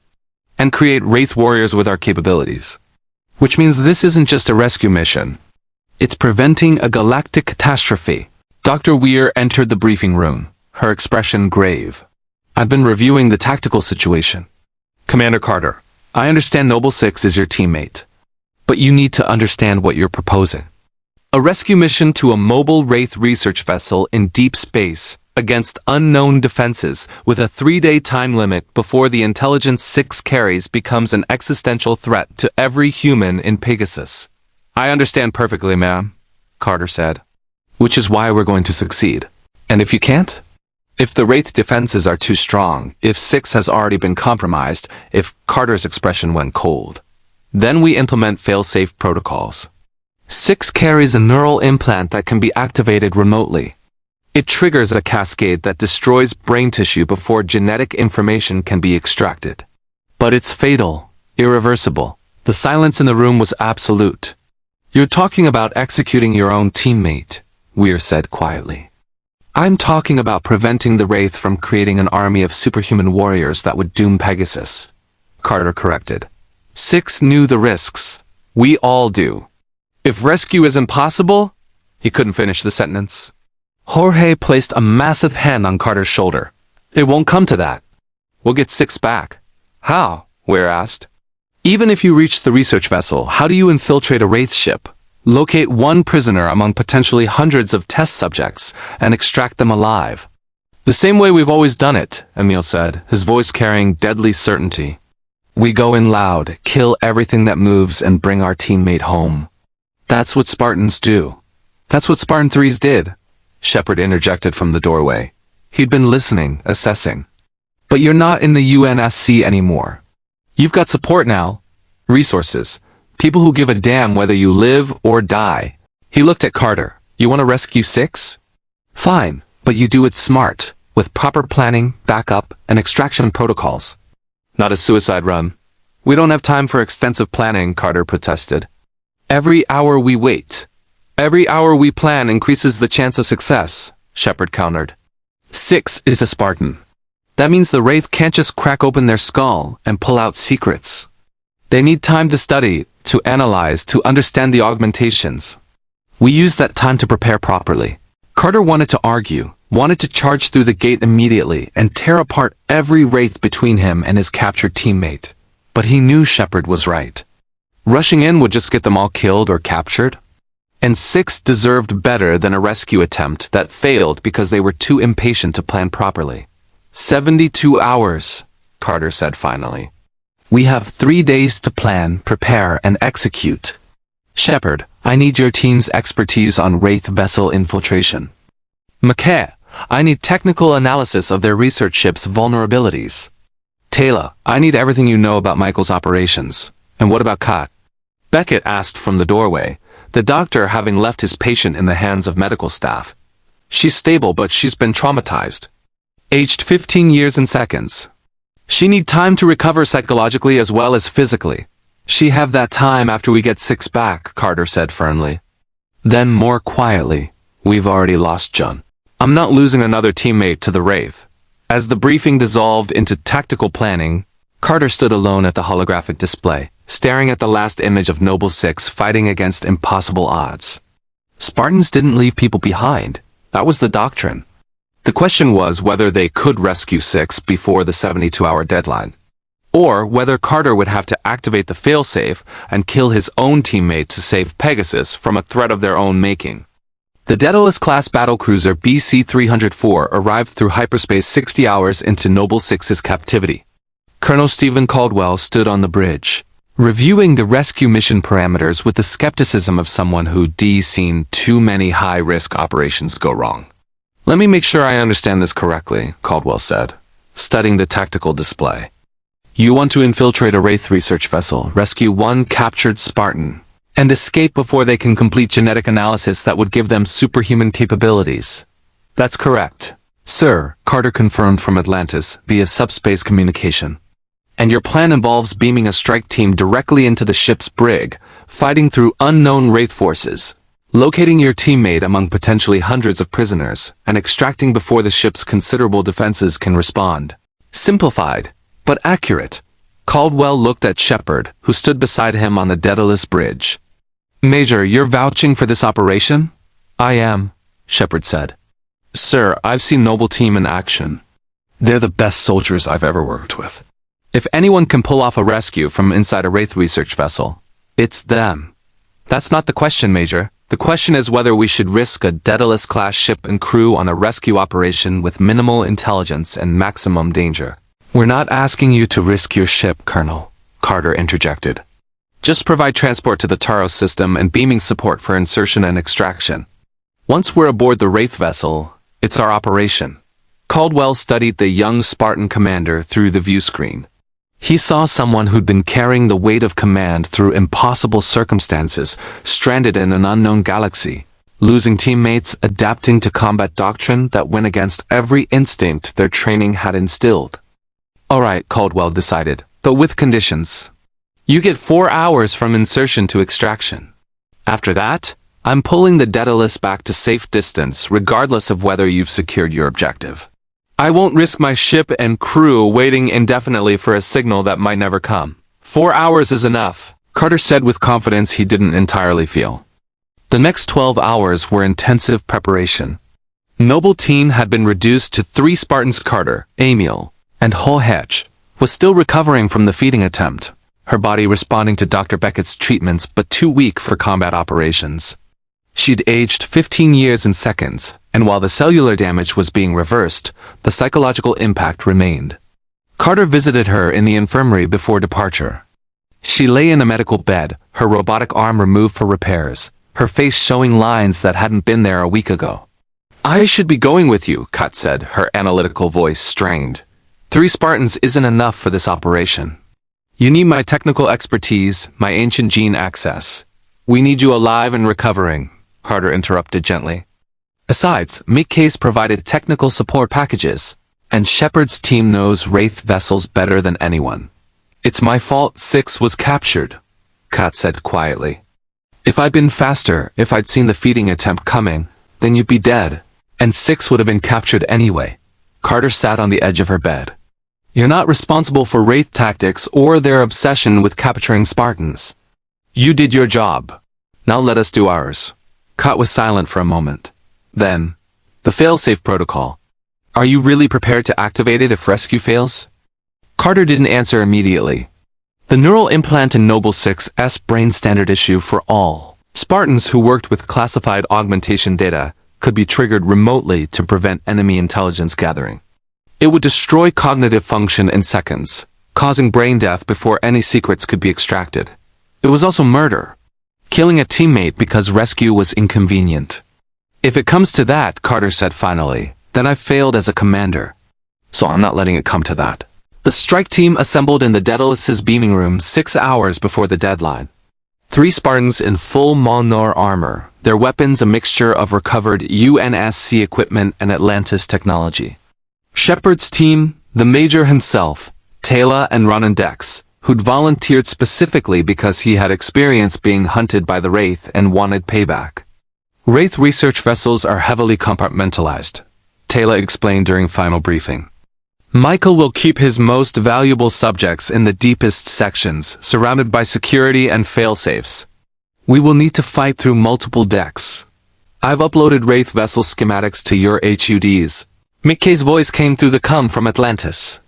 And create Wraith warriors with our capabilities. Which means this isn't just a rescue mission. It's preventing a galactic catastrophe. Dr. Weir entered the briefing room, her expression grave. I've been reviewing the tactical situation. Commander Carter, I understand Noble Six is your teammate. But you need to understand what you're proposing. A rescue mission to a mobile Wraith research vessel in deep space, against unknown defenses, with a 3-day time limit before the Intelligence 6 carries becomes an existential threat to every human in Pegasus. I understand perfectly, ma'am, Carter said. Which is why we're going to succeed. And if you can't? If the Wraith defenses are too strong, if 6 has already been compromised, if Carter's expression went cold, then we implement fail-safe protocols. 6 carries a neural implant that can be activated remotely. It triggers a cascade that destroys brain tissue before genetic information can be extracted. But it's fatal, irreversible. The silence in the room was absolute. You're talking about executing your own teammate, Weir said quietly. I'm talking about preventing the Wraith from creating an army of superhuman warriors that would doom Pegasus, Carter corrected. 6 knew the risks. We all do. If rescue is impossible, he couldn't finish the sentence. Jorge placed a massive hand on Carter's shoulder. It won't come to that. We'll get 6 back. How? Weir asked. Even if you reach the research vessel, how do you infiltrate a Wraith ship, locate one prisoner among potentially hundreds of test subjects, and extract them alive? The same way we've always done it, Emile said, his voice carrying deadly certainty. We go in loud, kill everything that moves, and bring our teammate home. That's what Spartans do. That's what Spartan-IIIs did, Sheppard interjected from the doorway. He'd been listening, assessing. But you're not in the UNSC anymore. You've got support now. Resources. People who give a damn whether you live or die. He looked at Carter. You want to rescue 6? Fine, but you do it smart, with proper planning, backup, and extraction protocols. Not a suicide run. We don't have time for extensive planning, Carter protested. Every hour we wait, every hour we plan increases the chance of success, Sheppard countered. 6 is a Spartan. That means the Wraith can't just crack open their skull and pull out secrets. They need time to study, to analyze, to understand the augmentations. We use that time to prepare properly. Carter wanted to argue, wanted to charge through the gate immediately and tear apart every Wraith between him and his captured teammate. But he knew Sheppard was right. Rushing in would just get them all killed or captured. And 6 deserved better than a rescue attempt that failed because they were too impatient to plan properly. 72 hours, Carter said finally. We have 3 days to plan, prepare, and execute. Sheppard, I need your team's expertise on Wraith vessel infiltration. McKay, I need technical analysis of their research ship's vulnerabilities. Taylor, I need everything you know about Michael's operations. And what about Kat? Beckett asked from the doorway, the doctor having left his patient in the hands of medical staff. She's stable, but she's been traumatized. Aged 15 years and seconds. She need time to recover psychologically as well as physically. She have that time after we get 6 back, Carter said firmly. Then more quietly, we've already lost John. I'm not losing another teammate to the Wraith. As the briefing dissolved into tactical planning, Carter stood alone at the holographic display, staring at the last image of Noble 6 fighting against impossible odds. Spartans didn't leave people behind. That was the doctrine. The question was whether they could rescue 6 before the 72-hour deadline, or whether Carter would have to activate the failsafe and kill his own teammate to save Pegasus from a threat of their own making. The Daedalus-class battlecruiser BC-304 arrived through hyperspace 60 hours into Noble 6's captivity. Colonel Stephen Caldwell stood on the bridge, reviewing the rescue mission parameters with the skepticism of someone who'd seen too many high-risk operations go wrong. Let me make sure I understand this correctly, Caldwell said, studying the tactical display. You want to infiltrate a Wraith research vessel, rescue one captured Spartan, and escape before they can complete genetic analysis that would give them superhuman capabilities. That's correct, sir, Carter confirmed from Atlantis via subspace communication. And your plan involves beaming a strike team directly into the ship's brig, fighting through unknown Wraith forces, locating your teammate among potentially hundreds of prisoners, and extracting before the ship's considerable defenses can respond. Simplified, but accurate. Caldwell looked at Sheppard, who stood beside him on the Daedalus bridge. Major, you're vouching for this operation? I am, Sheppard said. Sir, I've seen Noble Team in action. They're the best soldiers I've ever worked with. If anyone can pull off a rescue from inside a Wraith research vessel, it's them. That's not the question, Major. The question is whether we should risk a Daedalus-class ship and crew on a rescue operation with minimal intelligence and maximum danger. We're not asking you to risk your ship, Colonel, Carter interjected. Just provide transport to the Taros system and beaming support for insertion and extraction. Once we're aboard the Wraith vessel, it's our operation. Caldwell studied the young Spartan commander through the view screen. He saw someone who'd been carrying the weight of command through impossible circumstances, stranded in an unknown galaxy, losing teammates, adapting to combat doctrine that went against every instinct their training had instilled. All right, Caldwell decided, but with conditions. You get 4 hours from insertion to extraction. After that, I'm pulling the Daedalus back to safe distance regardless of whether you've secured your objective. I won't risk my ship and crew waiting indefinitely for a signal that might never come. 4 hours is enough, Carter said with confidence he didn't entirely feel. The next 12 hours were intensive preparation. Noble Team had been reduced to 3 Spartans. Carter, Emile, and Jorge was still recovering from the feeding attempt, her body responding to Dr. Beckett's treatments but too weak for combat operations. She'd aged 15 years in seconds, and while the cellular damage was being reversed, the psychological impact remained. Carter visited her in the infirmary before departure. She lay in a medical bed, her robotic arm removed for repairs, her face showing lines that hadn't been there a week ago. I should be going with you, Kat said, her analytical voice strained. 3 Spartans isn't enough for this operation. You need my technical expertise, my ancient gene access. We need you alive and recovering, Carter interrupted gently. Besides, Mickey's provided technical support packages, and Sheppard's team knows Wraith vessels better than anyone. It's my fault 6 was captured, Kat said quietly. If I'd been faster, if I'd seen the feeding attempt coming, then you'd be dead, and 6 would have been captured anyway. Carter sat on the edge of her bed. You're not responsible for Wraith tactics or their obsession with capturing Spartans. You did your job. Now let us do ours. Kat was silent for a moment. Then, the failsafe protocol. Are you really prepared to activate it if rescue fails? Carter didn't answer immediately. The neural implant in Noble 6's brain standard issue for all Spartans who worked with classified augmentation data could be triggered remotely to prevent enemy intelligence gathering. It would destroy cognitive function in seconds, causing brain death before any secrets could be extracted. It was also murder. Killing a teammate because rescue was inconvenient. If it comes to that, Carter said finally, then I failed as a commander. So I'm not letting it come to that. The strike team assembled in the Daedalus's beaming room 6 hours before the deadline. 3 Spartans in full Molnor armor, their weapons a mixture of recovered UNSC equipment and Atlantis technology. Sheppard's team, the Major himself, Taylor and Ronan Dex, who'd volunteered specifically because he had experience being hunted by the Wraith and wanted payback. Wraith research vessels are heavily compartmentalized, Taylor explained during final briefing. Michael will keep his most valuable subjects in the deepest sections, surrounded by security and failsafes. We will need to fight through multiple decks. I've uploaded Wraith vessel schematics to your HUDs. Mickey's voice came through the com from Atlantis.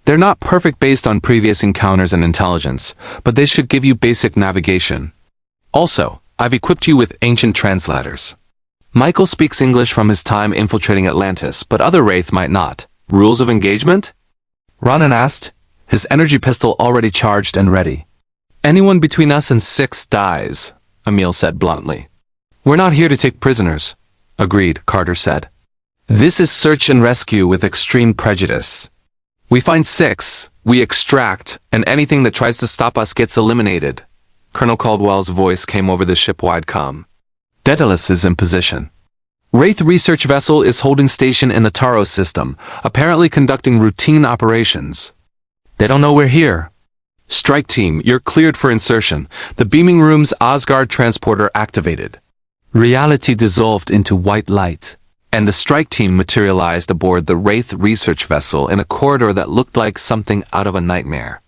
They're not perfect based on previous encounters and intelligence, but they should give you basic navigation. Also, I've equipped you with ancient translators. Michael speaks English from his time infiltrating Atlantis, but other Wraith might not. Rules of engagement? Ronan asked, his energy pistol already charged and ready. Anyone between us and 6 dies, Emile said bluntly. We're not here to take prisoners, agreed, Carter said. This is search and rescue with extreme prejudice. We find 6, we extract, and anything that tries to stop us gets eliminated. Colonel Caldwell's voice came over the ship-wide comm. Daedalus is in position. Wraith research vessel is holding station in the Taros system, apparently conducting routine operations. They don't know we're here. Strike team, you're cleared for insertion. The beaming room's Asgard transporter activated. Reality dissolved into white light, and the strike team materialized aboard the Wraith research vessel in a corridor that looked like something out of a nightmare.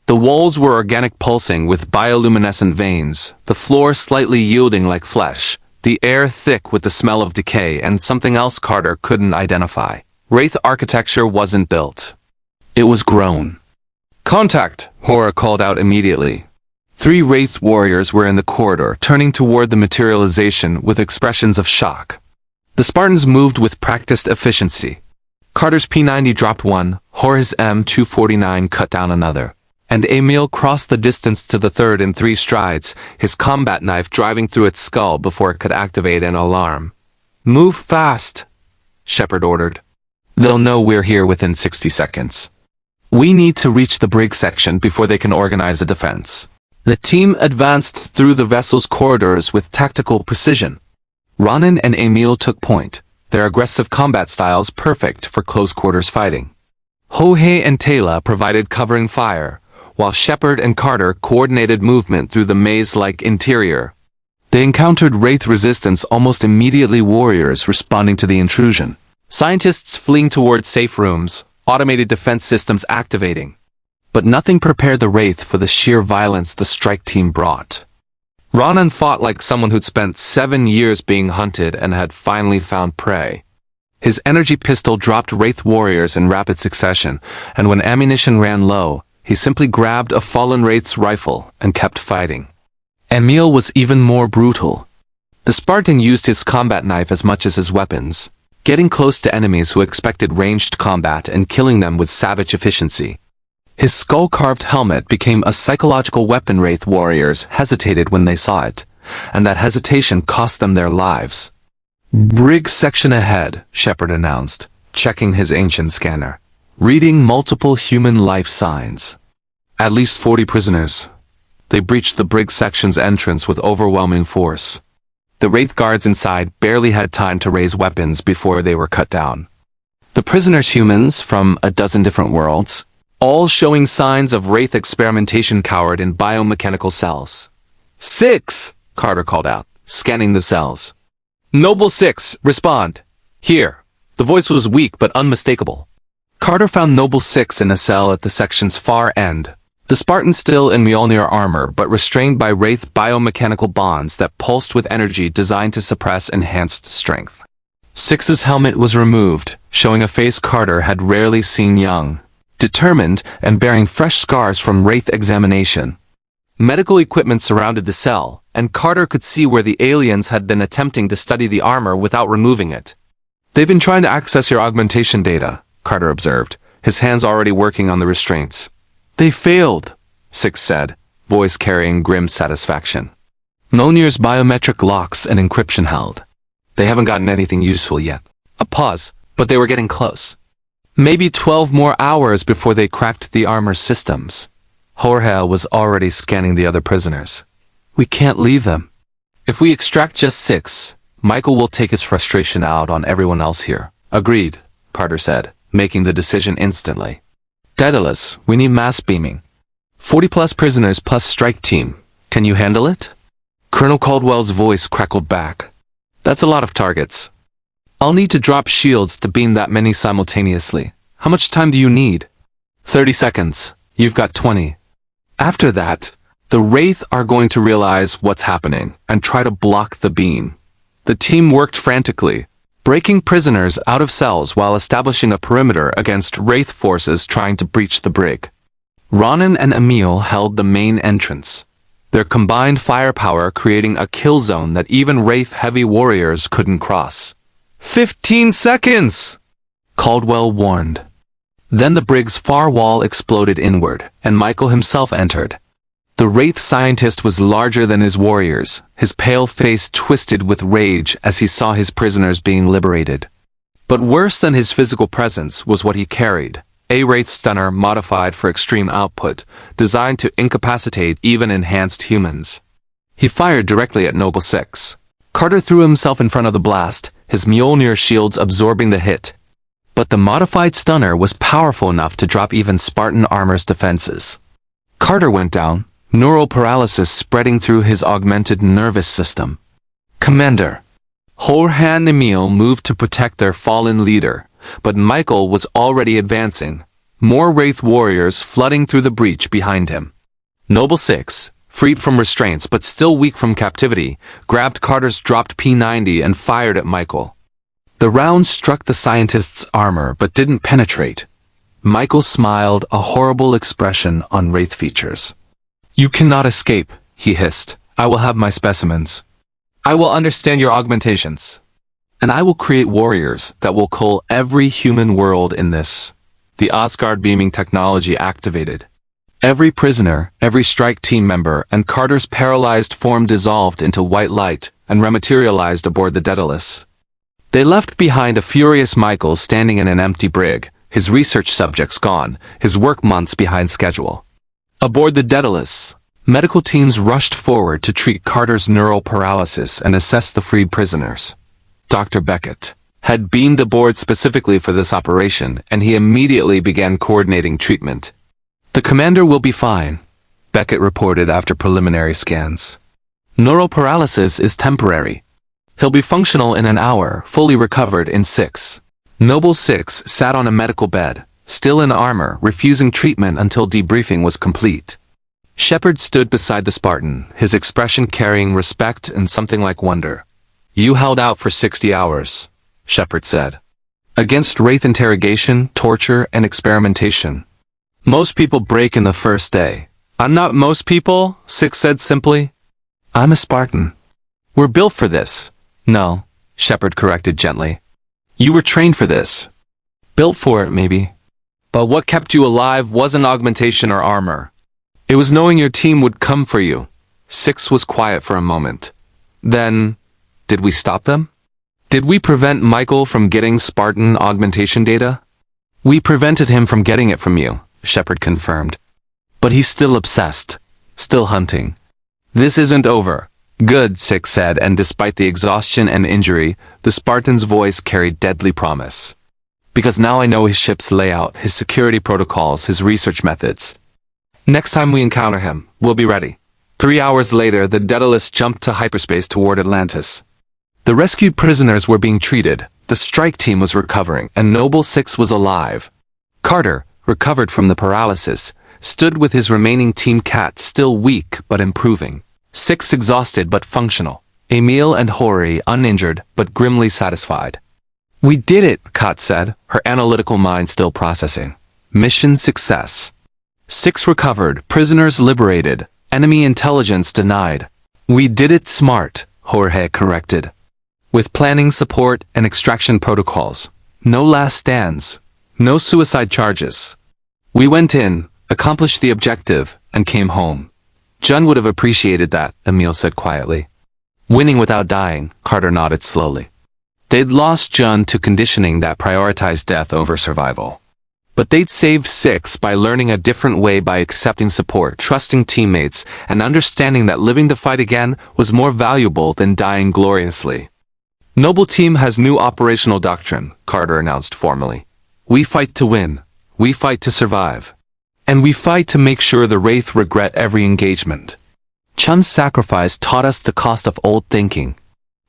The walls were organic pulsing with bioluminescent veins, the floor slightly yielding like flesh, the air thick with the smell of decay and something else Carter couldn't identify. Wraith architecture wasn't built. It was grown. Contact, Jorge called out immediately. 3 Wraith warriors were in the corridor, turning toward the materialization with expressions of shock. The Spartans moved with practiced efficiency. Carter's P90 dropped one, Jorge's M249 cut down another, and Emile crossed the distance to the third in 3 strides, his combat knife driving through its skull before it could activate an alarm. "Move fast," Sheppard ordered. "They'll know we're here within 60 seconds. We need to reach the brig section before they can organize a defense." The team advanced through the vessel's corridors with tactical precision. Ronan and Emile took point, their aggressive combat styles perfect for close-quarters fighting. Jorge and Taylor provided covering fire, while Sheppard and Carter coordinated movement through the maze-like interior. They encountered Wraith resistance almost immediately, warriors responding to the intrusion. Scientists fleeing toward safe rooms, automated defense systems activating. But nothing prepared the Wraith for the sheer violence the strike team brought. Ronan fought like someone who'd spent 7 years being hunted and had finally found prey. His energy pistol dropped Wraith warriors in rapid succession, and when ammunition ran low, he simply grabbed a fallen Wraith's rifle and kept fighting. Emile was even more brutal. The Spartan used his combat knife as much as his weapons, getting close to enemies who expected ranged combat and killing them with savage efficiency. His skull-carved helmet became a psychological weapon. Wraith warriors hesitated when they saw it, and that hesitation cost them their lives. "Brig section ahead," Sheppard announced, checking his ancient scanner, reading multiple human life signs. At least 40 prisoners. They breached the brig section's entrance with overwhelming force. The Wraith guards inside barely had time to raise weapons before they were cut down. The prisoners, humans from a dozen different worlds, all showing signs of Wraith experimentation, cowered in biomechanical cells. "6!" Carter called out, scanning the cells. "Noble 6, respond. Here." The voice was weak but unmistakable. Carter found Noble 6 in a cell at the section's far end. The Spartan still in Mjolnir armor but restrained by Wraith biomechanical bonds that pulsed with energy designed to suppress enhanced strength. 6's helmet was removed, showing a face Carter had rarely seen, young, determined, and bearing fresh scars from Wraith examination. Medical equipment surrounded the cell, and Carter could see where the aliens had been attempting to study the armor without removing it. "They've been trying to access your augmentation data," Carter observed, his hands already working on the restraints. "They failed," 6 said, voice carrying grim satisfaction. "Mjolnir's biometric locks and encryption held. They haven't gotten anything useful yet." A pause, but they were getting close. Maybe 12 more hours before they cracked the armor systems. Jorge was already scanning the other prisoners. "We can't leave them. If we extract just 6, Michael will take his frustration out on everyone else here." "Agreed," Carter said, making the decision instantly. "Daedalus, we need mass beaming. 40+ prisoners plus strike team. Can you handle it?" Colonel Caldwell's voice crackled back. "That's a lot of targets. I'll need to drop shields to beam that many simultaneously. How much time do you need?" 30 seconds. You've got 20. After that, the Wraith are going to realize what's happening and try to block the beam. The team worked frantically, breaking prisoners out of cells while establishing a perimeter against Wraith forces trying to breach the brig. Ronan and Emile held the main entrance, their combined firepower creating a kill zone that even Wraith-heavy warriors couldn't cross. 15 seconds! Caldwell warned. Then the brig's far wall exploded inward, and Michael himself entered. The Wraith scientist was larger than his warriors, his pale face twisted with rage as he saw his prisoners being liberated. But worse than his physical presence was what he carried, a Wraith stunner modified for extreme output, designed to incapacitate even enhanced humans. He fired directly at Noble 6. Carter threw himself in front of the blast, his Mjolnir shields absorbing the hit. But the modified stunner was powerful enough to drop even Spartan armor's defenses. Carter went down, neural paralysis spreading through his augmented nervous system. "Commander." Jorge and Emile moved to protect their fallen leader, but Michael was already advancing, more Wraith warriors flooding through the breach behind him. Noble 6, freed from restraints but still weak from captivity, grabbed Carter's dropped P90 and fired at Michael. The round struck the scientist's armor but didn't penetrate. Michael smiled, a horrible expression on Wraith features. You cannot escape, he hissed. I will have my specimens. I will understand your augmentations. And I will create warriors that will cull every human world in this. The Asgard beaming technology activated. Every prisoner, every strike team member, and Carter's paralyzed form dissolved into white light and rematerialized aboard the Daedalus. They left behind a furious Michael standing in an empty brig, his research subjects gone, his work months behind schedule. Aboard the Daedalus, medical teams rushed forward to treat Carter's neural paralysis and assess the freed prisoners. Dr. Beckett had beamed aboard specifically for this operation, and he immediately began coordinating treatment. The commander will be fine, Beckett reported after preliminary scans. Neural paralysis is temporary. He'll be functional in an hour, fully recovered in 6. Noble 6 sat on a medical bed, still in armor, refusing treatment until debriefing was complete. Sheppard stood beside the Spartan, his expression carrying respect and something like wonder. You held out for 60 hours, Sheppard said. Against Wraith interrogation, torture, and experimentation. Most people break in the first day. I'm not most people, Six said simply. I'm a Spartan. We're built for this. No, Sheppard corrected gently. You were trained for this. Built for it, maybe. But what kept you alive wasn't augmentation or armor. It was knowing your team would come for you. Six was quiet for a moment. Then, did we stop them? Did we prevent Michael from getting Spartan augmentation data? We prevented him from getting it from you, Sheppard confirmed. But he's still obsessed. Still hunting. This isn't over. Good, Six said, and despite the exhaustion and injury, the Spartan's voice carried deadly promise. Because now I know his ship's layout, his security protocols, his research methods. Next time we encounter him, we'll be ready. 3 hours later, the Daedalus jumped to hyperspace toward Atlantis. The rescued prisoners were being treated, the strike team was recovering, and Noble 6 was alive. Carter, recovered from the paralysis, stood with his remaining team cat still weak but improving. 6 exhausted but functional. Emile and Jorge uninjured but grimly satisfied. We did it, Kat said, her analytical mind still processing. Mission success. 6 recovered, prisoners liberated, enemy intelligence denied. We did it smart, Jorge corrected. With planning, support, and extraction protocols. No last stands. No suicide charges. We went in, accomplished the objective, and came home. John would have appreciated that, Emile said quietly. Winning without dying, Carter nodded slowly. They'd lost John to conditioning that prioritized death over survival. But they'd saved 6 by learning a different way, by accepting support, trusting teammates, and understanding that living to fight again was more valuable than dying gloriously. Noble Team has new operational doctrine, Carter announced formally. We fight to win. We fight to survive. And we fight to make sure the Wraith regret every engagement. Chun's sacrifice taught us the cost of old thinking.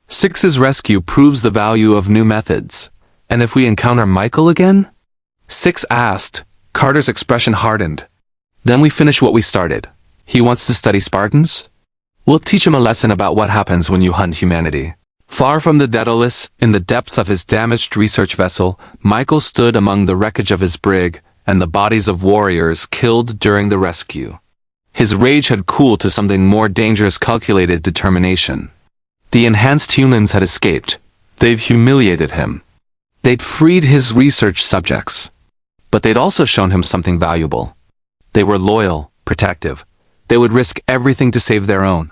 6's rescue proves the value of new methods. And if we encounter Michael again? 6 asked. Carter's expression hardened. Then we finish what we started. He wants to study Spartans? We'll teach him a lesson about what happens when you hunt humanity. Far from the Daedalus, in the depths of his damaged research vessel, Michael stood among the wreckage of his brig and the bodies of warriors killed during the rescue. His rage had cooled to something more dangerous: calculated determination. The enhanced humans had escaped. They've humiliated him. They'd freed his research subjects. But they'd also shown him something valuable. They were loyal, protective. They would risk everything to save their own.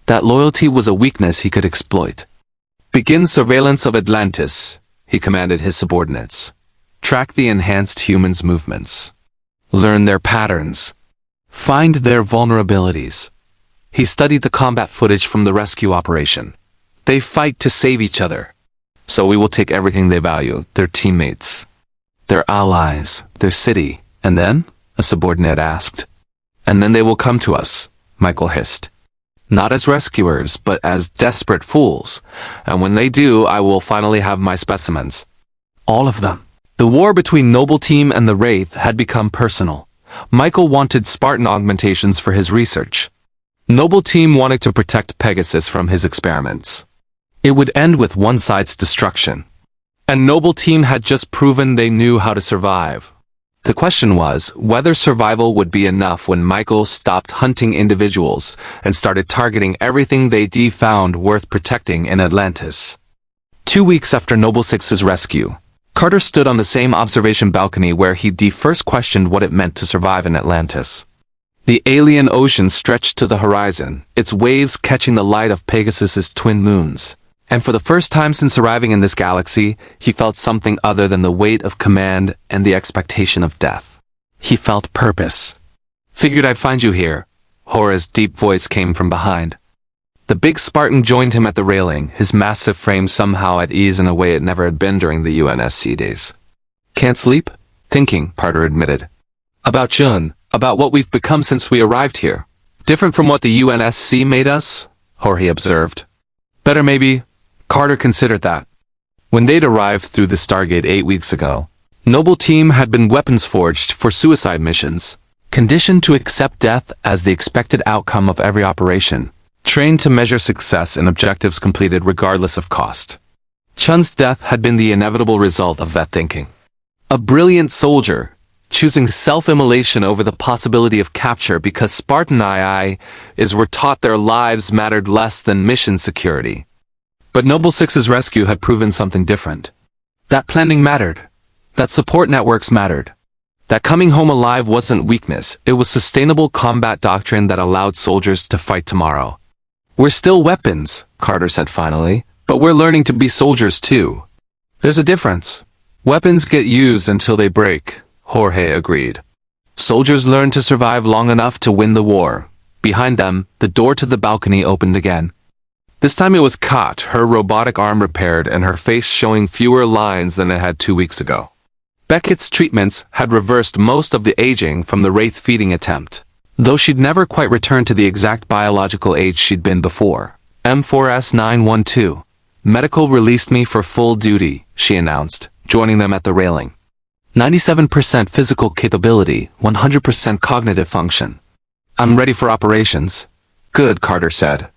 That loyalty was a weakness he could exploit. Begin surveillance of Atlantis, he commanded his subordinates. Track the enhanced humans' movements. Learn their patterns. Find their vulnerabilities. He studied the combat footage from the rescue operation. They fight to save each other. So we will take everything they value, their teammates, their allies, their city. And then? A subordinate asked. And then they will come to us, Michael hissed. Not as rescuers, but as desperate fools. And when they do, I will finally have my specimens. All of them. The war between Noble Team and the Wraith had become personal. Michael wanted Spartan augmentations for his research. Noble Team wanted to protect Pegasus from his experiments. It would end with one side's destruction. And Noble Team had just proven they knew how to survive. The question was whether survival would be enough when Michael stopped hunting individuals and started targeting everything they found worth protecting in Atlantis. 2 weeks after Noble Six's rescue, Carter stood on the same observation balcony where he'd first questioned what it meant to survive in Atlantis. The alien ocean stretched to the horizon, its waves catching the light of Pegasus's twin moons. And for the first time since arriving in this galaxy, he felt something other than the weight of command and the expectation of death. He felt purpose. Figured I'd find you here. Jorge's deep voice came from behind. The big Spartan joined him at the railing, his massive frame somehow at ease in a way it never had been during the UNSC days. Can't sleep? Thinking, Carter admitted. About Jun, about what we've become since we arrived here. Different from what the UNSC made us? Jorge observed. Better maybe. Carter considered that. When they'd arrived through the Stargate 8 weeks ago, Noble Team had been weapons forged for suicide missions, conditioned to accept death as the expected outcome of every operation, trained to measure success in objectives completed regardless of cost. Chun's death had been the inevitable result of that thinking. A brilliant soldier, choosing self-immolation over the possibility of capture because Spartan-IIIs were taught their lives mattered less than mission security. But Noble Six's rescue had proven something different. That planning mattered. That support networks mattered. That coming home alive wasn't weakness, it was sustainable combat doctrine that allowed soldiers to fight tomorrow. We're still weapons, Carter said finally, but we're learning to be soldiers too. There's a difference. Weapons get used until they break, Jorge agreed. Soldiers learn to survive long enough to win the war. Behind them, the door to the balcony opened again. This time it was Kat, her robotic arm repaired and her face showing fewer lines than it had 2 weeks ago. Beckett's treatments had reversed most of the aging from the Wraith feeding attempt, though she'd never quite returned to the exact biological age she'd been before. M4S912. Medical released me for full duty, she announced, joining them at the railing. 97% physical capability, 100% cognitive function. I'm ready for operations. Good, Carter said.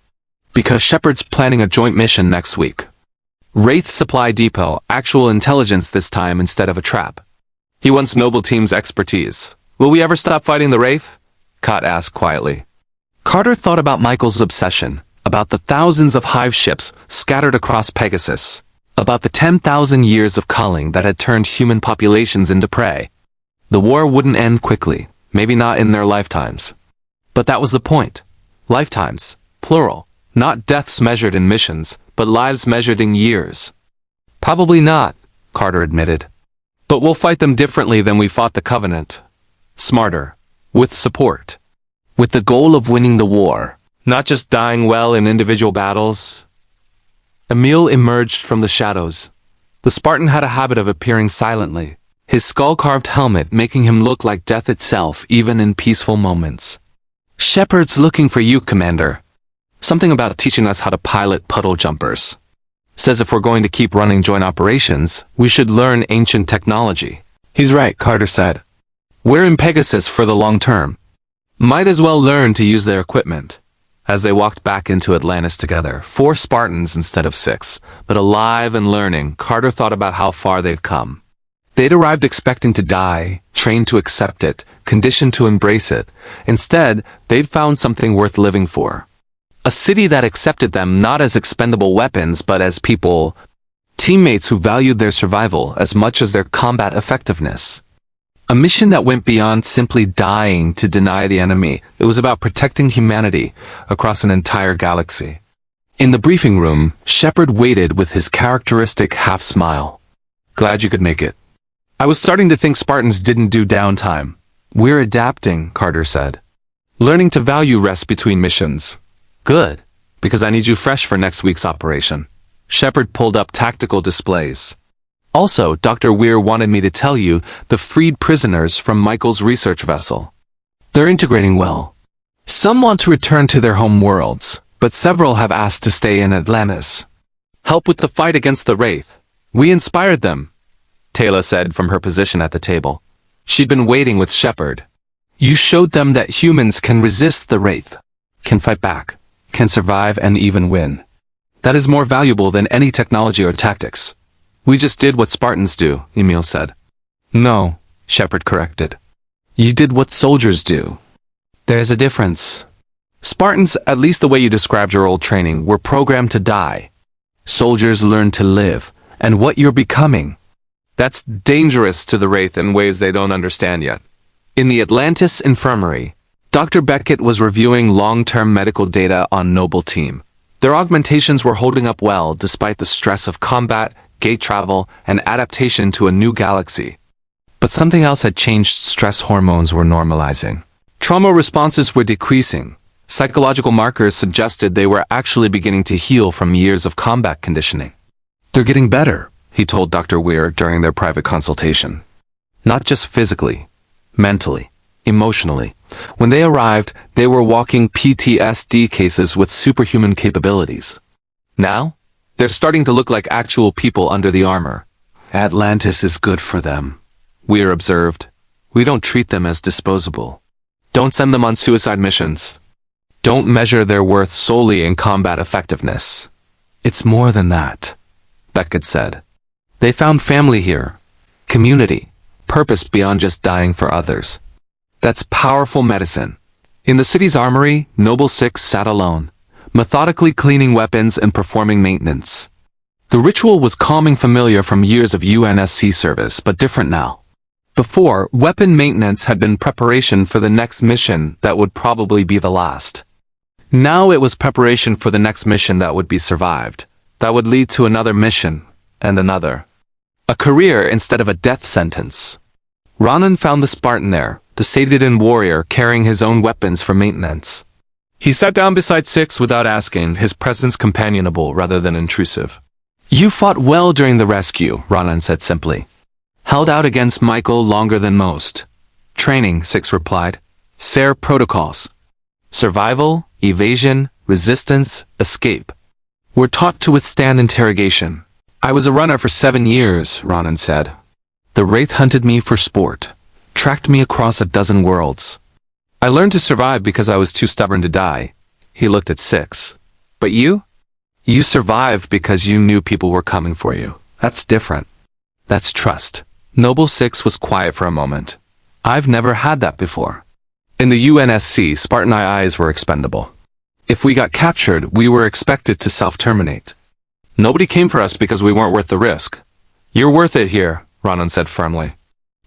Because Sheppard's planning a joint mission next week. Wraith Supply Depot, actual intelligence this time instead of a trap. He wants Noble Team's expertise. Will we ever stop fighting the Wraith? Kat asked quietly. Carter thought about Michael's obsession, about the thousands of hive ships scattered across Pegasus, about the 10,000 years of culling that had turned human populations into prey. The war wouldn't end quickly, maybe not in their lifetimes. But that was the point. Lifetimes, plural. Not deaths measured in missions, but lives measured in years. Probably not, Carter admitted. But we'll fight them differently than we fought the Covenant. Smarter. With support. With the goal of winning the war. Not just dying well in individual battles. Emile emerged from the shadows. The Spartan had a habit of appearing silently, his skull-carved helmet making him look like death itself even in peaceful moments. Sheppard's looking for you, Commander. Something about teaching us how to pilot puddle jumpers. Says if we're going to keep running joint operations, we should learn ancient technology. He's right, Carter said. We're in Pegasus for the long term. Might as well learn to use their equipment. As they walked back into Atlantis together, 4 Spartans instead of 6, but alive and learning, Carter thought about how far they'd come. They'd arrived expecting to die, trained to accept it, conditioned to embrace it. Instead, they'd found something worth living for. A city that accepted them not as expendable weapons but as people, teammates who valued their survival as much as their combat effectiveness. A mission that went beyond simply dying to deny the enemy. It was about protecting humanity across an entire galaxy. In the briefing room, Sheppard waited with his characteristic half-smile. Glad you could make it. I was starting to think Spartans didn't do downtime. We're adapting, Carter said. Learning to value rest between missions. Good, because I need you fresh for next week's operation. Sheppard pulled up tactical displays. Also, Dr. Weir wanted me to tell you the freed prisoners from Michael's research vessel. They're integrating well. Some want to return to their home worlds, but several have asked to stay in Atlantis. Help with the fight against the Wraith. We inspired them, Taylor said from her position at the table. She'd been waiting with Sheppard. You showed them that humans can resist the Wraith, can fight back, can survive and even win. That is more valuable than any technology or tactics. We just did what Spartans do, Emile said. No, Sheppard corrected. You did what soldiers do. There's a difference. Spartans, at least the way you described your old training, were programmed to die. Soldiers learn to live, and what you're becoming. That's dangerous to the Wraith in ways they don't understand yet. In the Atlantis infirmary, Dr. Beckett was reviewing long-term medical data on Noble Team. Their augmentations were holding up well despite the stress of combat, gate travel, and adaptation to a new galaxy. But something else had changed. Stress hormones were normalizing. Trauma responses were decreasing. Psychological markers suggested they were actually beginning to heal from years of combat conditioning. They're getting better, he told Dr. Weir during their private consultation. Not just physically, mentally, emotionally. When they arrived, they were walking PTSD cases with superhuman capabilities. Now, they're starting to look like actual people under the armor. Atlantis is good for them, Weir observed. We don't treat them as disposable. Don't send them on suicide missions. Don't measure their worth solely in combat effectiveness. It's more than that, Beckett said. They found family here, community, purpose beyond just dying for others. That's powerful medicine. In the city's armory, Noble Six sat alone, methodically cleaning weapons and performing maintenance. The ritual was calming, familiar from years of UNSC service, but different now. Before, weapon maintenance had been preparation for the next mission that would probably be the last. Now it was preparation for the next mission that would be survived, that would lead to another mission, and another. A career instead of a death sentence. Ronan found the Spartan there, the sated-in warrior carrying his own weapons for maintenance. He sat down beside Six without asking, his presence companionable rather than intrusive. You fought well during the rescue, Ronan said simply. Held out against Michael longer than most. Training, Six replied. SARE protocols. Survival, evasion, resistance, escape. We're taught to withstand interrogation. I was a runner for 7 years, Ronan said. The Wraith hunted me for sport, tracked me across a dozen worlds. I learned to survive because I was too stubborn to die. He looked at Six. But you? You survived because you knew people were coming for you. That's different. That's trust. Noble Six was quiet for a moment. I've never had that before. In the UNSC, Spartan-IIs were expendable. If we got captured, we were expected to self-terminate. Nobody came for us because we weren't worth the risk. You're worth it here, Ronan said firmly.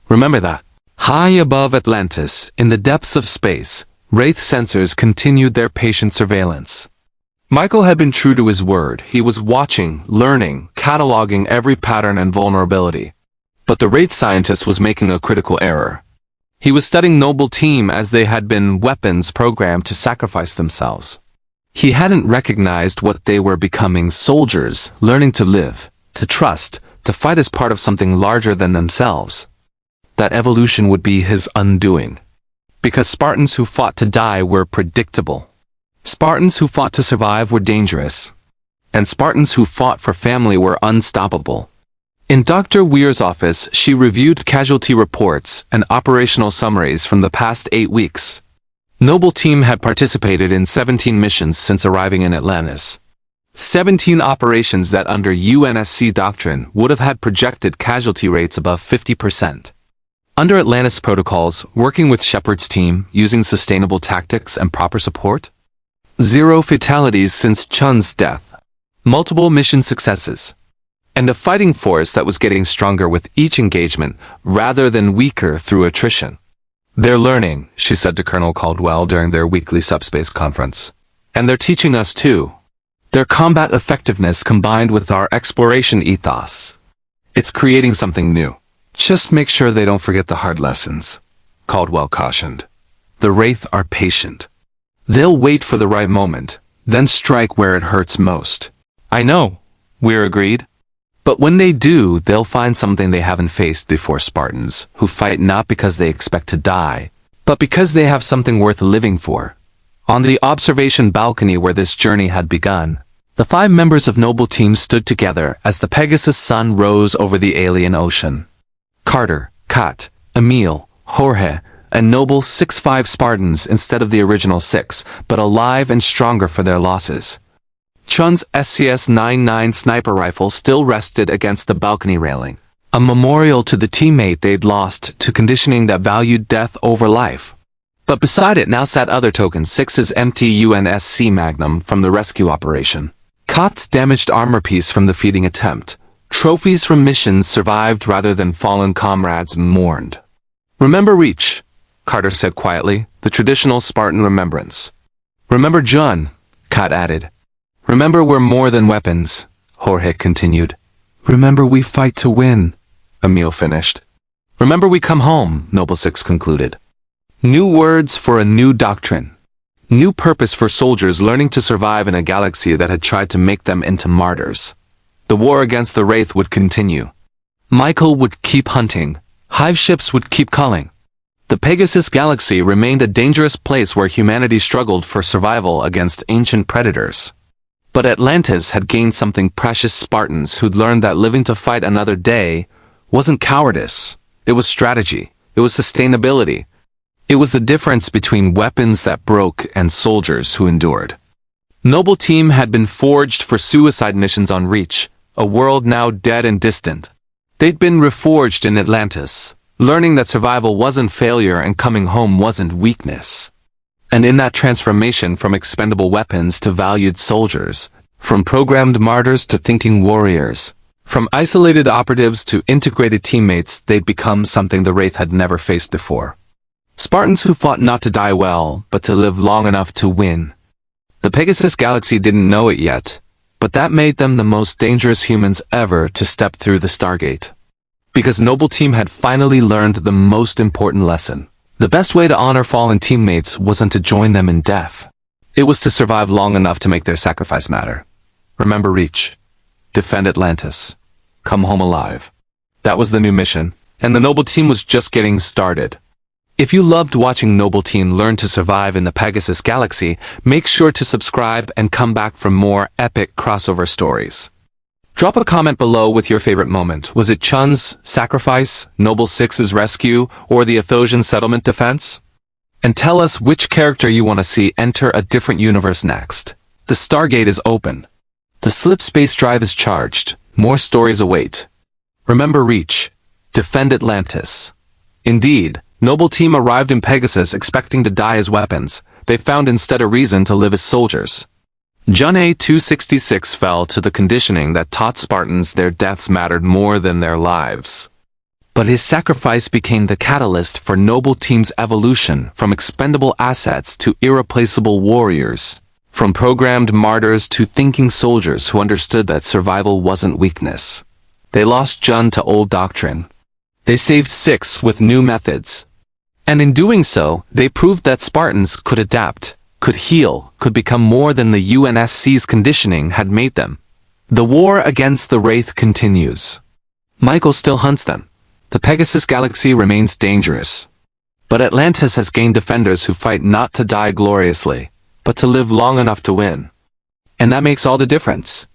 Remember that. High above Atlantis, in the depths of space, Wraith sensors continued their patient surveillance. Michael had been true to his word. He was watching, learning, cataloging every pattern and vulnerability. But the Wraith scientist was making a critical error. He was studying Noble Team as they had been weapons programmed to sacrifice themselves. He hadn't recognized what they were becoming: soldiers, learning to live, to trust, to fight as part of something larger than themselves. That evolution would be his undoing. Because Spartans who fought to die were predictable. Spartans who fought to survive were dangerous. And Spartans who fought for family were unstoppable. In Dr. Weir's office, she reviewed casualty reports and operational summaries from the past 8 weeks. Noble Team had participated in 17 missions since arriving in Atlantis. 17 operations that under UNSC doctrine would have had projected casualty rates above 50%. Under Atlantis protocols, working with Sheppard's team, using sustainable tactics and proper support. 0 fatalities since Chun's death. Multiple mission successes. And a fighting force that was getting stronger with each engagement, rather than weaker through attrition. They're learning, she said to Colonel Caldwell during their weekly subspace conference. And they're teaching us too. Their combat effectiveness combined with our exploration ethos. It's creating something new. Just make sure they don't forget the hard lessons, Caldwell cautioned. The Wraith are patient. They'll wait for the right moment, then strike where it hurts most. I know, Weir agreed. But when they do, they'll find something they haven't faced before: Spartans, who fight not because they expect to die, but because they have something worth living for. On the observation balcony where this journey had begun, the 5 members of Noble Team stood together as the Pegasus sun rose over the alien ocean. Carter, Kat, Emile, Jorge, and Noble 6-5 Spartans instead of the original 6, but alive and stronger for their losses. Chun's SCS-99 sniper rifle still rested against the balcony railing, A memorial to the teammate they'd lost to conditioning that valued death over life. But beside it now sat other tokens: 6's empty UNSC Magnum from the rescue operation, Kott's damaged armor piece from the feeding attempt, trophies from missions survived rather than fallen comrades mourned. "Remember Reach," Carter said quietly, the traditional Spartan remembrance. "Remember John," Kott added. "Remember we're more than weapons," Jorge continued. "Remember we fight to win," Emile finished. "Remember we come home," Noble Six concluded. New words for a new doctrine. New purpose for soldiers learning to survive in a galaxy that had tried to make them into martyrs. The war against the Wraith would continue. Michael would keep hunting. Hive ships would keep culling. The Pegasus Galaxy remained a dangerous place where humanity struggled for survival against ancient predators. But Atlantis had gained something: precious Spartans who'd learned that living to fight another day wasn't cowardice. It was strategy. It was sustainability. It was the difference between weapons that broke and soldiers who endured. Noble Team had been forged for suicide missions on Reach, a world now dead and distant. They'd been reforged in Atlantis, learning that survival wasn't failure and coming home wasn't weakness. And in that transformation from expendable weapons to valued soldiers, from programmed martyrs to thinking warriors, from isolated operatives to integrated teammates, they'd become something the Wraith had never faced before. Spartans who fought not to die well, but to live long enough to win. The Pegasus Galaxy didn't know it yet, but that made them the most dangerous humans ever to step through the Stargate. Because Noble Team had finally learned the most important lesson. The best way to honor fallen teammates wasn't to join them in death. It was to survive long enough to make their sacrifice matter. Remember Reach. Defend Atlantis. Come home alive. That was the new mission, and the Noble Team was just getting started. If you loved watching Noble Team learn to survive in the Pegasus Galaxy, make sure to subscribe and come back for more epic crossover stories. Drop a comment below with your favorite moment. Was it Chun's sacrifice, Noble Six's rescue, or the Athosian settlement defense? And tell us which character you want to see enter a different universe next. The Stargate is open. The slip space drive is charged. More stories await. Remember Reach. Defend Atlantis. Indeed, Noble Team arrived in Pegasus expecting to die as weapons. They found instead a reason to live as soldiers. John A-266 fell to the conditioning that taught Spartans their deaths mattered more than their lives. But his sacrifice became the catalyst for Noble Team's evolution from expendable assets to irreplaceable warriors, from programmed martyrs to thinking soldiers who understood that survival wasn't weakness. They lost John to old doctrine. They saved Six with new methods. And in doing so, they proved that Spartans could adapt, could heal, could become more than the UNSC's conditioning had made them. The war against the Wraith continues. Michael still hunts them. The Pegasus Galaxy remains dangerous. But Atlantis has gained defenders who fight not to die gloriously, but to live long enough to win. And that makes all the difference.